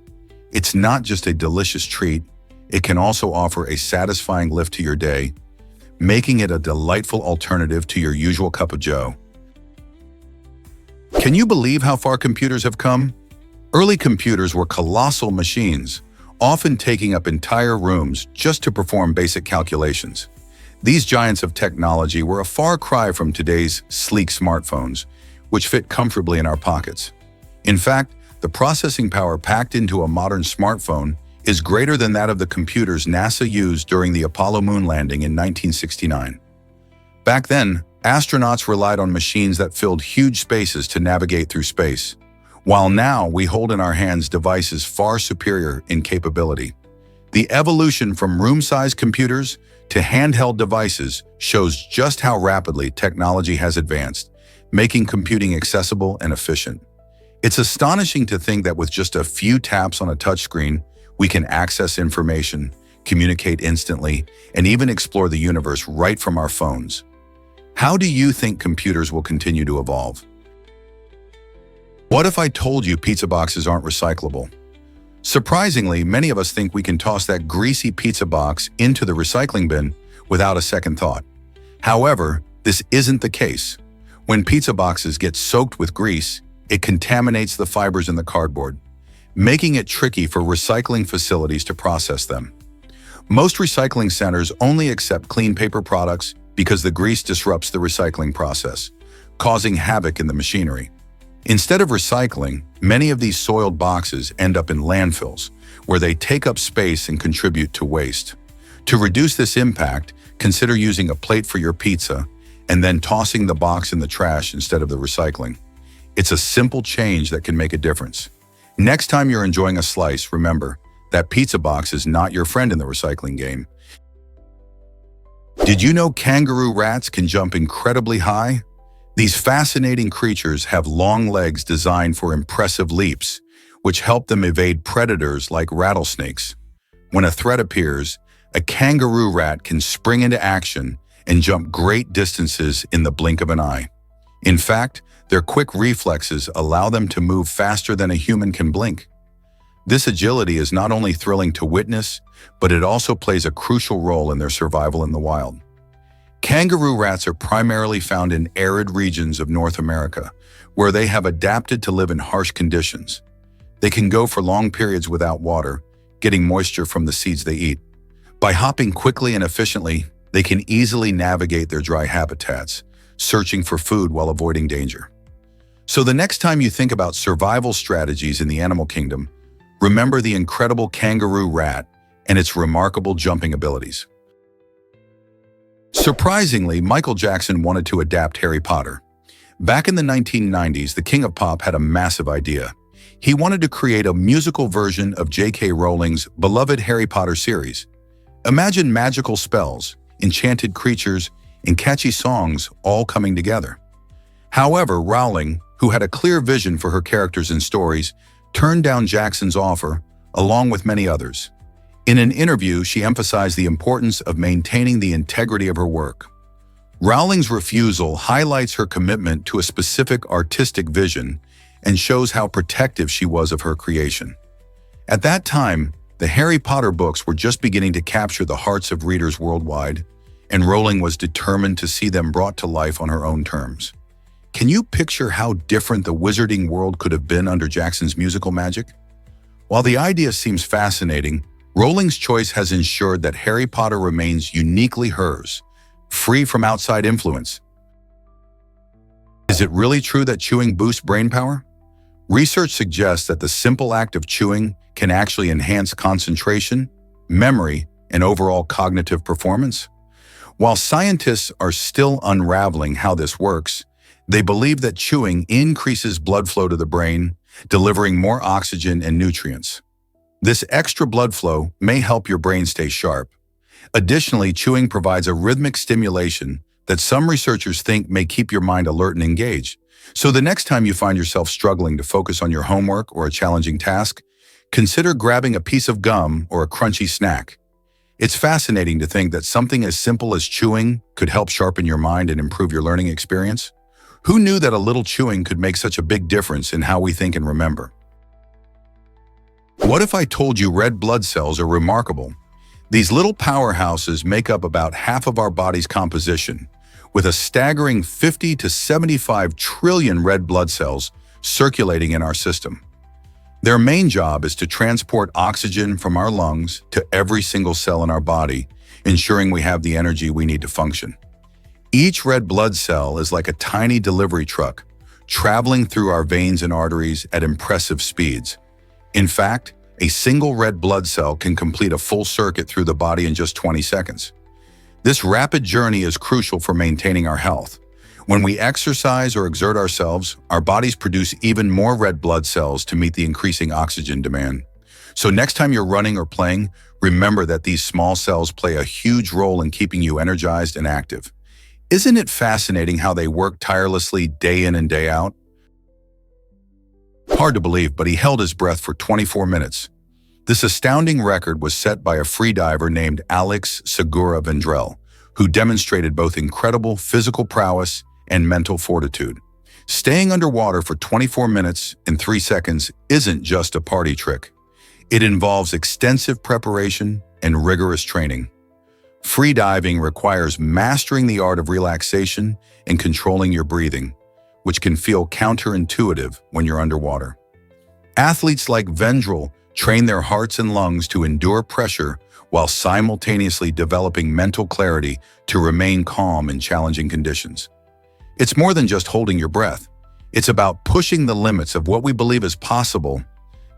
It's not just a delicious treat, it can also offer a satisfying lift to your day, making it a delightful alternative to your usual cup of joe. Can you believe how far computers have come? Early computers were colossal machines, often taking up entire rooms just to perform basic calculations. These giants of technology were a far cry from today's sleek smartphones, which fit comfortably in our pockets. In fact, the processing power packed into a modern smartphone is greater than that of the computers NASA used during the Apollo moon landing in 1969. Back then, astronauts relied on machines that filled huge spaces to navigate through space, while now we hold in our hands devices far superior in capability. The evolution from room-sized computers to handheld devices shows just how rapidly technology has advanced, making computing accessible and efficient. It's astonishing to think that with just a few taps on a touchscreen, we can access information, communicate instantly, and even explore the universe right from our phones. How do you think computers will continue to evolve? What if I told you pizza boxes aren't recyclable? Surprisingly, many of us think we can toss that greasy pizza box into the recycling bin without a second thought. However, this isn't the case. When pizza boxes get soaked with grease, it contaminates the fibers in the cardboard, making it tricky for recycling facilities to process them. Most recycling centers only accept clean paper products because the grease disrupts the recycling process, causing havoc in the machinery. Instead of recycling, many of these soiled boxes end up in landfills, where they take up space and contribute to waste. To reduce this impact, consider using a plate for your pizza and then tossing the box in the trash instead of the recycling. It's a simple change that can make a difference. Next time you're enjoying a slice, remember that pizza box is not your friend in the recycling game. Did you know kangaroo rats can jump incredibly high? These fascinating creatures have long legs designed for impressive leaps, which help them evade predators like rattlesnakes. When a threat appears, a kangaroo rat can spring into action and jump great distances in the blink of an eye. In fact, their quick reflexes allow them to move faster than a human can blink. This agility is not only thrilling to witness, but it also plays a crucial role in their survival in the wild. Kangaroo rats are primarily found in arid regions of North America, where they have adapted to live in harsh conditions. They can go for long periods without water, getting moisture from the seeds they eat. By hopping quickly and efficiently, they can easily navigate their dry habitats, searching for food while avoiding danger. So the next time you think about survival strategies in the animal kingdom, remember the incredible kangaroo rat and its remarkable jumping abilities. Surprisingly, Michael Jackson wanted to adapt Harry Potter. Back in the 1990s, the King of Pop had a massive idea. He wanted to create a musical version of J.K. Rowling's beloved Harry Potter series. Imagine magical spells, enchanted creatures, and catchy songs all coming together. However, Rowling, who had a clear vision for her characters and stories, turned down Jackson's offer, along with many others. In an interview, she emphasized the importance of maintaining the integrity of her work. Rowling's refusal highlights her commitment to a specific artistic vision and shows how protective she was of her creation. At that time, the Harry Potter books were just beginning to capture the hearts of readers worldwide, and Rowling was determined to see them brought to life on her own terms. Can you picture how different the wizarding world could have been under Jackson's musical magic? While the idea seems fascinating, Rowling's choice has ensured that Harry Potter remains uniquely hers, free from outside influence. Is it really true that chewing boosts brain power? Research suggests that the simple act of chewing can actually enhance concentration, memory, and overall cognitive performance. While scientists are still unraveling how this works, they believe that chewing increases blood flow to the brain, delivering more oxygen and nutrients. This extra blood flow may help your brain stay sharp. Additionally, chewing provides a rhythmic stimulation that some researchers think may keep your mind alert and engaged. So the next time you find yourself struggling to focus on your homework or a challenging task, consider grabbing a piece of gum or a crunchy snack. It's fascinating to think that something as simple as chewing could help sharpen your mind and improve your learning experience. Who knew that a little chewing could make such a big difference in how we think and remember? What if I told you red blood cells are remarkable? These little powerhouses make up about half of our body's composition, with a staggering 50 to 75 trillion red blood cells circulating in our system. Their main job is to transport oxygen from our lungs to every single cell in our body, ensuring we have the energy we need to function. Each red blood cell is like a tiny delivery truck, traveling through our veins and arteries at impressive speeds. In fact, a single red blood cell can complete a full circuit through the body in just 20 seconds. This rapid journey is crucial for maintaining our health. When we exercise or exert ourselves, our bodies produce even more red blood cells to meet the increasing oxygen demand. So next time you're running or playing, remember that these small cells play a huge role in keeping you energized and active. Isn't it fascinating how they work tirelessly day in and day out? Hard to believe, but he held his breath for 24 minutes. This astounding record was set by a freediver named Alex Segura Vendrell, who demonstrated both incredible physical prowess and mental fortitude. Staying underwater for 24 minutes and 3 seconds isn't just a party trick. It involves extensive preparation and rigorous training. Freediving requires mastering the art of relaxation and controlling your breathing, which can feel counterintuitive when you're underwater. Athletes like Vendrell train their hearts and lungs to endure pressure while simultaneously developing mental clarity to remain calm in challenging conditions. It's more than just holding your breath. It's about pushing the limits of what we believe is possible.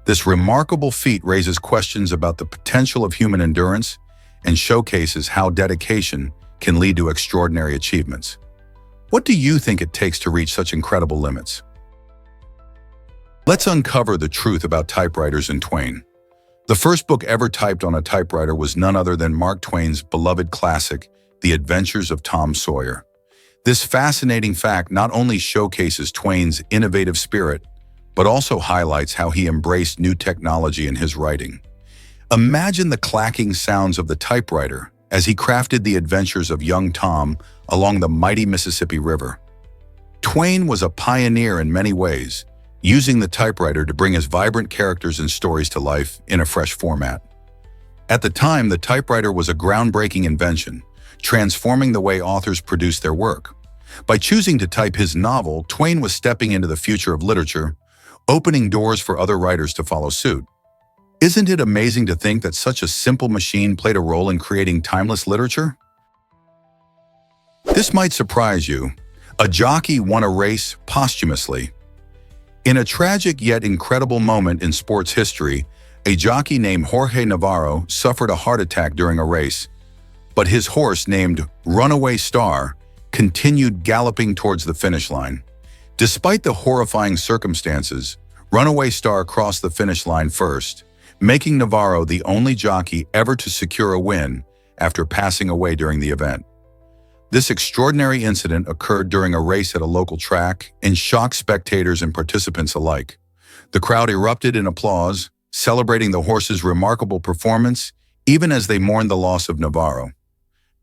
This remarkable feat raises questions about the potential of human endurance and showcases how dedication can lead to extraordinary achievements. What do you think it takes to reach such incredible limits? Let's uncover the truth about typewriters and Twain. The first book ever typed on a typewriter was none other than Mark Twain's beloved classic, The Adventures of Tom Sawyer. This fascinating fact not only showcases Twain's innovative spirit, but also highlights how he embraced new technology in his writing. Imagine the clacking sounds of the typewriter as he crafted the adventures of young Tom along the mighty Mississippi River. Twain was a pioneer in many ways, using the typewriter to bring his vibrant characters and stories to life in a fresh format. At the time, the typewriter was a groundbreaking invention, transforming the way authors produced their work. By choosing to type his novel, Twain was stepping into the future of literature, opening doors for other writers to follow suit. Isn't it amazing to think that such a simple machine played a role in creating timeless literature? This might surprise you. A jockey won a race posthumously. In a tragic yet incredible moment in sports history, a jockey named Jorge Navarro suffered a heart attack during a race, but his horse, named Runaway Star, continued galloping towards the finish line. Despite the horrifying circumstances, Runaway Star crossed the finish line first, making Navarro the only jockey ever to secure a win after passing away during the event. This extraordinary incident occurred during a race at a local track and shocked spectators and participants alike. The crowd erupted in applause, celebrating the horse's remarkable performance, even as they mourned the loss of Navarro.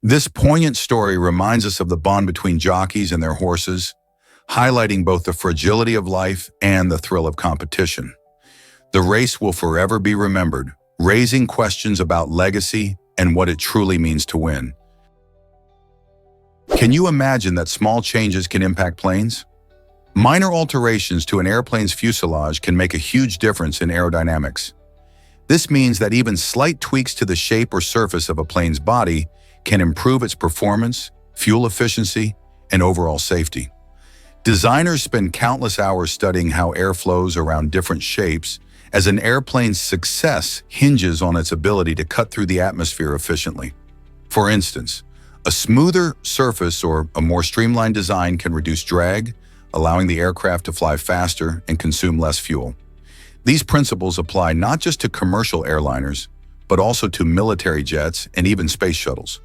This poignant story reminds us of the bond between jockeys and their horses, highlighting both the fragility of life and the thrill of competition. The race will forever be remembered, raising questions about legacy and what it truly means to win. Can you imagine that small changes can impact planes? Minor alterations to an airplane's fuselage can make a huge difference in aerodynamics. This means that even slight tweaks to the shape or surface of a plane's body can improve its performance, fuel efficiency, and overall safety. Designers spend countless hours studying how air flows around different shapes, as an airplane's success hinges on its ability to cut through the atmosphere efficiently. For instance, a smoother surface or a more streamlined design can reduce drag, allowing the aircraft to fly faster and consume less fuel. These principles apply not just to commercial airliners, but also to military jets and even space shuttles.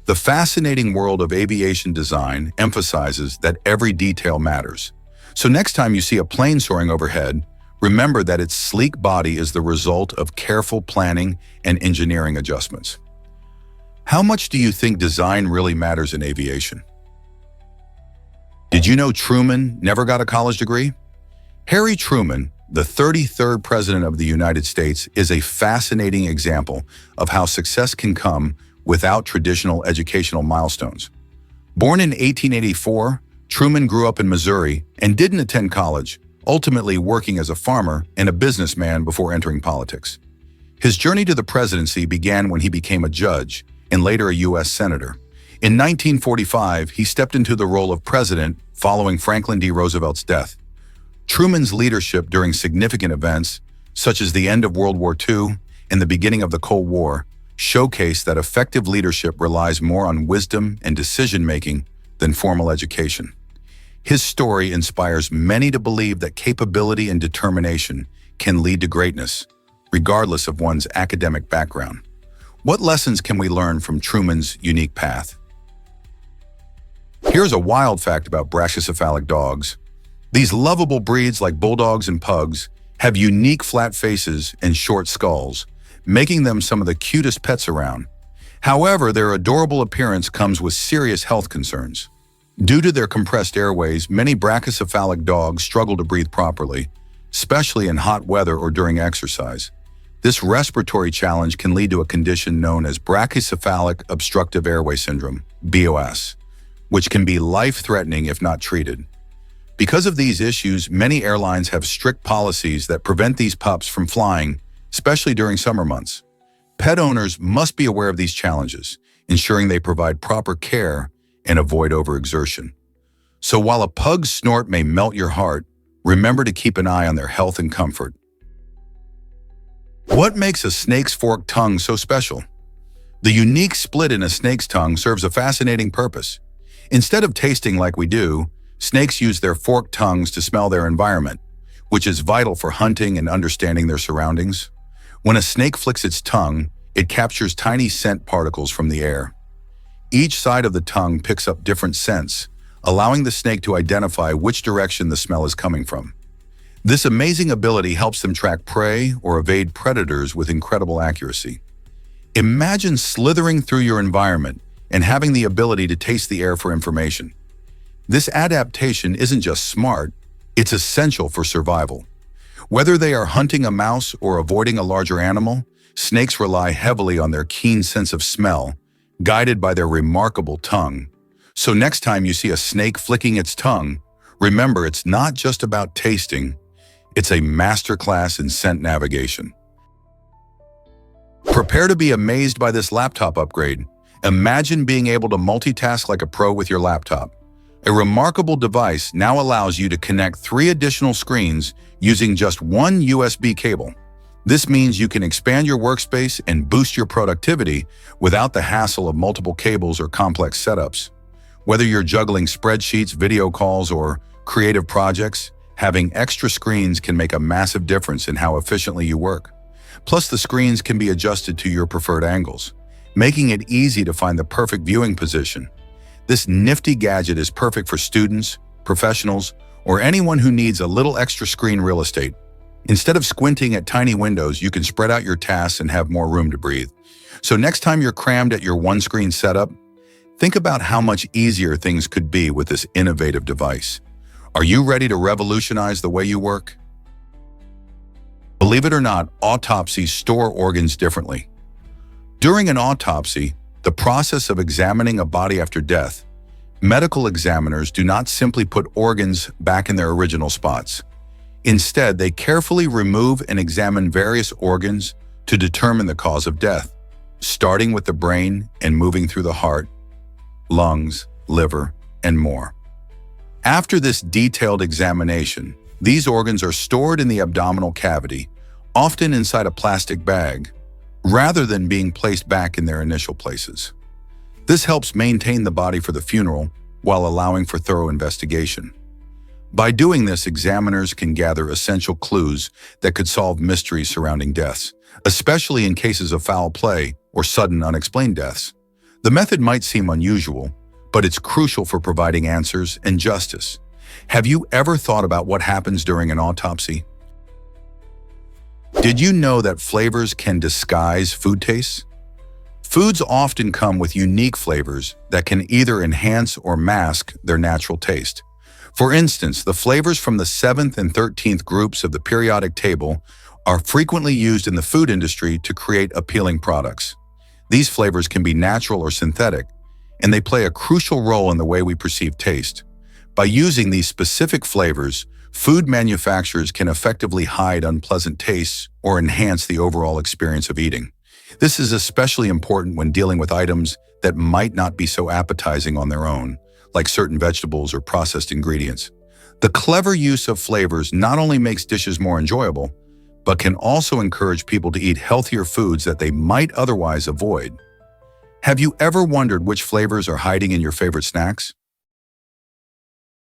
The fascinating world of aviation design emphasizes that every detail matters. So next time you see a plane soaring overhead, remember that its sleek body is the result of careful planning and engineering adjustments. How much do you think design really matters in aviation? Did you know Truman never got a college degree? Harry Truman, the 33rd President of the United States, is a fascinating example of how success can come without traditional educational milestones. Born in 1884, Truman grew up in Missouri and didn't attend college, ultimately working as a farmer and a businessman before entering politics. His journey to the presidency began when he became a judge and later a U.S. Senator. In 1945, he stepped into the role of president following Franklin D. Roosevelt's death. Truman's leadership during significant events, such as the end of World War II and the beginning of the Cold War, showcased that effective leadership relies more on wisdom and decision-making than formal education. His story inspires many to believe that capability and determination can lead to greatness, regardless of one's academic background. What lessons can we learn from Truman's unique path? Here's a wild fact about brachycephalic dogs. These lovable breeds like bulldogs and pugs have unique flat faces and short skulls, making them some of the cutest pets around. However, their adorable appearance comes with serious health concerns. Due to their compressed airways, many brachycephalic dogs struggle to breathe properly, especially in hot weather or during exercise. This respiratory challenge can lead to a condition known as brachycephalic obstructive airway syndrome, BOS, which can be life-threatening if not treated. Because of these issues, many airlines have strict policies that prevent these pups from flying, especially during summer months. Pet owners must be aware of these challenges, ensuring they provide proper care and avoid overexertion. So while a pug's snort may melt your heart, remember to keep an eye on their health and comfort. What makes a snake's forked tongue so special? The unique split in a snake's tongue serves a fascinating purpose. Instead of tasting like we do, snakes use their forked tongues to smell their environment, which is vital for hunting and understanding their surroundings. When a snake flicks its tongue, it captures tiny scent particles from the air. Each side of the tongue picks up different scents, allowing the snake to identify which direction the smell is coming from. This amazing ability helps them track prey or evade predators with incredible accuracy. Imagine slithering through your environment and having the ability to taste the air for information. This adaptation isn't just smart, it's essential for survival. Whether they are hunting a mouse or avoiding a larger animal, snakes rely heavily on their keen sense of smell, guided by their remarkable tongue. So next time you see a snake flicking its tongue, remember it's not just about tasting, it's a masterclass in scent navigation. Prepare to be amazed by this laptop upgrade. Imagine being able to multitask like a pro with your laptop. A remarkable device now allows you to connect 3 additional screens using just one USB cable. This means you can expand your workspace and boost your productivity without the hassle of multiple cables or complex setups. Whether you're juggling spreadsheets, video calls, or creative projects, having extra screens can make a massive difference in how efficiently you work. Plus, the screens can be adjusted to your preferred angles, making it easy to find the perfect viewing position. This nifty gadget is perfect for students, professionals, or anyone who needs a little extra screen real estate. Instead of squinting at tiny windows, you can spread out your tasks and have more room to breathe. So next time you're crammed at your one-screen setup, think about how much easier things could be with this innovative device. Are you ready to revolutionize the way you work? Believe it or not, autopsies store organs differently. During an autopsy, the process of examining a body after death, medical examiners do not simply put organs back in their original spots. Instead, they carefully remove and examine various organs to determine the cause of death, starting with the brain and moving through the heart, lungs, liver, and more. After this detailed examination, these organs are stored in the abdominal cavity, often inside a plastic bag, rather than being placed back in their initial places. This helps maintain the body for the funeral while allowing for thorough investigation. By doing this, examiners can gather essential clues that could solve mysteries surrounding deaths, especially in cases of foul play or sudden unexplained deaths. The method might seem unusual, but it's crucial for providing answers and justice. Have you ever thought about what happens during an autopsy? Did you know that flavors can disguise food tastes? Foods often come with unique flavors that can either enhance or mask their natural taste. For instance, the flavors from the 7th and 13th groups of the periodic table are frequently used in the food industry to create appealing products. These flavors can be natural or synthetic, and they play a crucial role in the way we perceive taste. By using these specific flavors, food manufacturers can effectively hide unpleasant tastes or enhance the overall experience of eating. This is especially important when dealing with items that might not be so appetizing on their own, like certain vegetables or processed ingredients. The clever use of flavors not only makes dishes more enjoyable, but can also encourage people to eat healthier foods that they might otherwise avoid. Have you ever wondered which flavors are hiding in your favorite snacks?